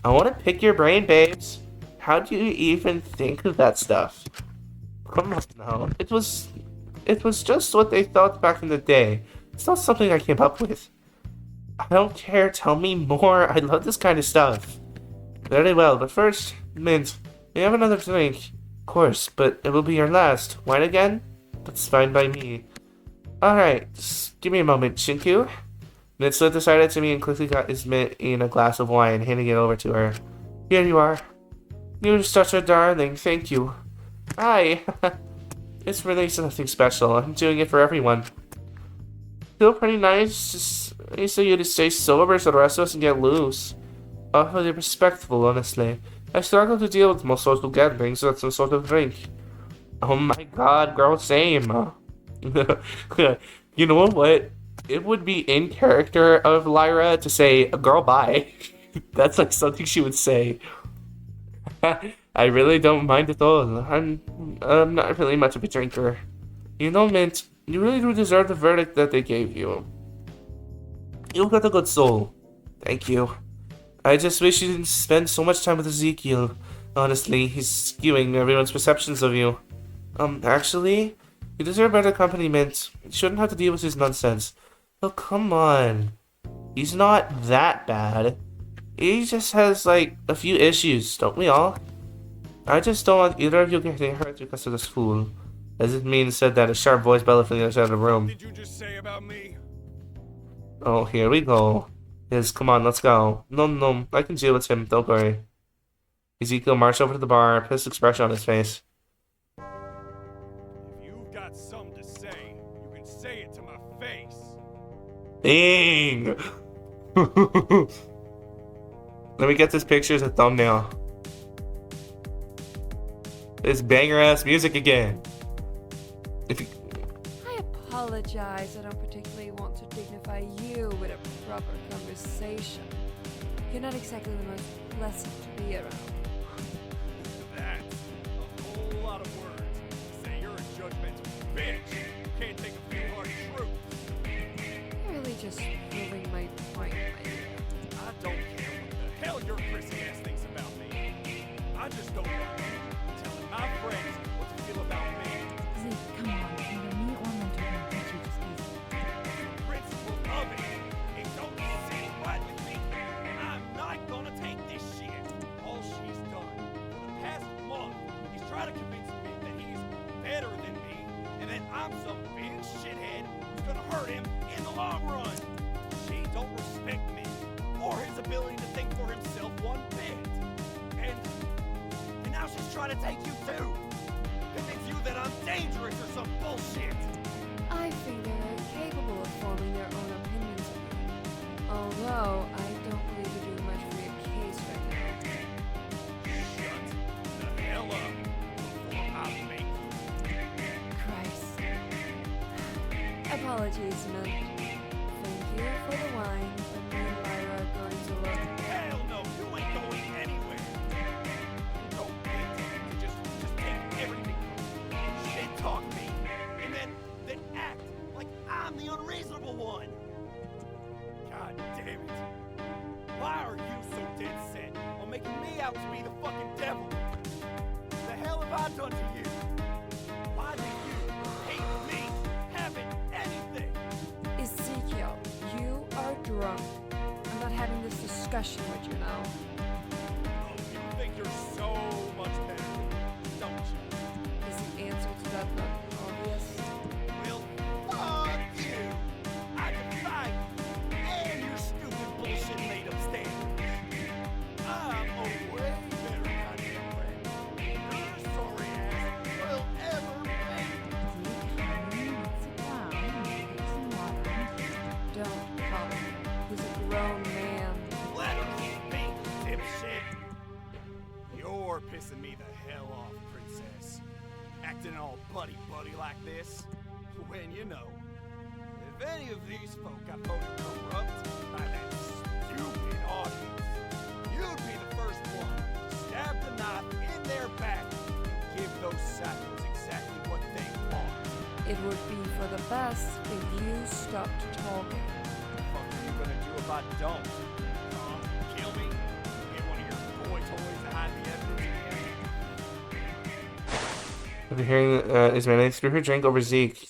I want to pick your brain, babes. How do you even think of that stuff? Come on now. It was just what they thought back in the day. It's not something I came up with. I don't care, tell me more. I love this kind of stuff. Very well, but first, Mint, we have another drink. Of course, but it will be your last. Wine again? That's fine by me. Alright, just give me a moment, Shinku. Mint slid the cider to me and quickly got his mint in a glass of wine, handing it over to her. Here you are. You're such a darling, thank you. Hi. It's really nothing special. I'm doing it for everyone. Feel pretty nice. Just nice of you to stay sober so the rest of us can get loose. Awfully respectful, honestly. I struggle to deal with most social gatherings without some sort of drink. Oh my god, girl, same. You know what? It would be in character of Lyra to say, girl, bye. That's like something she would say. I really don't mind at all. I'm not really much of a drinker. You know, Mint, you really do deserve the verdict that they gave you. You've got a good soul. Thank you. I just wish you didn't spend so much time with Ezekiel. Honestly, he's skewing everyone's perceptions of you. Actually, you deserve better accompaniment. You shouldn't have to deal with his nonsense. Oh, come on. He's not that bad. He just has, like, a few issues, don't we all? I just don't want either of you getting hurt because of this fool. As it means said that a sharp voice bellowed from the other side of the room. What did you just say about me? Oh, here we go. Yes, come on, let's go. No, I can deal with him, don't worry. Ezekiel marched over to the bar, a pissed expression on his face. If you've got something to say, you can say it to my face. Dang! Let me get this picture as a thumbnail. It's banger-ass music again. If you... I apologize. I don't particularly want to dignify you with a proper conversation. You're not exactly the most pleasant to be around. That's a whole lot of words to say you're a judgmental bitch. Can't take a few hard truths. You're really just proving my point, my dear. I don't care what the hell your prissy ass thinks about me. I just don't want you telling my friends what to feel about me. Zeke, come on. Either me or Mentor can teach you just easy. The principle of it don't sit right with me. I'm not gonna take this shit. All she's done for the past month is try to convince me that he's better than me and that I'm some big shithead who's gonna hurt him in the long run. She don't respect me or his ability to think for himself one bit. And now she's trying to take you too. Convince you that I'm dangerous or some bullshit. I think they are capable of forming their own opinions of you. Although, I don't believe you're doing much for your case right now. Shut the hell up before I make you. Christ. Apologies, man. Thank you for the wine, but me and Lyra are going to look. Hell no, you ain't going anywhere. You don't get to just take everything from me. Shit talk me, and then act like I'm the unreasonable one. God damn it. Why are you so dead set on making me out to be the fucking devil? The hell have I done to you? Why do you hate me having anything? Ezekiel, you are drunk. I'm not having this discussion with you now. Oh, you think you're so much better, don't you? Is the answer to that not obvious? Well, fuck you! I defy you and your stupid bullshit made-up standards. I'm a way better goddamn friend than your sorry ass will ever be. Zeke, honey, let's sit down and get some water. Don't call him. He's a grown man. Let him speak, dipshit. You're pissing me the hell off, princess. Acting all buddy-buddy like this. When you know, if any of these folk got voted corrupt by that stupid audience, you'd be the first one to stab the knife in their back and give those psychos exactly what they want. It would be for the best if you stopped talking. What the fuck are you gonna do if I don't? Kill me? Get one of your boy toys to hide the evidence again? After hearing his man threw her drink over Zeke,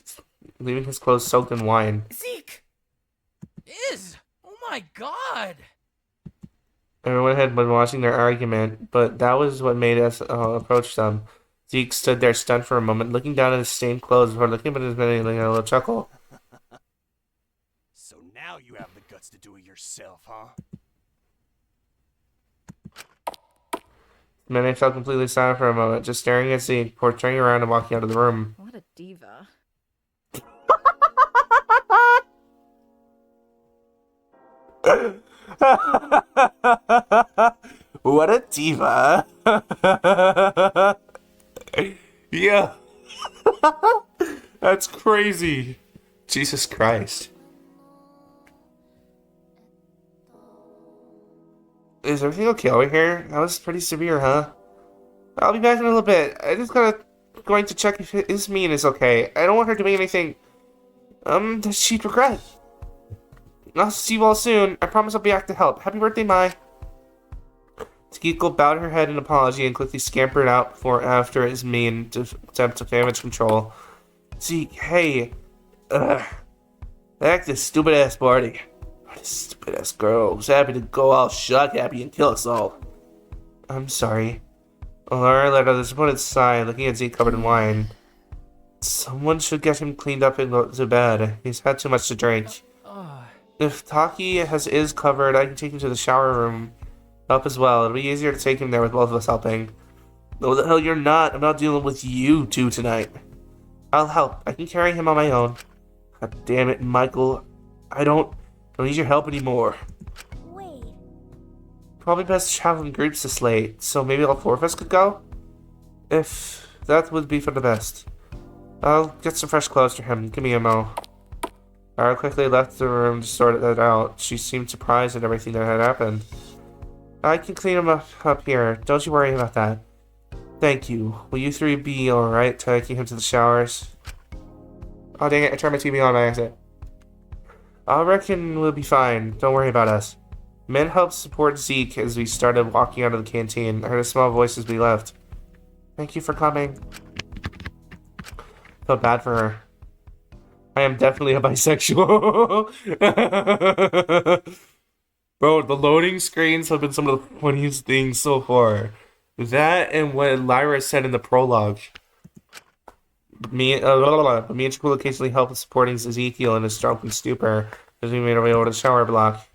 leaving his clothes soaked in wine. Zeke! Oh my god! Everyone had been watching their argument, but that was what made us approach them. Zeke stood there stunned for a moment, looking down at his stained clothes before looking up at his man and letting out a little chuckle. So now you have the guts to do it yourself, huh? Mene felt completely silent for a moment, just staring at Zeke before turning around and walking out of the room. What a diva. What a diva. Yeah. That's crazy. Jesus Christ. Is everything okay over here? That was pretty severe, huh? I'll be back in a little bit. I just going to check if his mean is okay. I don't want her doing anything that she'd regret. I'll see you all soon. I promise I'll be back to help. Happy birthday, Mai. Skiko bowed her head in apology and quickly scampered out before after his mean attempt to damage control. Zeke, hey. Back this stupid ass party. This stupid ass girl was happy to go all shock happy and kill us all. I'm sorry. Laura let out a disappointed sigh, looking at Zeke covered in wine. Someone should get him cleaned up and go to bed. He's had too much to drink. If Taki has is covered, I can take him to the shower room. Help as well. It'll be easier to take him there with both of us helping. No, the hell you're not. I'm not dealing with you two tonight. I'll help. I can carry him on my own. God damn it, Michael. I don't need your help anymore. Wait. Probably best to travel in groups this late, so maybe all four of us could go? If that would be for the best. I'll get some fresh clothes for him. Give me a mo. Lara quickly left the room to sort it out. She seemed surprised at everything that had happened. I can clean him up here. Don't you worry about that. Thank you. Will you three be alright taking him to the showers? Oh dang it, I turned my TV on by accident. I reckon we'll be fine. Don't worry about us. Min helped support Zeke as we started walking out of the canteen. I heard a small voice as we left. Thank you for coming. Felt bad for her. I am definitely a bisexual. Bro, the loading screens have been some of the funniest things so far. That and what Lyra said in the prologue. Me and Shaquille occasionally help with supporting Ezekiel in his drunken stupor as we made our way over to the shower block.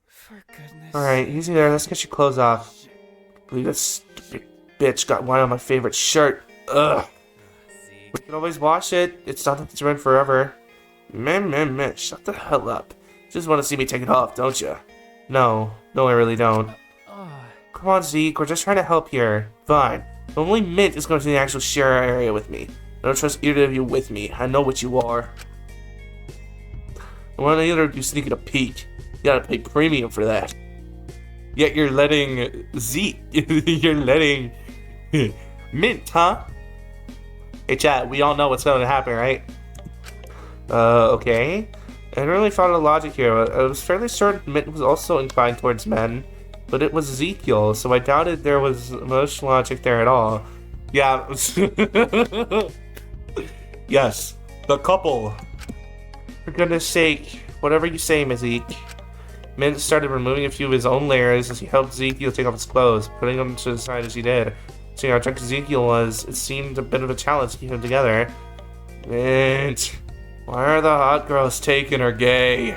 For goodness. Alright, easy there. Let's get your clothes off. I believe that stupid bitch got wine on my favorite shirt. Ugh. We can always wash it. It's not like it's ruined forever. Man, shut the hell up. Just want to see me take it off, don't you? No, I really don't. Come on, Zeke, we're just trying to help here. Fine. Only Mint is going to the actual share area with me. I don't trust either of you with me. I know what you are. I want either of you sneaking a peek. You gotta pay premium for that. Yet you're letting Zeke, you're letting Mint, huh? Hey chat, we all know what's going to happen, right? Okay. I didn't really follow the logic here. I was fairly certain Mint was also inclined towards men, but it was Ezekiel, so I doubted there was much logic there at all. Yeah. Yes, the couple. For goodness sake, whatever you say, Zeke. Mint started removing a few of his own layers as he helped Ezekiel take off his clothes, putting them to the side as he did. Seeing how drunk Ezekiel was, it seemed a bit of a challenge to keep them together. Mint, why are the hot girls taken or gay?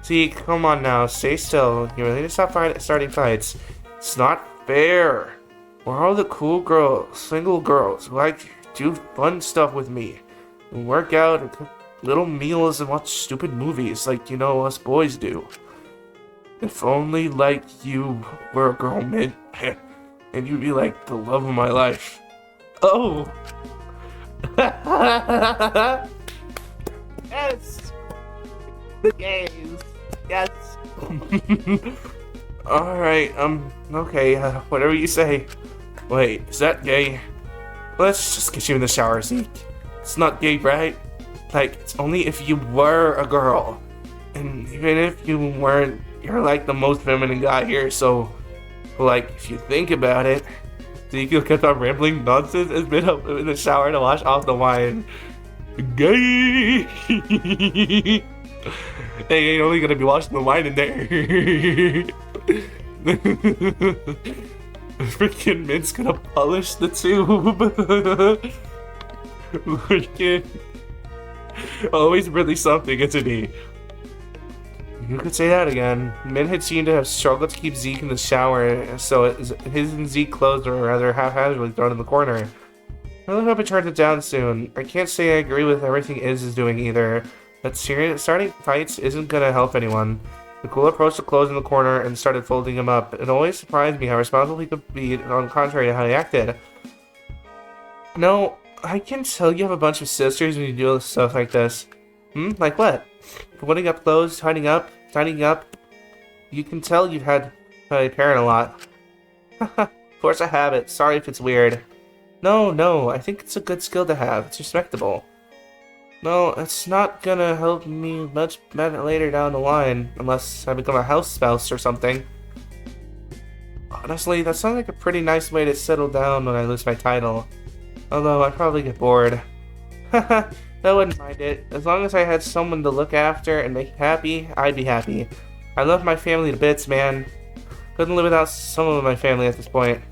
Zeke, come on now, stay still. You really need to stop starting fights. It's not fair. Where are all the cool girls, single girls, who like to do fun stuff with me? And work out and cook little meals and watch stupid movies like, you know, us boys do. If only, like, you were a girl, Mint, and you'd be like the love of my life. Oh! Yes! The gays! Yes! Alright, okay, whatever you say. Wait, is that gay? Let's just get you in the shower, Zeke. It's not gay, right? Like, it's only if you were a girl. And even if you weren't, you're like the most feminine guy here, so, like, if you think about it, Ezekiel kept on rambling nonsense and been up in the shower to wash off the wine. Gay! They ain't only gonna be washing the wine in there. Freaking Mint's gonna polish the tube. Freaking. Always really something, isn't he? You could say that again. Mint had seemed to have struggled to keep Zeke in the shower, so his and Zeke clothes were rather haphazardly thrown in the corner. I really hope it turns it down soon. I can't say I agree with everything Iz is doing either, but starting fights isn't gonna help anyone. The cool approached the clothes in the corner and started folding them up. It always surprised me how responsible he could be, on contrary to how he acted. No, I can tell you have a bunch of sisters when you do stuff like this. Like what? Putting up clothes, tidying up. You can tell you've had a parent a lot. Force a habit. Sorry if it's weird. No, I think it's a good skill to have. It's respectable. No, it's not gonna help me much better later down the line, unless I become a house spouse or something. Honestly, that sounds like a pretty nice way to settle down when I lose my title. Although I'd probably get bored. Haha, I wouldn't mind it. As long as I had someone to look after and make happy, I'd be happy. I love my family to bits, man. Couldn't live without some of my family at this point.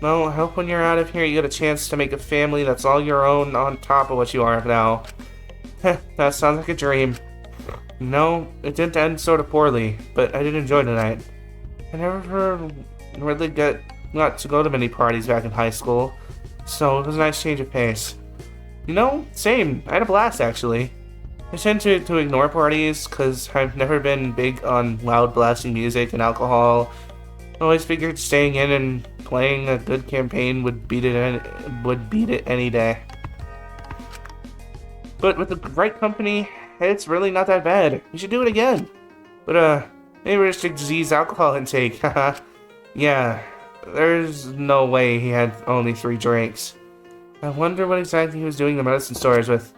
Well, I hope when you're out of here you get a chance to make a family that's all your own on top of what you are now. Heh, that sounds like a dream. No, it didn't end sort of poorly, but I did enjoy tonight. I never really got to go to many parties back in high school, so it was a nice change of pace. You know, same. I had a blast, actually. I tend to ignore parties because I've never been big on loud blasting music and alcohol. I always figured staying in and playing a good campaign would beat it any day. But with the right company, it's really not that bad. You should do it again. But maybe restrict disease alcohol intake. Haha. Yeah, there's no way he had only 3 drinks. I wonder what exactly he was doing in the medicine stores with.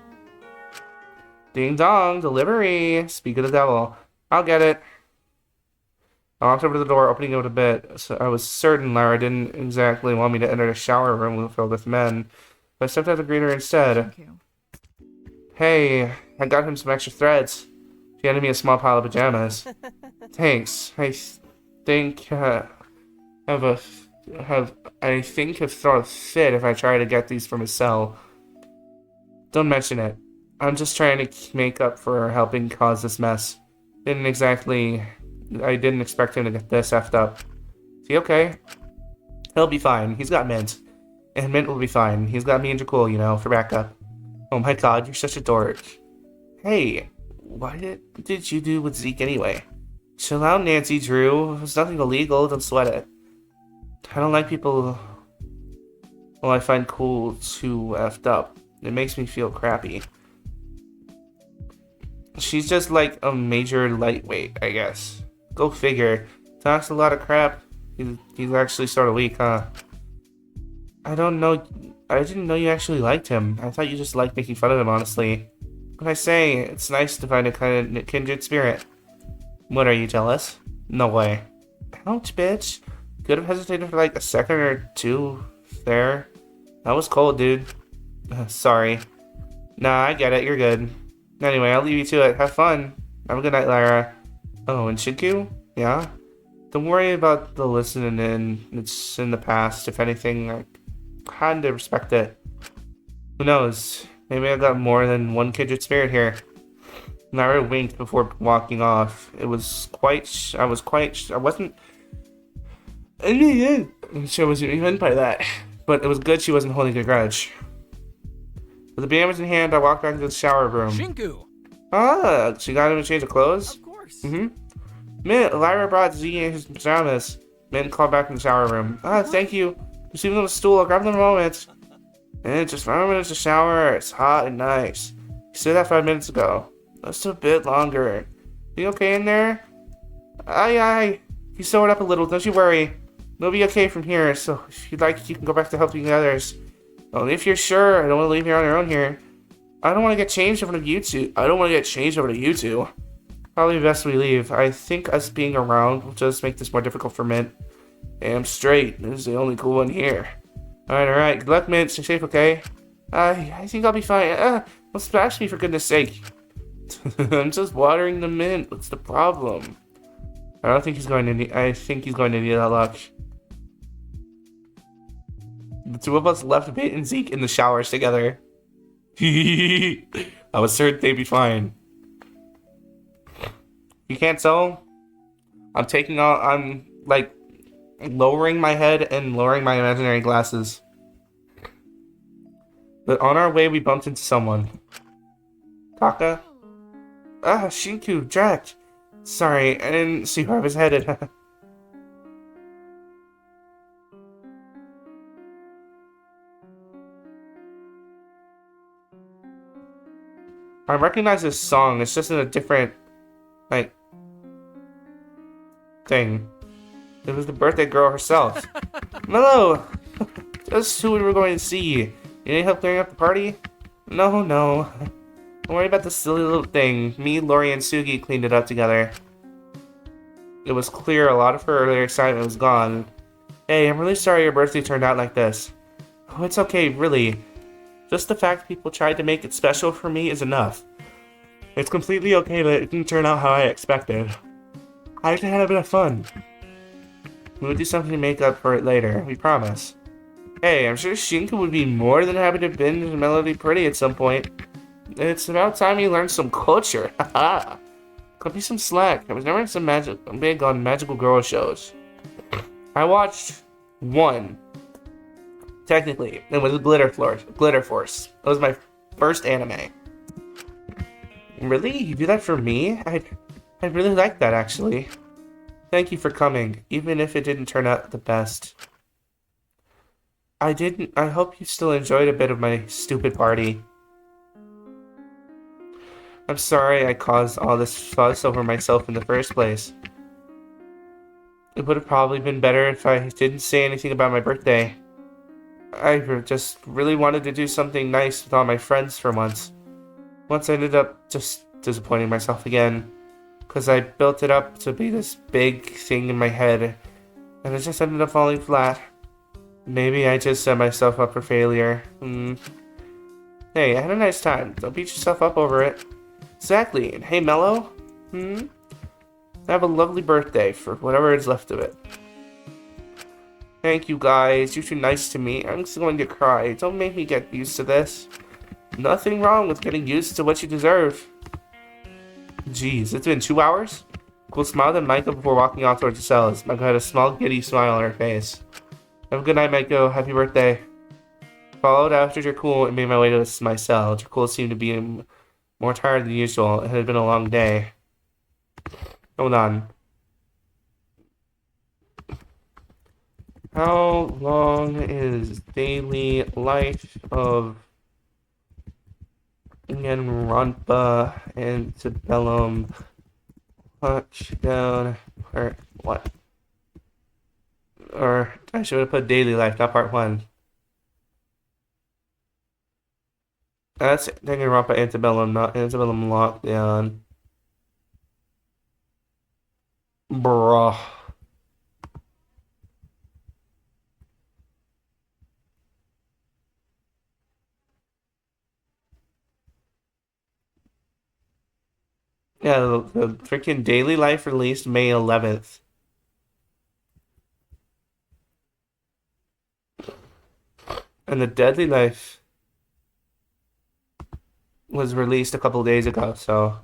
Ding dong, delivery. Speak of the devil. I'll get it. I walked over to the door, opening it a bit. So I was certain Lara didn't exactly want me to enter the shower room filled with men. But I stepped out the greeter instead. Thank you. Hey, I got him some extra threads. She handed me a small pile of pajamas. Thanks. I think have throw a fit if I try to get these from his cell. Don't mention it. I'm just trying to make up for helping cause this mess. I didn't expect him to get this effed up. Is he okay? He'll be fine. He's got Mint. And Mint will be fine. He's got me and Jakul, you know, for backup. Oh my god, you're such a dork. Hey, what did you do with Zeke anyway? Chill out, Nancy Drew. It was nothing illegal. Don't sweat it. I don't like people I find cool too effed up. It makes me feel crappy. She's just like a major lightweight, I guess. Go figure. Talks a lot of crap. He's actually sort of weak, huh? I don't know. I didn't know you actually liked him. I thought you just liked making fun of him, honestly. What I say, it's nice to find a kind of kindred spirit. What, are you jealous? No way. Ouch, bitch. Could have hesitated for like a second or two there. That was cold, dude. Sorry. Nah, I get it. You're good. Anyway, I'll leave you to it. Have fun. Have a good night, Lyra. Oh, and Shinku? Yeah? Don't worry about the listening in. It's in the past. If anything, I kind of respect it. Who knows? Maybe I got more than one kindred spirit here. Lyra winked before walking off. I wasn't even by that. But it was good she wasn't holding a grudge. With the pajamas in hand, I walked back to the shower room. Shinku! Ah, she got him a change of clothes? Of course. Mint, Lyra brought Z his pajamas. Mint called back in the shower room. Ah, thank you. Just leave them on the stool. I'll grab them in a moment. And just 5 minutes to shower. It's hot and nice. You said that 5 minutes ago. Just a bit longer. You okay in there? Aye. You sobered up a little. Don't you worry. It'll be okay from here. So if you'd like, you can go back to helping the others. Only if you're sure. I don't want to leave you on your own here. I don't want to get changed over to you two. Probably best we leave. I think us being around will just make this more difficult for Mint. Damn straight. This is the only cool one here. Alright. Good luck, Mint. Stay safe, okay? I think I'll be fine. Don't splash me for goodness sake. I'm just watering the Mint. What's the problem? I think he's going to need that luck. The two of us left Mint and Zeke in the showers together. I was certain they'd be fine. You can't tell? I'm like lowering my head and lowering my imaginary glasses. But on our way we bumped into someone. Taka? Ah, Shinku, Jack. Sorry, I didn't see where I was headed. I recognize this song, it's just in a different, like, thing. It was the birthday girl herself. Hello! Just who we were going to see. You need help clearing up the party? No. Don't worry about this silly little thing. Me, Lori, and Sugi cleaned it up together. It was clear a lot of her earlier excitement was gone. Hey, I'm really sorry your birthday turned out like this. Oh, it's okay, really. Just the fact people tried to make it special for me is enough. It's completely okay that it didn't turn out how I expected. I actually had a bit of fun. We'll do something to make up for it later, we promise. Hey, I'm sure Shinku would be more than happy to binge Melody Pretty at some point. It's about time you learned some culture, haha. Cut me some slack. I was never big on magical girl shows. I watched one, technically. It was Glitter Force. It was my first anime. Really? You do that for me? I'd really like that, actually. Thank you for coming, even if it didn't turn out the best. I hope you still enjoyed a bit of my stupid party. I'm sorry I caused all this fuss over myself in the first place. It would have probably been better if I didn't say anything about my birthday. I just really wanted to do something nice with all my friends for once. Once I ended up just disappointing myself again. Because I built it up to be this big thing in my head. And it just ended up falling flat. Maybe I just set myself up for failure. Hey, I had a nice time. Don't beat yourself up over it. Exactly. And hey, Mello? Have a lovely birthday for whatever is left of it. Thank you, guys. You're too nice to me. I'm just going to cry. Don't make me get used to this. Nothing wrong with getting used to what you deserve. Jeez, it's been 2 hours? Cool smiled at Maiko before walking off towards the cells. Maiko had a small, giddy smile on her face. Have a good night, Maiko. Happy birthday. Followed after Dracul and made my way to my cell. Dracul seemed to be more tired than usual. It had been a long day. Hold on. How long is daily life of Danganronpa, antebellum, touchdown, part what? Or I should have put daily life, not part 1. That's Danganronpa antebellum, not antebellum lockdown. Bruh. Yeah, the freaking daily life released May 11th. And the deadly life was released a couple days ago, so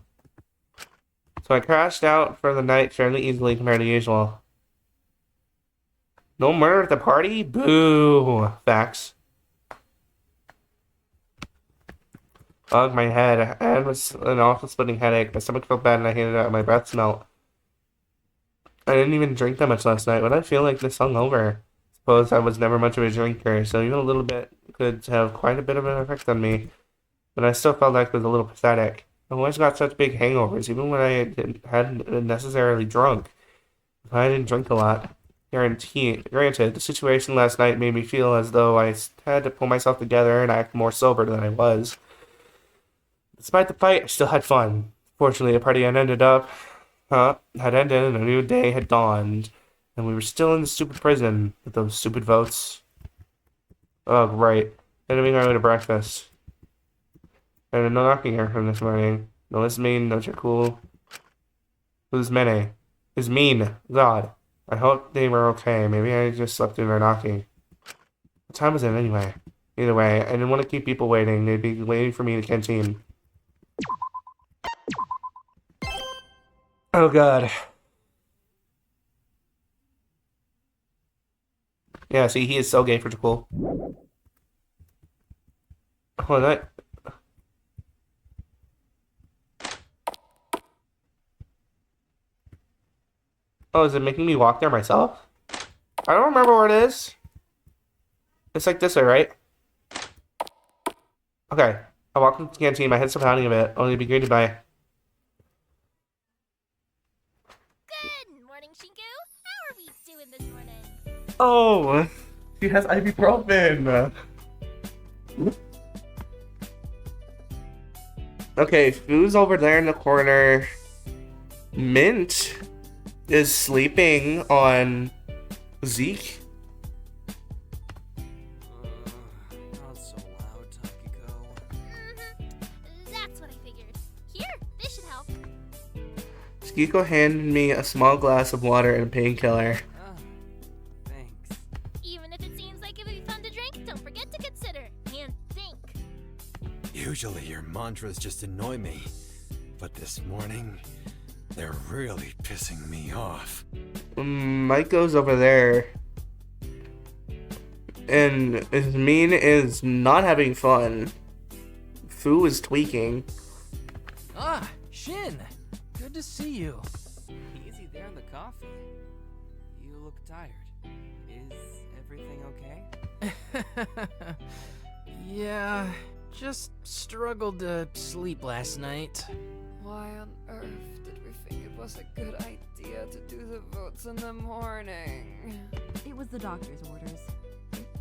I crashed out for the night fairly easily compared to usual. No murder at the party? Boo! Facts. Ugh, my head. I had an awful splitting headache. My stomach felt bad and I hated it. My breath smelled. I didn't even drink that much last night. But I feel like this hungover. Suppose I was never much of a drinker, so even a little bit could have quite a bit of an effect on me. But I still felt like it was a little pathetic. I always got such big hangovers, even when I hadn't necessarily drunk. I didn't drink a lot. Granted, the situation last night made me feel as though I had to pull myself together and act more sober than I was. Despite the fight, I still had fun. Fortunately, the party had ended and a new day had dawned, and we were still in the stupid prison with those stupid votes. Oh, right. Then we go to breakfast. And no knocking here from this morning. No, it's mean, no cool. Who's Mene? Is mean. God. I hope they were okay. Maybe I just slept through their knocking. What time was it anyway? Either way, I didn't want to keep people waiting. They'd be waiting for me in the canteen. Oh god. Yeah, see, he is so gay for Dracul. Hold on. Oh, is it making me walk there myself? I don't remember where it is. It's like this way, right? Okay. I walked into the canteen, my head's still pounding a bit. Only to be greeted by... Good morning, Shinku. How are we doing this morning? Oh! She has ibuprofen! Okay, Foo's over there in the corner. Mint is sleeping on Zeke. Hiko handed me a small glass of water and a painkiller. Oh, thanks. Even if it seems like it would be fun to drink, don't forget to consider and think. Usually your mantras just annoy me, but this morning, they're really pissing me off. Mike goes over there. And Min is not having fun. Fu is tweaking. Ah, Shin! Good to see you. Easy there on the coffee. You look tired. Is everything okay? Yeah, just struggled to sleep last night. Why on earth did we think it was a good idea to do the votes in the morning? It was the doctor's orders.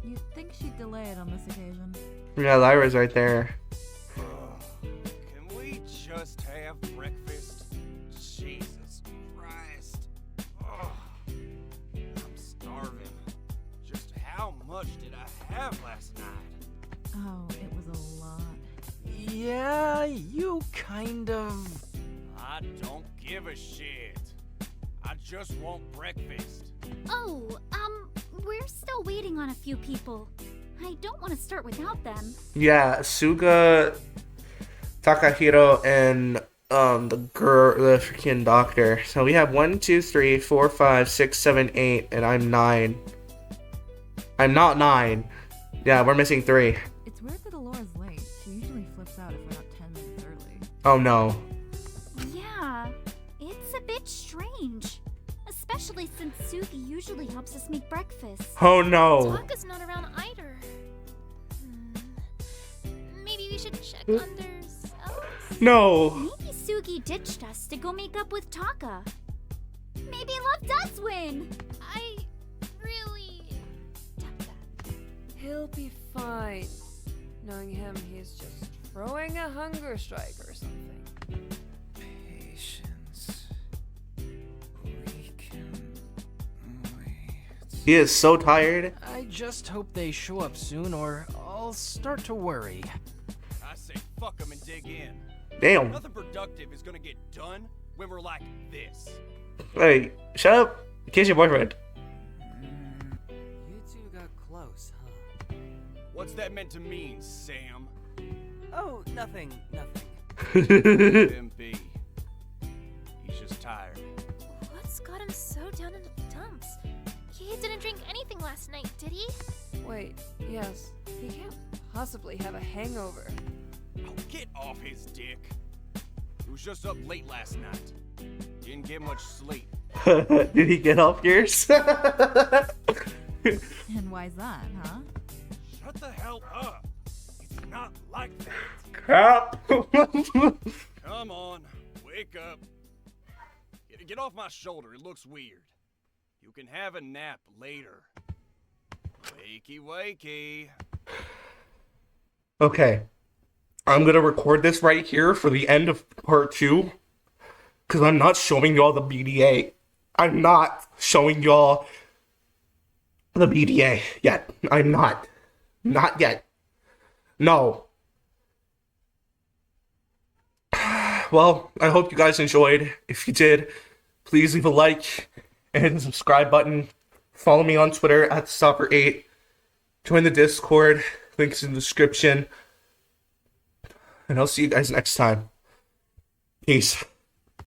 You'd think she'd delay it on this occasion. Yeah, Lyra's right there. Can we just have breakfast? Jesus Christ. Ugh. I'm starving. Just how much did I have last night? Oh, it was a lot. Yeah, you kind of... I don't give a shit. I just want breakfast. Oh, we're still waiting on a few people. I don't want to start without them. Yeah, Suga, Takahiro, and the freaking doctor. So we have 1, 2, 3, 4, 5, 6, 7, 8, and I'm 9. I'm not 9. Yeah, we're missing 3. It's weird that Alora's late. She usually flips out if we're not 10 minutes early. Oh no. Yeah, it's a bit strange. Especially since Sugi usually helps us make breakfast. Oh no. Taka's not around either. Maybe we should check unders else? No. Maybe Sugi ditched us to go make up with Taka. Maybe love does win. I really doubt that. He'll be fine. Knowing him, he's just throwing a hunger strike or something. Patience. We can wait. He is so tired. I just hope they show up soon or I'll start to worry. I say fuck them and dig in. Damn. Nothing productive is gonna get done when we're like this. Hey, shut up. Kiss your boyfriend. You two got close, huh? What's that meant to mean, Sam? Oh, nothing. Let him be. He's just tired. What's got him so down in the dumps? He didn't drink anything last night, did he? Wait, yes, he can't possibly have a hangover. Oh, get off his dick. He was just up late last night. Didn't get much sleep. Did he get off yours? And why's that, huh? Shut the hell up. It's not like that. Crap. Come on, wake up. Get off my shoulder, it looks weird. You can have a nap later. Wakey, wakey. Okay. I'm gonna record this right here for the end of part 2. Because I'm not showing y'all the BDA. I'm not showing y'all the BDA yet. I'm not. Not yet. No. Well, I hope you guys enjoyed. If you did, please leave a like and hit the subscribe button. Follow me on Twitter at Stopper8. Join the Discord. Links in the description. And I'll see you guys next time. Peace.